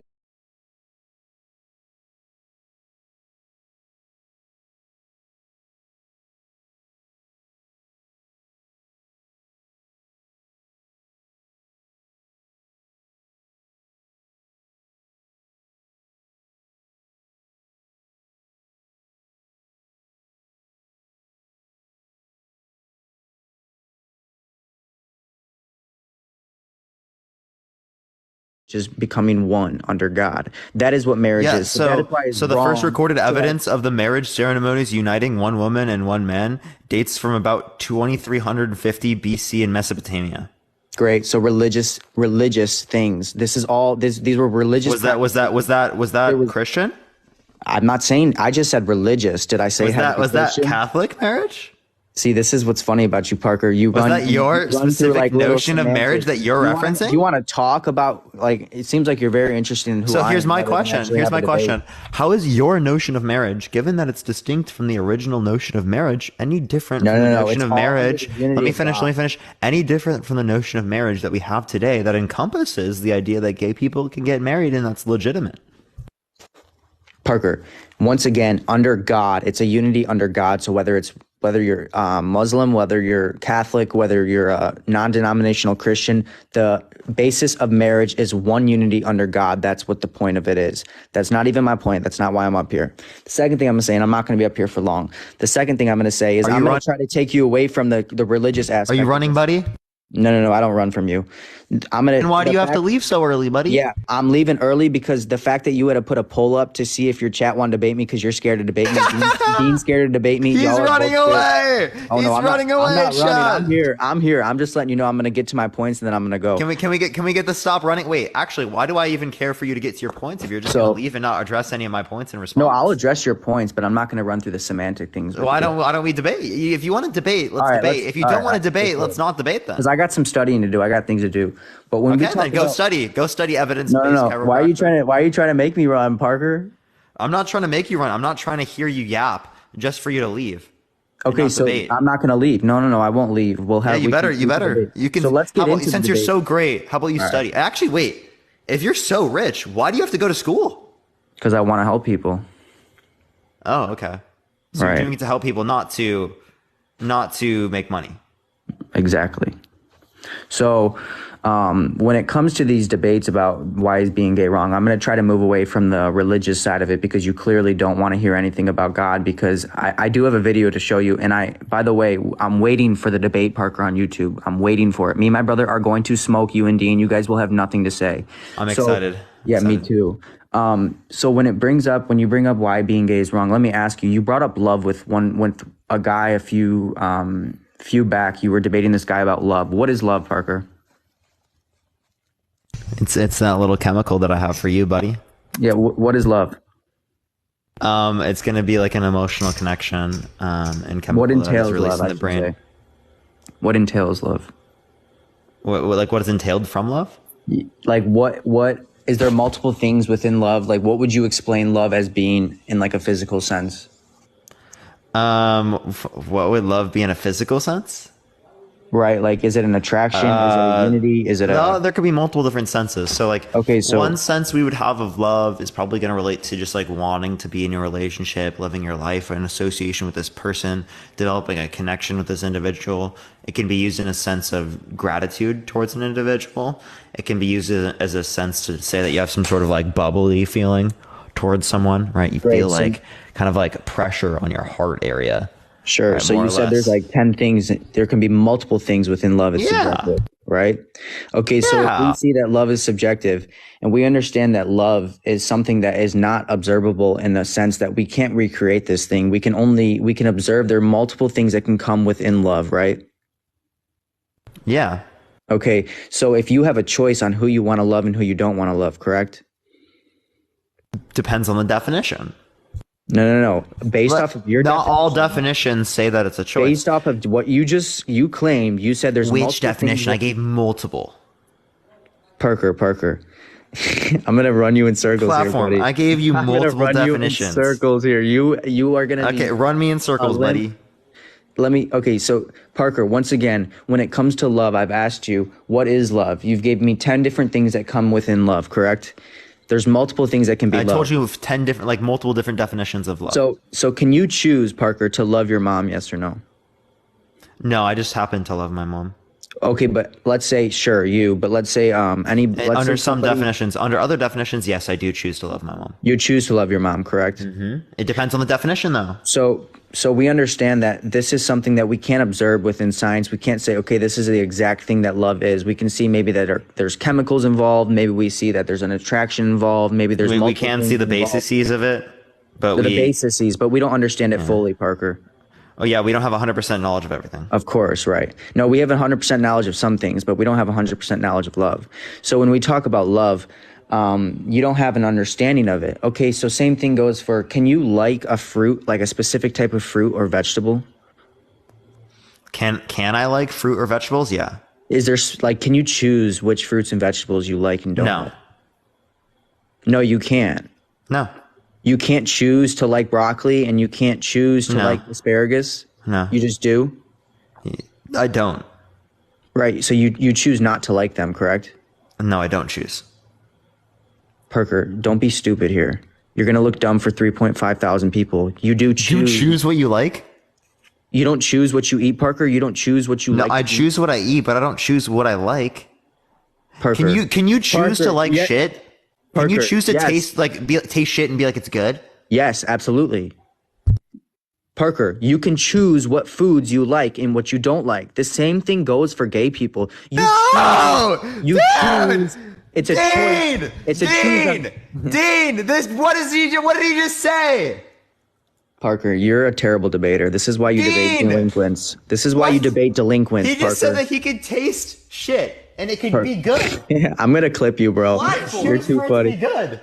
Just becoming one under God. That is what marriage is. So the first recorded evidence of the marriage ceremonies uniting one woman and one man dates from about 2350 BC in Mesopotamia. Great. So religious things. These were religious. Was that Christian? I'm not saying. I just said religious. Did I say was that Catholic marriage? See, this is what's funny about you, Parker. Was that your specific notion of marriage that you're referencing? Do you want to talk about, like, it seems like you're very interested in who I am. So here's my question. How is your notion of marriage, given that it's distinct from the original notion of marriage, any different from the notion of marriage? Let me finish. Any different from the notion of marriage that we have today that encompasses the idea that gay people can get married and that's legitimate? Parker, once again, under God, it's a unity under God. So whether you're Muslim, whether you're Catholic, whether you're a non-denominational Christian, the basis of marriage is one unity under God. That's what the point of it is. That's not even my point. That's not why I'm up here. The second thing I'm going to say, and I'm not going to be up here for long. The second thing I'm going to say is I'm going to try to take you away from the religious aspect. Are you running, buddy? No, I don't run from you. And why do you have to leave so early, buddy? Yeah, I'm leaving early because the fact that you had to put a poll up to see if your chat wanted to debate me because you're scared to debate me. Dean's scared to debate me. He's running away. Oh, no, I'm not running. I'm here. I'm just letting you know I'm going to get to my points and then I'm going to go. Can we get the stop running? Wait, actually, why do I even care for you to get to your points if you're just going to leave and not address any of my points in response? No, I'll address your points, but I'm not going to run through the semantic things. Why don't we debate? If you want to debate, let's debate. If you don't want to debate, let's not debate then. Because I got some studying to do. I got things to do. But when we talk then go study evidence. No. Why are you trying to make me run, Parker? I'm not trying to make you run. I'm not trying to hear you yap just for you to leave. Okay, so debate. I'm not going to leave. No, I won't leave. We'll have. You better. You can. So let's get into since you're so great. How about you study? Right. Actually, wait. If you're so rich, why do you have to go to school? Because I want to help people. Oh, okay. So you're doing it to help people, not to make money. Exactly. So when it comes to these debates about why is being gay wrong, I'm going to try to move away from the religious side of it because you clearly don't want to hear anything about God because I do have a video to show you. And by the way, I'm waiting for the debate, Parker, on YouTube. I'm waiting for it. Me and my brother are going to smoke you and Dean. You guys will have nothing to say. I'm excited. Yeah, me too. So when you bring up why being gay is wrong, let me ask you, you brought up love with a guy a few back. You were debating this guy about love. What is love, Parker? It's that little chemical that I have for you, buddy. Yeah. What is love? It's going to be like an emotional connection and chemical what entails that is released love, in the brain. Say. What entails love? What is entailed from love? Like what is there multiple things within love? Like what would you explain love as being in like a physical sense? What would love be in a physical sense? Right, like is it an attraction? Is it a unity? Is it no? There could be multiple different senses. So like, one sense we would have of love is probably going to relate to just like wanting to be in a relationship, living your life in association with this person, developing a connection with this individual. It can be used in a sense of gratitude towards an individual. It can be used as a sense to say that you have some sort of like bubbly feeling towards someone, right? You feel like kind of like pressure on your heart area. Sure. Right, so you said there's like 10 things. There can be multiple things within love. It's subjective, right? Okay. So if we see that love is subjective and we understand that love is something that is not observable in the sense that we can't recreate this thing. We can observe there are multiple things that can come within love, right? Yeah. Okay. So if you have a choice on who you want to love and who you don't want to love, correct? Depends on the definition. No. Based off of your not all definitions say that it's a choice. Based off of what you claimed, you said there's which definition? I gave multiple. Parker. I'm gonna run you in circles here, buddy. I gave you multiple definitions. You in circles here. You are gonna. Okay, run me in circles, buddy. Okay, so Parker, once again, when it comes to love, I've asked you, what is love? You've gave me 10 different things that come within love, correct? There's multiple things that can be love. I told you 10 different, like multiple different definitions of love. So can you choose, Parker, to love your mom, yes or no? No, I just happen to love my mom. Okay, but let's say, sure, you, but let's say under some definitions, under other definitions, yes, I do choose to love my mom. You choose to love your mom, correct? Mm-hmm. It depends on the definition, though. So we understand that this is something that we can't observe within science. We can't say, okay, this is the exact thing that love is. We can see maybe that there's chemicals involved. Maybe we see that there's an attraction involved. Maybe there's we can see the bases of it, but the bases, but we don't understand it fully, Parker. Oh yeah, we don't have 100% knowledge of everything. Of course, right. No, we have 100% knowledge of some things, but we don't have 100% knowledge of love. So when we talk about love, you don't have an understanding of it. Okay, so same thing goes for, can you like a fruit, like a specific type of fruit or vegetable? Can I like fruit or vegetables? Yeah. Is there, like, can you choose which fruits and vegetables you like and don't like? No, you can't. No. You can't choose to like broccoli and you can't choose to like asparagus? No. You just do? I don't. Right, so you choose not to like them, correct? No, I don't choose. Parker, don't be stupid here. You're going to look dumb for 3.5 thousand people. You do choose. You choose what you like? You don't choose what you eat, Parker? You don't choose what you like? No, I choose what I eat, but I don't choose what I like. Parker. Can you choose to like shit? Can you choose to taste shit and be like it's good? Yes, absolutely. Parker, you can choose what foods you like and what you don't like. The same thing goes for gay people. You choose. It's a choice. It's a choice. Dean, what did he just say? Parker, you're a terrible debater. This is why you debate delinquents. This is why you debate delinquents, He just said that he could taste shit and it could be good. I'm gonna clip you, bro. You're too funny. Good.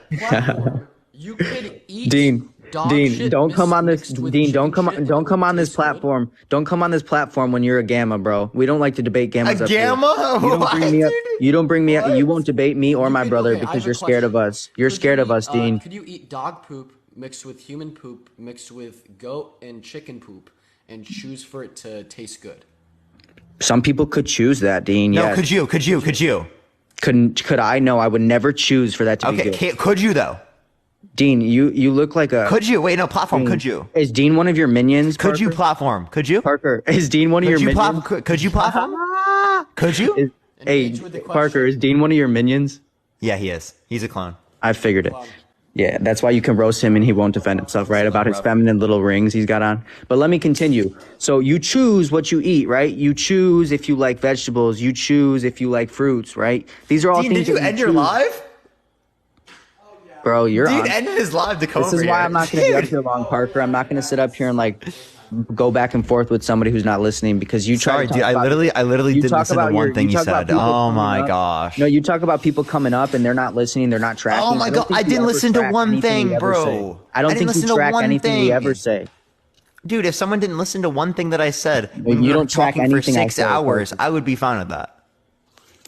You could eat Dean, don't come on this. Dean, don't come on this platform. Don't come on this platform when you're a gamma, bro. We don't like to debate gammas. A gamma? You don't bring me up. You don't bring me up. You won't debate me or my brother because you're scared of us. You're scared of us, Dean. Could you eat dog poop mixed with human poop mixed with goat and chicken poop and choose for it to taste good? Some people could choose that, Dean. No, yes. could you? Could I? No, I would never choose for that to be good. Okay, could you though? Dean, you look like a... Could you? Wait, no, platform, Dean, could you? Is Dean one of your minions, Parker? Could you platform? Could you? Parker, is Dean one of your minions? Could you platform? Could you? Hey, Parker, is Dean one of your minions? Yeah, he is. He's a clone. I figured it. Yeah, that's why you can roast him and he won't defend himself, right? About his feminine little rings he's got on. But let me continue. So you choose what you eat, right? You choose if you like vegetables. You choose if you like fruits, right? These are all Dean, things did you end your live? Bro, you're Dude, on. ended his live to come This is why I'm not going to be up here long, Parker. I'm not going to sit up here and like go back and forth with somebody who's not listening because you try. Sorry, dude. I literally didn't listen to one thing you said. Oh my gosh. No, you talk about people coming up and they're not listening. They're not tracking. Oh my god, I didn't listen to one thing, bro. I don't think you track anything we ever say. Dude, if someone didn't listen to one thing that I said, you don't track anything for 6 hours, I would be fine with that.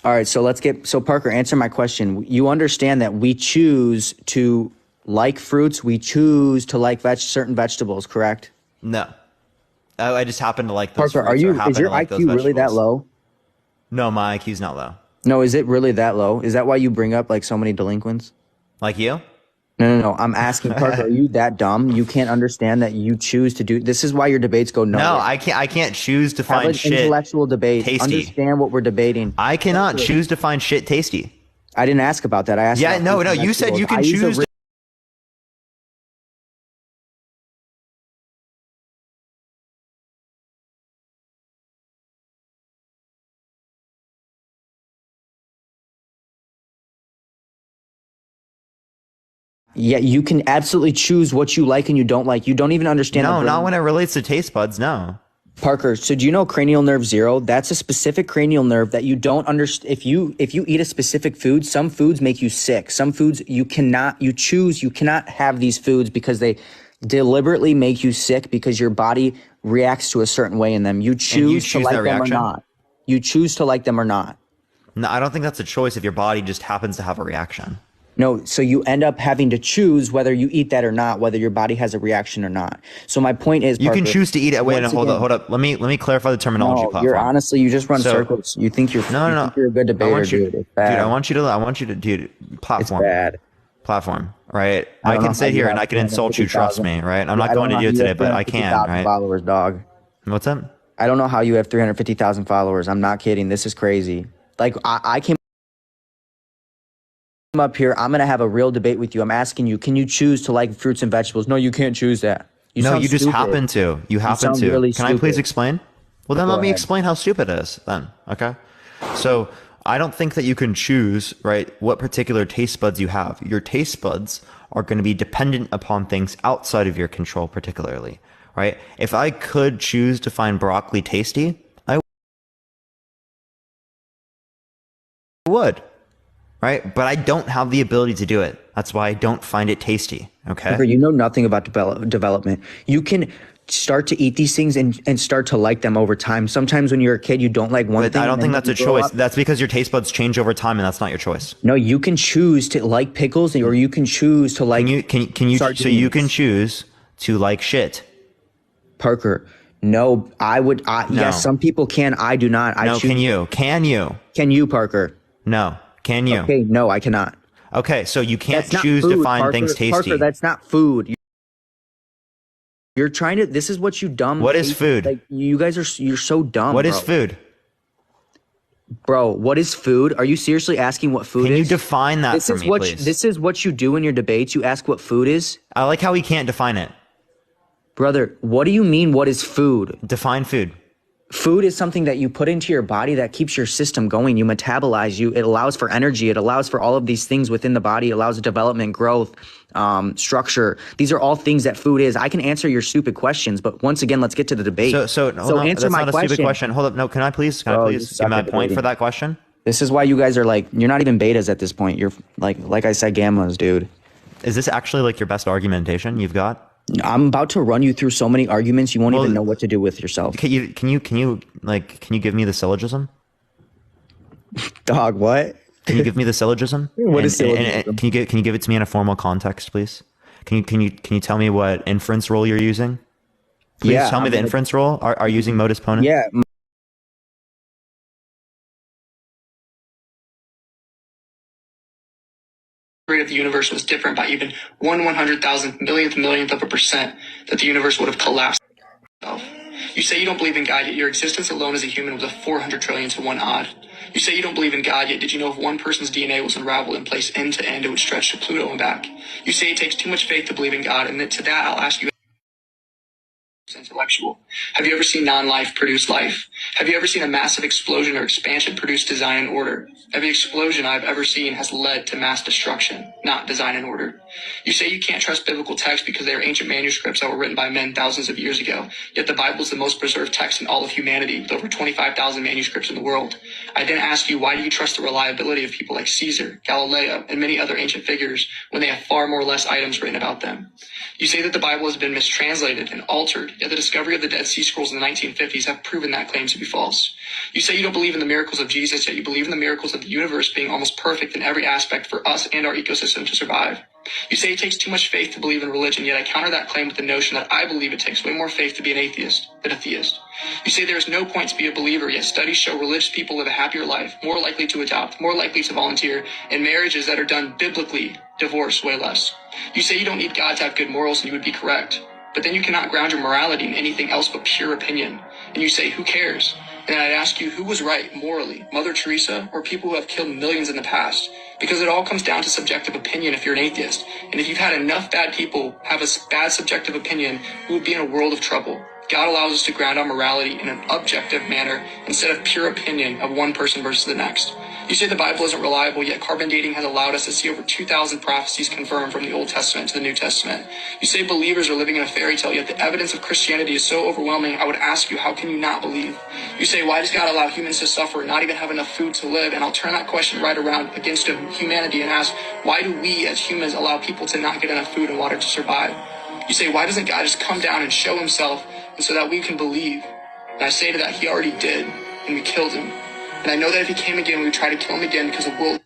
All right, so Parker, answer my question. You understand that we choose to like fruits, we choose to like certain vegetables, correct? No. I just happen to like those Parker, fruits. Is your IQ really that low? No, my IQ's not low. No, is it really that low? Is that why you bring up like so many delinquents? Like you? No. I'm asking, Parker, are you that dumb? You can't understand that you choose to do. This is why your debates go nowhere. No, I can't choose to find shit intellectual debate. tasty. Understand what we're debating. I cannot choose to find shit tasty. I didn't ask about that. I asked. Yeah, no. You said you can choose. Yeah, you can absolutely choose what you like and you don't like. You don't even understand. No, not when it relates to taste buds. No. Parker, so do you know cranial nerve 0? That's a specific cranial nerve that you don't understand. If you eat a specific food, some foods make you sick. Some foods you cannot have these foods because they deliberately make you sick because your body reacts to a certain way in them. You choose to like them or not. You choose to like them or not. No, I don't think that's a choice if your body just happens to have a reaction. No, so you end up having to choose whether you eat that or not, whether your body has a reaction or not. So my point is, you can choose to eat it. Wait, no, hold up. Let me clarify the terminology. No, platform. You just run circles. You think you're think you're a good debater, dude. It's bad. Dude, I want you to platform. It's bad. Platform, right? I can sit here and I can insult you. Trust me, right? I'm not going to do it today, but I can, right? Followers, dog. What's that? I don't know how you have 350,000 followers. I'm not kidding. This is crazy. Like I came up here, I'm going to have a real debate with you. I'm asking you, can you choose to like fruits and vegetables? No, you can't choose that. You just happen to. You happen to. Really can I please explain? Well, then let me explain how stupid it is then. Okay. So I don't think that you can choose, right, what particular taste buds you have. Your taste buds are going to be dependent upon things outside of your control, particularly, right? If I could choose to find broccoli tasty, I would. Right? But I don't have the ability to do it. That's why I don't find it tasty. Okay. You know nothing about development. You can start to eat these things and start to like them over time. Sometimes when you're a kid, you don't like one thing. I don't think that's a choice. That's because your taste buds change over time, and that's not your choice. No, you can choose to like pickles, or you can choose to like. Can you? So you can choose to like shit. Parker, no, I would. No. Yes, some people can. I do not. No, can you? Can you? Can you, Parker? No. Can you? Okay, no, I cannot. Okay, so you can't choose to find things tasty. Parker, that's not food. You're trying to. This is what you dumb. What is food? Like you guys are. You're so dumb. What is food? Bro, what is food? Are you seriously asking what food is? Can you define that for me, please? This is what you do in your debates. You ask what food is. I like how we can't define it. Brother, what do you mean? What is food? Define food. Food is something that you put into your body that keeps your system going. You metabolize. It allows for energy. It allows for all of these things within the body. It allows development, growth, structure. These are all things that food is. I can answer your stupid questions, but once again, let's get to the debate. So answer my question. Stupid question. Hold up. No, can I please give my point for that question? This is why you guys are like, you're not even betas at this point. You're like I said, gammas, dude. Is this actually like your best argumentation you've got? I'm about to run you through so many arguments you won't even know what to do with yourself. Can you give me the syllogism? Dog, what? Can you give me the syllogism? What is syllogism? And can you give it to me in a formal context, please? Can you tell me what inference rule you're using? Please tell me the inference rule. Are you using modus ponens? Yeah. Of the universe was different by even 1/100,000 millionth of a percent, that the universe would have collapsed. You say you don't believe in God, yet your existence alone as a human was a 400 trillion to 1 odd. You say you don't believe in God, yet did you know if one person's DNA was unraveled and placed end to end, it would stretch to Pluto and back? You say it takes too much faith to believe in God, and to that I'll ask you, intellectual. Have you ever seen non-life produce life? Have you ever seen a massive explosion or expansion produce design and order? Every explosion I've ever seen has led to mass destruction, not design and order. You say you can't trust biblical texts because they are ancient manuscripts that were written by men thousands of years ago, yet the Bible is the most preserved text in all of humanity, with over 25,000 manuscripts in the world. I then ask you, why do you trust the reliability of people like Caesar, Galileo, and many other ancient figures when they have far more less items written about them? You say that the Bible has been mistranslated and altered, yet the discovery of the Dead Sea Scrolls in the 1950s have proven that claim to be false. You say you don't believe in the miracles of Jesus, yet you believe in the miracles of the universe being almost perfect in every aspect for us and our ecosystem to survive. You say it takes too much faith to believe in religion, yet I counter that claim with the notion that I believe it takes way more faith to be an atheist than a theist. You say there is no point to be a believer, yet studies show religious people live a happier life, more likely to adopt, more likely to volunteer, and marriages that are done biblically divorce way less. You say you don't need God to have good morals, and you would be correct. But then you cannot ground your morality in anything else but pure opinion. And you say, who cares? And I'd ask you, who was right morally, Mother Teresa or people who have killed millions in the past? Because it all comes down to subjective opinion if you're an atheist. And if you've had enough bad people have a bad subjective opinion, we would be in a world of trouble. God allows us to ground our morality in an objective manner instead of pure opinion of one person versus the next. You say the Bible isn't reliable, yet carbon dating has allowed us to see over 2,000 prophecies confirmed from the Old Testament to the New Testament. You say believers are living in a fairy tale, yet the evidence of Christianity is so overwhelming, I would ask you, how can you not believe? You say, why does God allow humans to suffer and not even have enough food to live? And I'll turn that question right around against humanity and ask, why do we as humans allow people to not get enough food and water to survive? You say, why doesn't God just come down and show himself and so that we can believe? And I say to that, he already did, and we killed him. And I know that if he came again, we would try to kill him again because the world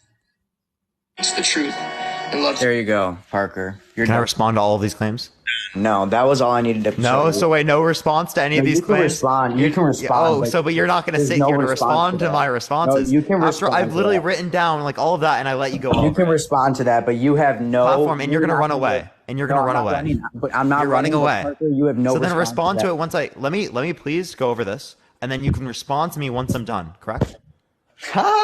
hates the truth and loves. There you go, Parker. Can I respond to all of these claims? No, that was all I needed to. No, so wait, no response to any of these you can claims. You can respond. But you're not going to sit here to respond to my responses. No, you can respond. I've literally written down like all of that, and I let you go. You can respond to that, but you have no platform, and you're going to run away. And you're going to run away. But I'm not. You're running away. Parker, you have no. So then respond to it once I let me please go over this, and then you can respond to me once I'm done. Correct?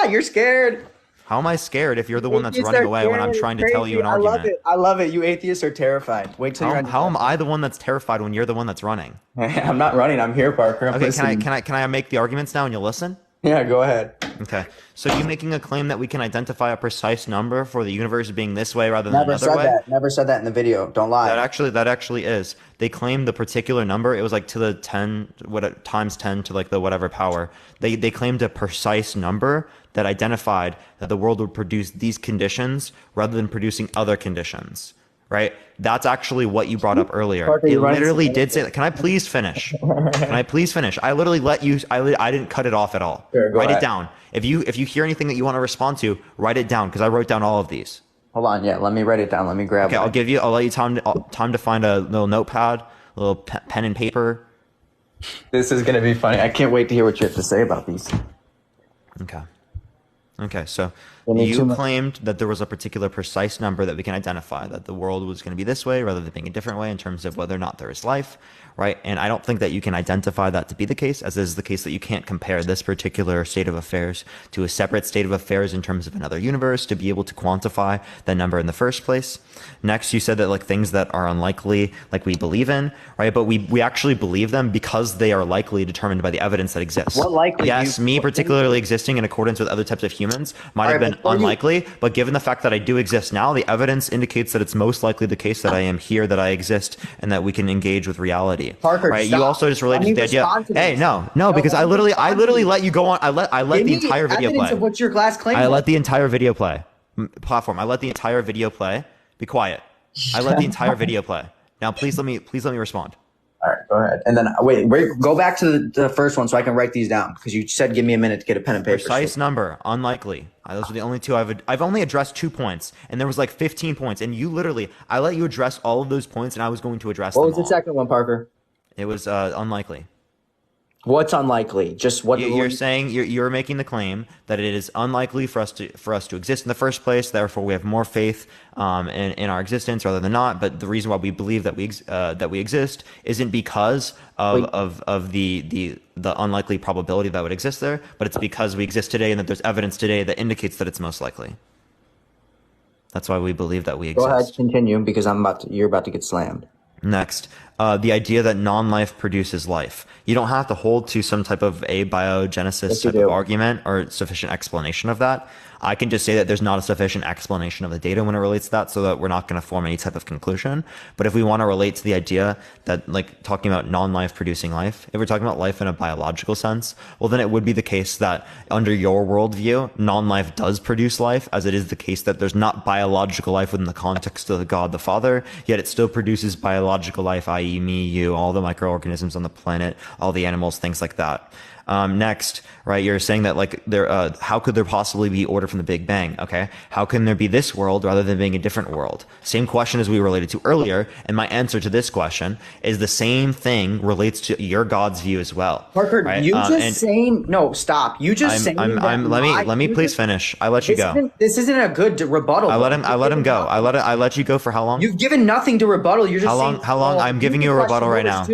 You're scared. How am I scared if you're the one that's running away when I'm trying to tell you an argument? I love it. You atheists are terrified. Wait till you're. How am I the one that's terrified when you're the one that's running? I'm not running. I'm here, Parker. Okay, can I make the arguments now and you'll listen? Yeah, go ahead. Okay. So you making a claim that we can identify a precise number for the universe being this way rather than another way? Never said that in the video. Don't lie. That actually is. They claimed the particular number. It was like to the 10, times 10 to like the whatever power. They claimed a precise number that identified that the world would produce these conditions rather than producing other conditions. Right? That's actually what you brought up earlier. Parker, it literally did say that. Can I please finish? Can I please finish? I literally let you. I didn't cut it off at all. Sure, write it down. If you hear anything that you want to respond to, write it down because I wrote down all of these. Hold on. Yeah, let me write it down. Let me grab. Okay, I'll let you time to find a little notepad, a little pen and paper. This is gonna be funny. I can't wait to hear what you have to say about these. Okay, so you claimed that there was a particular precise number that we can identify, that the world was going to be this way rather than being a different way in terms of whether or not there is life, right? And I don't think that you can identify that to be the case, as is the case that you can't compare this particular state of affairs to a separate state of affairs in terms of another universe to be able to quantify that number in the first place. Next, you said that like things that are unlikely, like we believe in, right? But we actually believe them because they are likely determined by the evidence that exists. What likely? Yes, me particularly existing in accordance with other types of humans might have been unlikely, but given the fact that I do exist now, the evidence indicates that it's most likely the case that I am here, that I exist, and that we can engage with reality. Parker, right? You also just related to the idea. Hey, no, because I literally let you go on. I let the entire video play. Of what your class claimed. I let the entire video play. Platform. I let the entire video play. Be quiet. I let the entire video play. Now, please let me respond. All right, go ahead. And then wait, go back to the first one so I can write these down because you said give me a minute to get a pen and paper. Precise number, unlikely. Those are the only two I've only addressed 2 points, and there was like 15 points, and I let you address all of those points, and I was going to address them all. What was the second one, Parker? It was unlikely. What's unlikely? Just what you're saying? You're making the claim that it is unlikely for us to exist in the first place. Therefore, we have more faith in our existence rather than not. But the reason why we believe that we exist isn't because of the unlikely probability that would exist there, but it's because we exist today and that there's evidence today that indicates that it's most likely. That's why we believe that we exist. Go ahead, continue because you're about to get slammed. Next, the idea that non-life produces life. You don't have to hold to some type of abiogenesis type of argument or sufficient explanation of that. I can just say that there's not a sufficient explanation of the data when it relates to that, so that we're not going to form any type of conclusion. But if we want to relate to the idea that, like, talking about non-life producing life, if we're talking about life in a biological sense, well, then it would be the case that under your worldview, non-life does produce life, as it is the case that there's not biological life within the context of God the Father, yet it still produces biological life, i.e. me, you, all the microorganisms on the planet, all the animals, things like that. Next, right, you're saying that like how could there possibly be order from the Big Bang? Okay, how can there be this world rather than being a different world? Same question as we related to earlier, and my answer to this question is the same thing relates to your God's view as well. Parker, right? you just saying no, stop. You just saying let me please finish. I let you go. This isn't a good rebuttal. I let him go. I let you go for how long? You've given nothing to rebuttal. You're just how long? I'm giving you a rebuttal right now.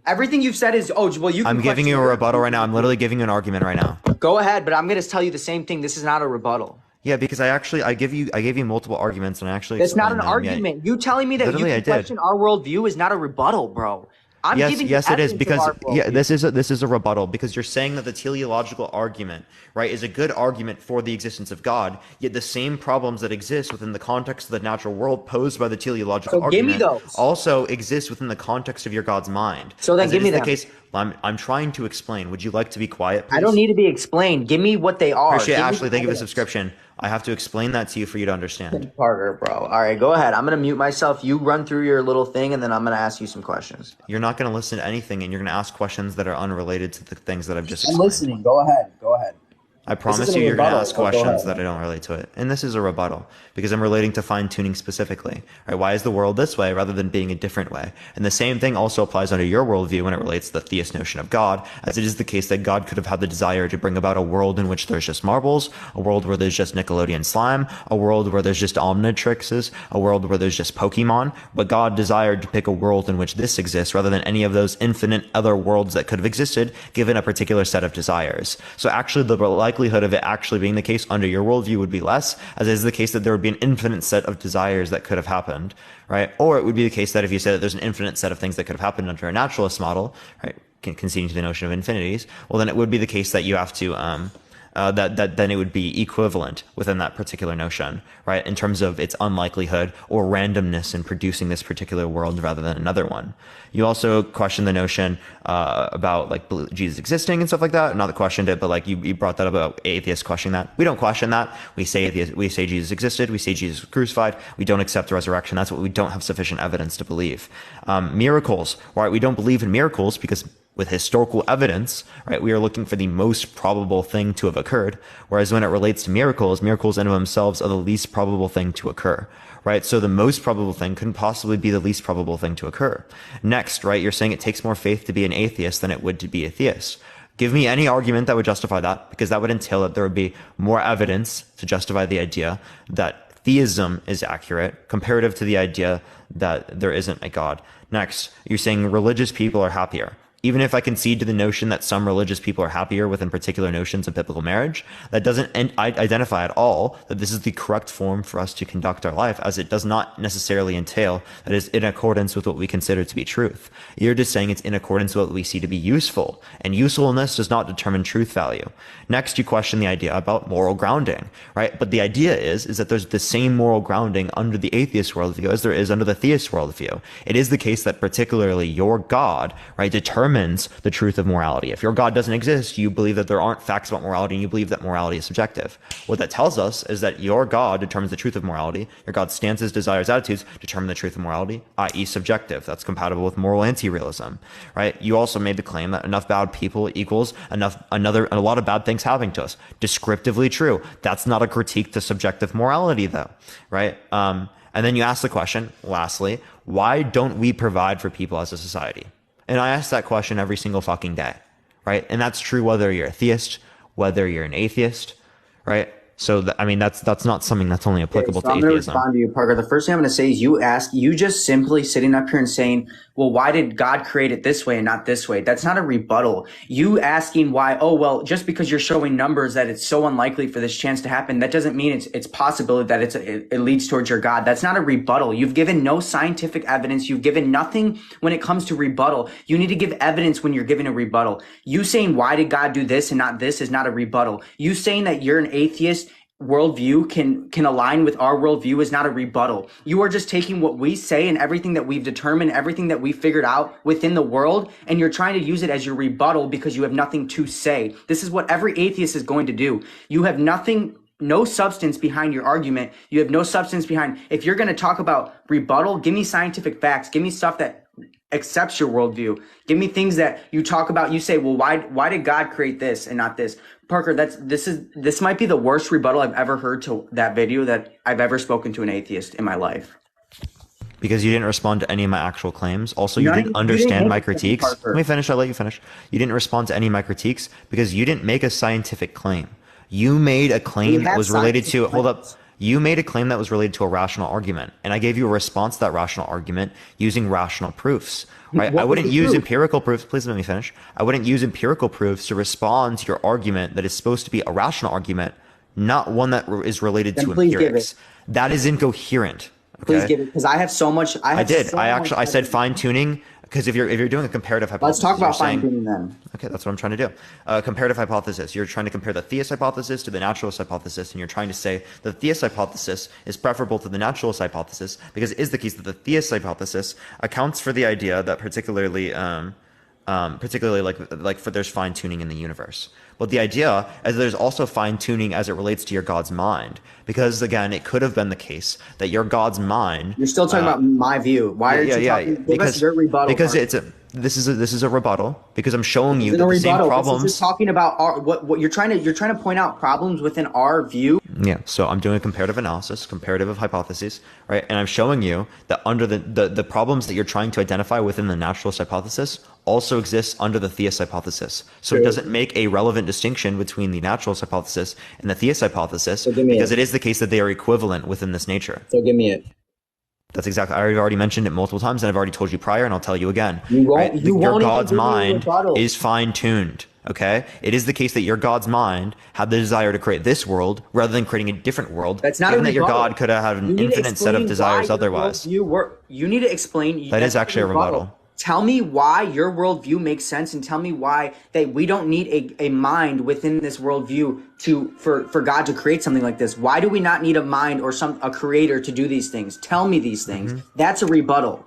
Everything you've said is, I'm giving you a rebuttal right now. I'm literally giving you an argument right now. Go ahead, but I'm going to tell you the same thing. This is not a rebuttal. Yeah, because I gave you multiple arguments and I actually. It's not an argument. You telling me that you can question our worldview is not a rebuttal, bro. Yes, it is, because this is a rebuttal, because you're saying that the teleological argument, right, is a good argument for the existence of God, yet the same problems that exist within the context of the natural world posed by the teleological argument also exist within the context of your God's mind. So then give me the case. I'm trying to explain. Would you like to be quiet, please? I don't need to be explained. Give me what they are. Appreciate Ashley. Thank you for the subscription. I have to explain that to you for you to understand. Parker, bro. All right, go ahead. I'm going to mute myself. You run through your little thing, and then I'm going to ask you some questions. You're not going to listen to anything, and you're going to ask questions that are unrelated to the things that I've just explained. I'm listening. Go ahead. Go ahead. I promise you, you're going to ask questions that I don't relate to it. And this is a rebuttal because I'm relating to fine tuning specifically. Right? Why is the world this way rather than being a different way? And the same thing also applies under your worldview when it relates to the theist notion of God, as it is the case that God could have had the desire to bring about a world in which there's just marbles, a world where there's just Nickelodeon slime, a world where there's just Omnitrixes, a world where there's just Pokemon. But God desired to pick a world in which this exists rather than any of those infinite other worlds that could have existed given a particular set of desires. So actually the likelihood of it actually being the case under your worldview would be less, as is the case that there would be an infinite set of desires that could have happened, right? Or it would be the case that if you said that there's an infinite set of things that could have happened under a naturalist model, right, conceding to the notion of infinities, well, then it would be the case that you have to, that then it would be equivalent within that particular notion, right? In terms of its unlikelihood or randomness in producing this particular world rather than another one. You also question the notion about like Jesus existing and stuff like that. Not that questioned it, but like you brought that about atheists questioning that. We don't question that. We say Jesus existed. We say Jesus was crucified. We don't accept the resurrection. That's what we don't have sufficient evidence to believe. Miracles, right? We don't believe in miracles because with historical evidence, right, we are looking for the most probable thing to have occurred. Whereas when it relates to miracles, miracles in and of themselves are the least probable thing to occur, right? So the most probable thing couldn't possibly be the least probable thing to occur. Next, right, you're saying it takes more faith to be an atheist than it would to be a theist. Give me any argument that would justify that, because that would entail that there would be more evidence to justify the idea that theism is accurate comparative to the idea that there isn't a God. Next, you're saying religious people are happier. Even if I concede to the notion that some religious people are happier within particular notions of biblical marriage, that doesn't identify at all that this is the correct form for us to conduct our life, as it does not necessarily entail that it is in accordance with what we consider to be truth. You're just saying it's in accordance with what we see to be useful, and usefulness does not determine truth value. Next, you question the idea about moral grounding, right? But the idea is that there's the same moral grounding under the atheist worldview as there is under the theist worldview. It is the case that particularly your God, right, determines the truth of morality. If your God doesn't exist, you believe that there aren't facts about morality, and you believe that morality is subjective. What that tells us is that your God determines the truth of morality. Your God's stances, desires, attitudes determine the truth of morality, i.e. subjective. That's compatible with moral anti-realism, right? You also made the claim that enough bad people equals a lot of bad things happening to us. Descriptively true. That's not a critique to subjective morality though, right? And then you ask the question, lastly, why don't we provide for people as a society? And I ask that question every single fucking day, right? And that's true whether you're a theist, whether you're an atheist, right? So, that's not something that's only applicable to atheism. I'm going to respond to you, Parker. The first thing I'm going to say is you just simply sitting up here and saying, well, why did God create it this way and not this way? That's not a rebuttal. You asking why, oh, well, just because you're showing numbers that it's so unlikely for this chance to happen, that doesn't mean it's possibility that it leads towards your God. That's not a rebuttal. You've given no scientific evidence. You've given nothing when it comes to rebuttal. You need to give evidence when you're giving a rebuttal. You saying, why did God do this and not this is not a rebuttal. You saying that you're an atheist worldview can align with our worldview is not a rebuttal. You are just taking what we say and everything that we've determined, everything that we figured out within the world, and you're trying to use it as your rebuttal because you have nothing to say. This is what every atheist is going to do. You have no substance behind your argument. You have no substance behind. If you're going to talk about rebuttal, give me scientific facts. Give me stuff that accepts your worldview. Give me things that you talk about. You say, well, why did God create this and not this? Parker, this might be the worst rebuttal I've ever heard to that video that I've ever spoken to an atheist in my life. Because you didn't respond to any of my actual claims. Also, you didn't understand my critiques. Let me finish. I'll let you finish. You didn't respond to any of my critiques because you didn't make a scientific claim. You made a claim that was related to, hold up. You made a claim that was related to a rational argument, and I gave you a response to that rational argument using rational proofs, right? I wouldn't use empirical proofs. Please let me finish. I wouldn't use empirical proofs to respond to your argument that is supposed to be a rational argument, not one that is related to empirics. That is incoherent. Okay? Please give it, because I have so much. I said fine tuning. Because if you're doing a comparative hypothesis, let's talk about fine tuning then. Okay, that's what I'm trying to do. Comparative hypothesis. You're trying to compare the theist hypothesis to the naturalist hypothesis, and you're trying to say the theist hypothesis is preferable to the naturalist hypothesis because it is the case that the theist hypothesis accounts for the idea that particularly particularly like for there's fine tuning in the universe. But the idea is there's also fine tuning as it relates to your God's mind, because again, it could have been the case that your God's mind. You're still talking about my view. Why are you talking? Give us your rebuttal. Because this is a rebuttal, because I'm showing you that the same problems. This is just talking about what you're trying to point out problems within our view. Yeah, so I'm doing a comparative analysis, comparative of hypotheses, right? And I'm showing you that under the problems that you're trying to identify within the naturalist hypothesis also exists under the theist hypothesis. So it doesn't make a relevant distinction between the naturalist hypothesis and the theist hypothesis, because it is the case that they are equivalent within this nature. So give me it. That's exactly. I've already mentioned it multiple times, and I've already told you prior, and I'll tell you again. Your God's mind is fine-tuned. Okay, it is the case that your God's mind had the desire to create this world rather than creating a different world. That's not given a that your rebuttal. God could have had an infinite set of desires otherwise. You need to explain. That is actually a rebuttal. Tell me why your worldview makes sense, and tell me why that we don't need a mind within this worldview for God to create something like this. Why do we not need a mind or a creator to do these things? Tell me these things. That's a rebuttal.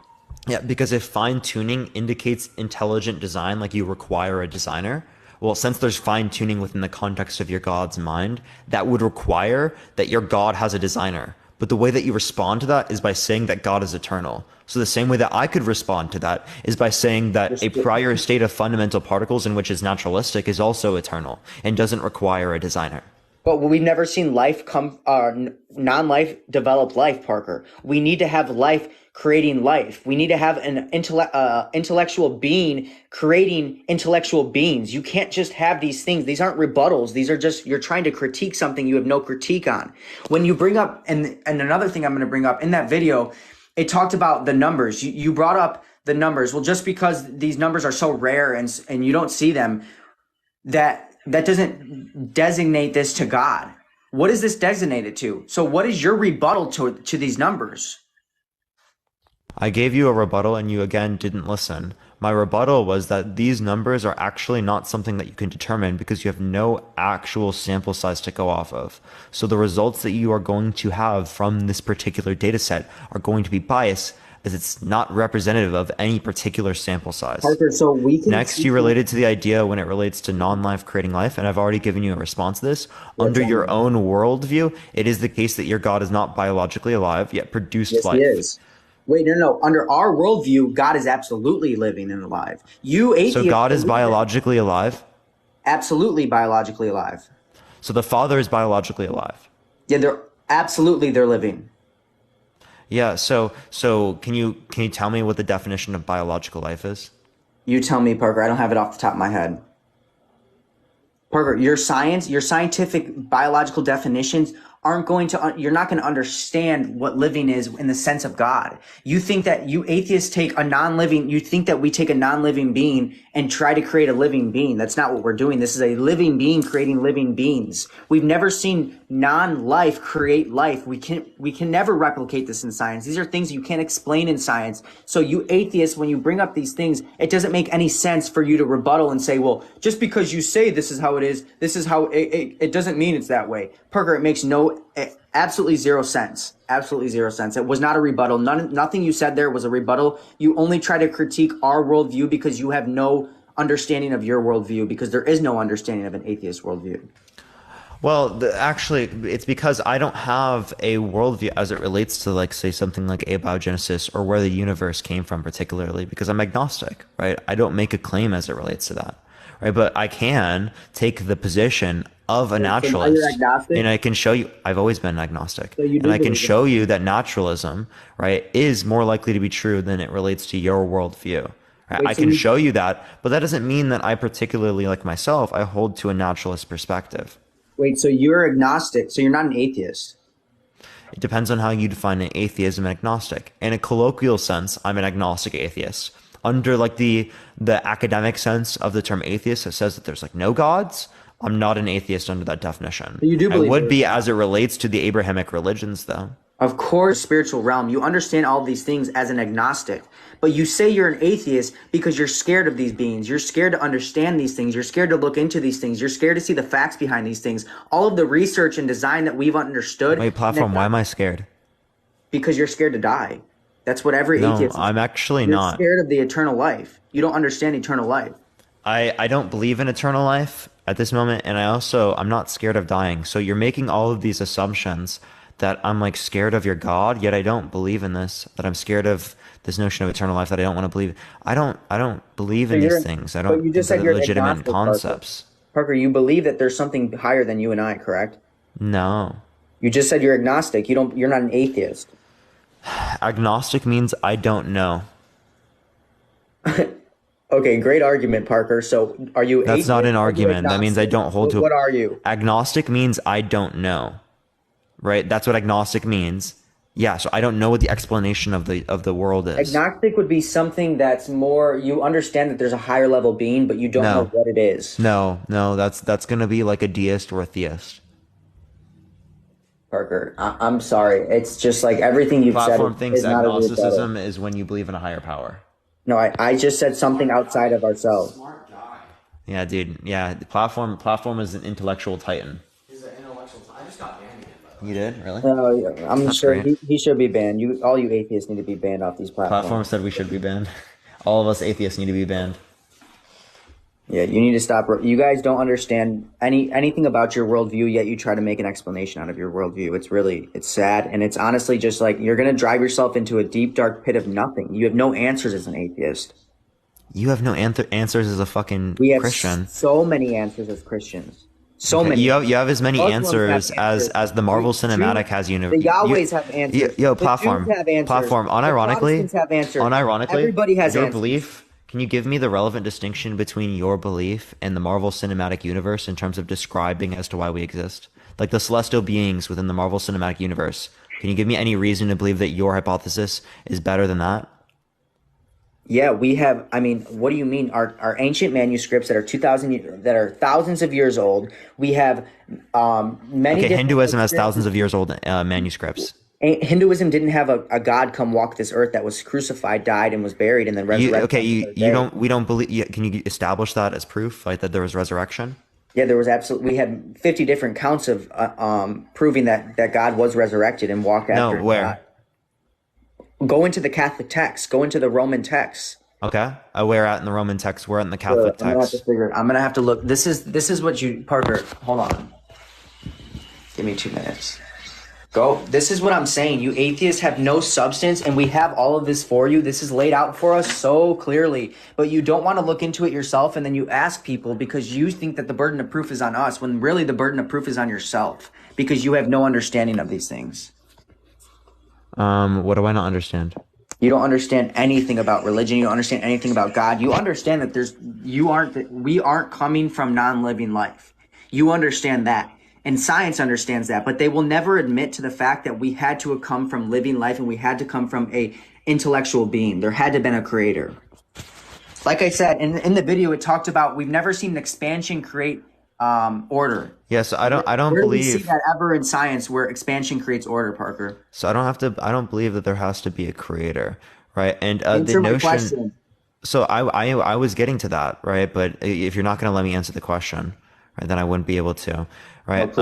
Yeah, because if fine-tuning indicates intelligent design, like you require a designer, well, since there's fine-tuning within the context of your God's mind, that would require that your God has a designer. But the way that you respond to that is by saying that God is eternal. So the same way that I could respond to that is by saying that a prior state of fundamental particles in which is naturalistic is also eternal and doesn't require a designer. But we've never seen life non-life develop life, Parker. We need to have life creating life. We need to have an intellectual being creating intellectual beings. You can't just have these things. These aren't rebuttals. These are just, you're trying to critique something you have no critique on. When you bring up, and another thing I'm going to bring up in that video, it talked about the numbers. You brought up the numbers. Well, just because these numbers are so rare and you don't see them, that doesn't designate this to God. What is this designated to? So what is your rebuttal to these numbers? I gave you a rebuttal and you again didn't listen. My rebuttal was that these numbers are actually not something that you can determine because you have no actual sample size to go off of. So the results that you are going to have from this particular data set are going to be biased, as it's not representative of any particular sample size. Parker, so we can Next, you related to the idea when it relates to non-life creating life, and I've already given you a response to this. Under your own worldview, it is the case that your God is not biologically alive, yet produced life. He is. Wait, no. Under our worldview, God is absolutely living and alive. You atheists. So God is biologically alive? Absolutely biologically alive. So the Father is biologically alive? Yeah, they're living. Yeah, so can you tell me what the definition of biological life is? You tell me, Parker. I don't have it off the top of my head. Parker, your scientific biological definitions you're not going to understand what living is in the sense of God. You think that you atheists take you think that we take a non-living being and try to create a living being. That's not what we're doing. This is a living being creating living beings. We've never seen non-life create life. We can never replicate this in science. These are things you can't explain in science. So you atheists, when you bring up these things, it doesn't make any sense for you to rebuttal and say, well, just because you say this is how it is, this is how it doesn't mean it's that way. Parker, it makes absolutely zero sense. Absolutely zero sense. It was not a rebuttal. Nothing you said there was a rebuttal. You only try to critique our worldview because you have no understanding of your worldview, because there is no understanding of an atheist worldview. Well, actually, it's because I don't have a worldview as it relates to, like, say, something like abiogenesis or where the universe came from particularly, because I'm agnostic, right? I don't make a claim as it relates to that, right? But I can take the position of a naturalist, and I can show you, I've always been agnostic, and I can show you that naturalism, right, is more likely to be true than it relates to your worldview. Right? I can show you that, but that doesn't mean that I particularly, like myself, I hold to a naturalist perspective. Wait, so you're agnostic, so you're not an atheist? It depends on how you define an atheism and agnostic. In a colloquial sense, I'm an agnostic atheist. Under like the academic sense of the term atheist, that says that there's like no gods, I'm not an atheist under that definition. But you do believe I would be as it relates to the Abrahamic religions, though. Of course, spiritual realm. You understand all these things as an agnostic, but you say you're an atheist because you're scared of these beings. You're scared to understand these things. You're scared to look into these things. You're scared to see the facts behind these things. All of the research and design that we've understood. Wait, platform, why am I scared? Because you're scared to die. That's what every No, atheist is. I'm actually You're not. scared of the eternal life. You don't understand eternal life. I don't believe in eternal life at this moment, and I'm not scared of dying. So you're making all of these assumptions that I'm like scared of your God, yet I don't believe in this, that I'm scared of this notion of eternal life that I don't want to believe. I don't believe in these things. I But don't you just think said they're you're legitimate agnostic, concepts. Parker, you believe that there's something higher than you and I, correct? No. You just said you're agnostic. You're not an atheist. Agnostic means I don't know. Okay, great argument, Parker. So are you That's atheist not an or are you argument. That means I agnostic? don't hold to. What are you? Agnostic means I don't know. Right? That's what agnostic means. Yeah, so I don't know what the explanation of the world is. Agnostic would be something that's more, you understand that there's a higher level being, but you don't know what it is. No, that's going to be like a deist or a theist. Parker, I'm sorry. It's just like everything you've Platform said thinks is not a agnosticism is when you believe in a higher power. No, I just said something outside of ourselves. Yeah, dude. Yeah, platform is an intellectual titan. He's an intellectual. I just got banned again. You did? Really? I'm That's sure great. he should be banned. All you atheists need to be banned off these platforms. Platform said we should be banned. All of us atheists need to be banned. Yeah, you need to stop. You guys don't understand anything about your worldview, yet you try to make an explanation out of your worldview. It's sad, and it's honestly just like you're going to drive yourself into a deep, dark pit of nothing. You have no answers as an atheist. You have no answers as a fucking Christian. So many answers as Christians. So many. You have as many Muslims answers have answers. as the Marvel Cinematic has universe. The Yahwehs have answers. Yo, The platform. Jews have answers. Platform. The Unironically, Protestants have answers. everybody has your answers. belief. Can you give me the relevant distinction between your belief and the Marvel Cinematic Universe in terms of describing as to why we exist? Like the celestial beings within the Marvel Cinematic Universe. Can you give me any reason to believe that your hypothesis is better than that? Yeah, we have. I mean, what do you mean? Our ancient manuscripts that are thousands of years old. We have many. Okay, Hinduism has thousands of years old manuscripts. Hinduism didn't have a god come walk this earth that was crucified, died, and was buried, and then resurrected. We don't believe. Can you establish that as proof, like that there was resurrection? Yeah, there was absolutely. We had 50 different counts of proving that God was resurrected and walked after. No, where? God. Go into the Catholic text. Go into the Roman text. Okay, where at in the Roman text? Where at in the Catholic text? I'm gonna have to look. This is what you, Parker. Hold on. Give me 2 minutes. Go. This is what I'm saying. You atheists have no substance, and we have all of this for you. This is laid out for us so clearly, but you don't want to look into it yourself, and then you ask people because you think that the burden of proof is on us, when really the burden of proof is on yourself because you have no understanding of these things. What do I not understand? You don't understand anything about religion. You don't understand anything about God. You understand that we aren't coming from non-living life. You understand that. And science understands that, but they will never admit to the fact that we had to have come from living life and we had to come from a intellectual being. There had to have been a creator. Like I said, in the video, it talked about we've never seen an expansion create order. Yes, I don't Where believe. do we see that ever in science where expansion creates order, Parker? So I don't believe that there has to be a creator, right? And Answer the my notion. question. So I was getting to that, right? But if you're not going to let me answer the question, right, then I wouldn't be able to, right?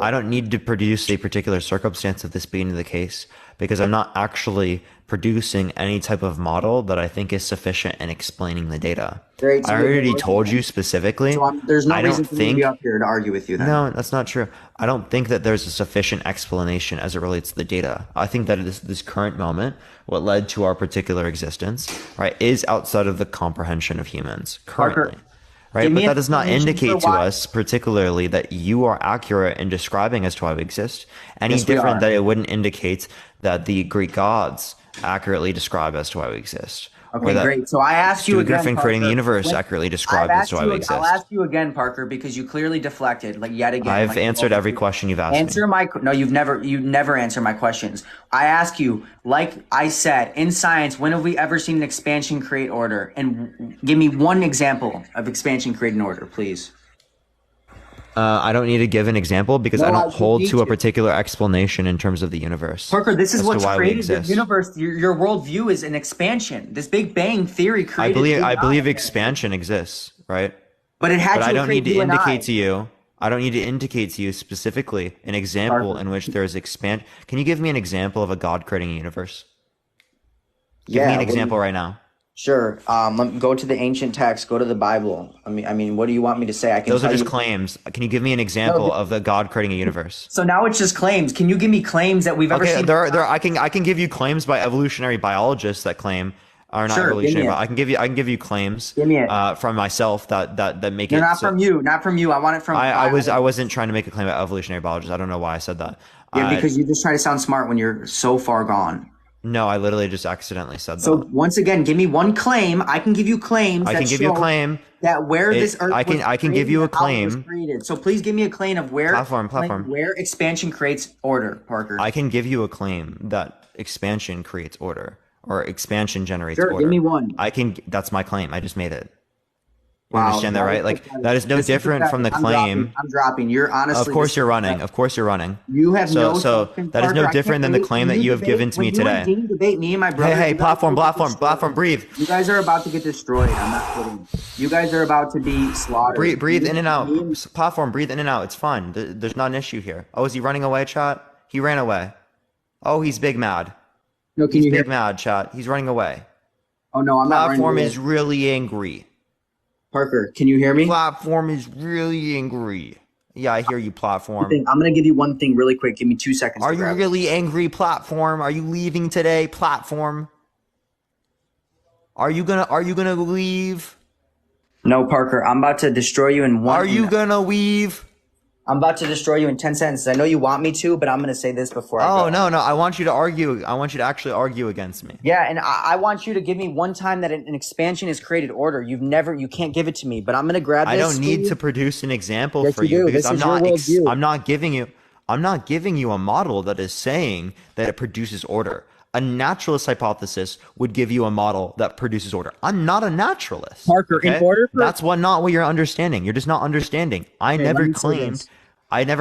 I don't need to produce a particular circumstance of this being the case because I'm not actually producing any type of model that I think is sufficient in explaining the data. Great, so I already told you specifically. So there's no I reason don't for me to think. be up here to argue with you then. No, that's not true. I don't think that there's a sufficient explanation as it relates to the data. I think that this current moment, what led to our particular existence, right, is outside of the comprehension of humans currently. Right, but that does not indicate to us particularly that you are accurate in describing as to why we exist. Any different that it wouldn't indicate that the Greek gods accurately describe as to why we exist. Okay, great. So I asked you again, Griffin creating the universe accurately described as to why we exist. I'll ask you again, Parker, because you clearly deflected, like yet again. I've answered every question you've asked me. No, you never answer my questions. I ask you, like I said, in science, when have we ever seen an expansion create order? And give me one example of expansion creating order, please. I don't need to give an example because I don't hold to a particular explanation in terms of the universe. Parker, this is what's created the universe. Your worldview is an expansion. This Big Bang theory created. I believe expansion exists, right? But it had to. I don't need to indicate to you. I don't need to indicate to you specifically an example in which there is expand. Can you give me an example of a God creating a universe? Give me an example right now. Sure. Let me go to the ancient text. Go to the Bible. I mean, what do you want me to say? I can. Those are tell just you. claims. Can you give me an example of the God creating a universe? So now it's just claims. Can you give me claims that we've ever seen? I can give you claims by evolutionary biologists that claim are not evolutionary. But I can give you claims from myself that make it. They're not from you. Not from you. I want it from. I wasn't trying to make a claim about evolutionary biologists. I don't know why I said that. Yeah, because you just try to sound smart when you're so far gone. No, I literally just accidentally said that. So once again, give me one claim. I can give you claims. I can give you a claim that where this earth I can give you a claim. So please give me a claim of where platform where expansion creates order, Parker. I can give you a claim that expansion creates order or expansion generates order. Give me one. That's my claim. I just made it. You Wow, understand that, right? Like that is no different from the claim. I'm dropping. You're honestly. Of course you're running. Of course you're running. You have so that is no different than the claim that you have given to me today. Debate me and my brother. Hey, platform, breathe. You guys are about to get destroyed. I'm not kidding. You guys are about to be slaughtered. Breathe in and out. Platform, breathe in and out. It's fun. There's not an issue here. Oh, is he running away, chat? He ran away. Oh, he's big mad. No, he's big mad, chat. He's running away. Oh no, I'm not running away. Platform is really angry. Parker, can you hear me? Platform is really angry. Yeah, I hear you, Platform. I'm going to give you one thing really quick. Give me 2 seconds. Are you really angry, Platform? Are you leaving today, Platform? Are you gonna leave? No, Parker. I'm about to destroy you in one. Are you gonna leave? I'm about to destroy you in 10 sentences. I know you want me to, but I'm going to say this before I go. Oh, no. I want you to argue. I want you to actually argue against me. Yeah, and I want you to give me one time that an expansion has created order. You can't give it to me, but I'm going to grab this. I don't need to produce an example for you because I'm not giving you a model that is saying that it produces order. A naturalist hypothesis would give you a model that produces order. I'm not a naturalist. Parker, okay? in order for... That's not what you're understanding. You're just not understanding. I never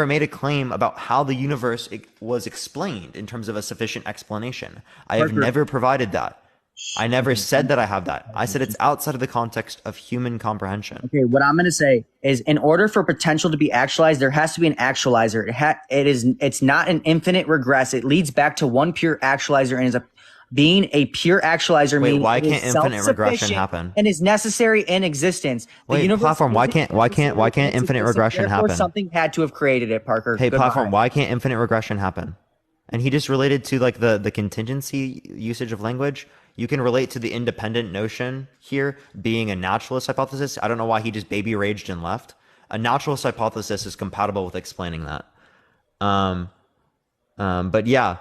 made a claim about how the universe was explained in terms of a sufficient explanation. I have never provided that. I never said that I have that. I said it's outside of the context of human comprehension. Okay, what I'm going to say is in order for potential to be actualized, there has to be an actualizer. It's not an infinite regress. It leads back to one pure actualizer and being a pure actualizer. Wait, why can't infinite regression happen? And is necessary in existence. Wait, Platform, why can't infinite regression happen? Something had to have created it, Parker. Hey, Platform, why can't infinite regression happen? And he just related to like the contingency usage of language. You can relate to the independent notion here being a naturalist hypothesis. I don't know why he just baby raged and left. A naturalist hypothesis is compatible with explaining that. But yeah.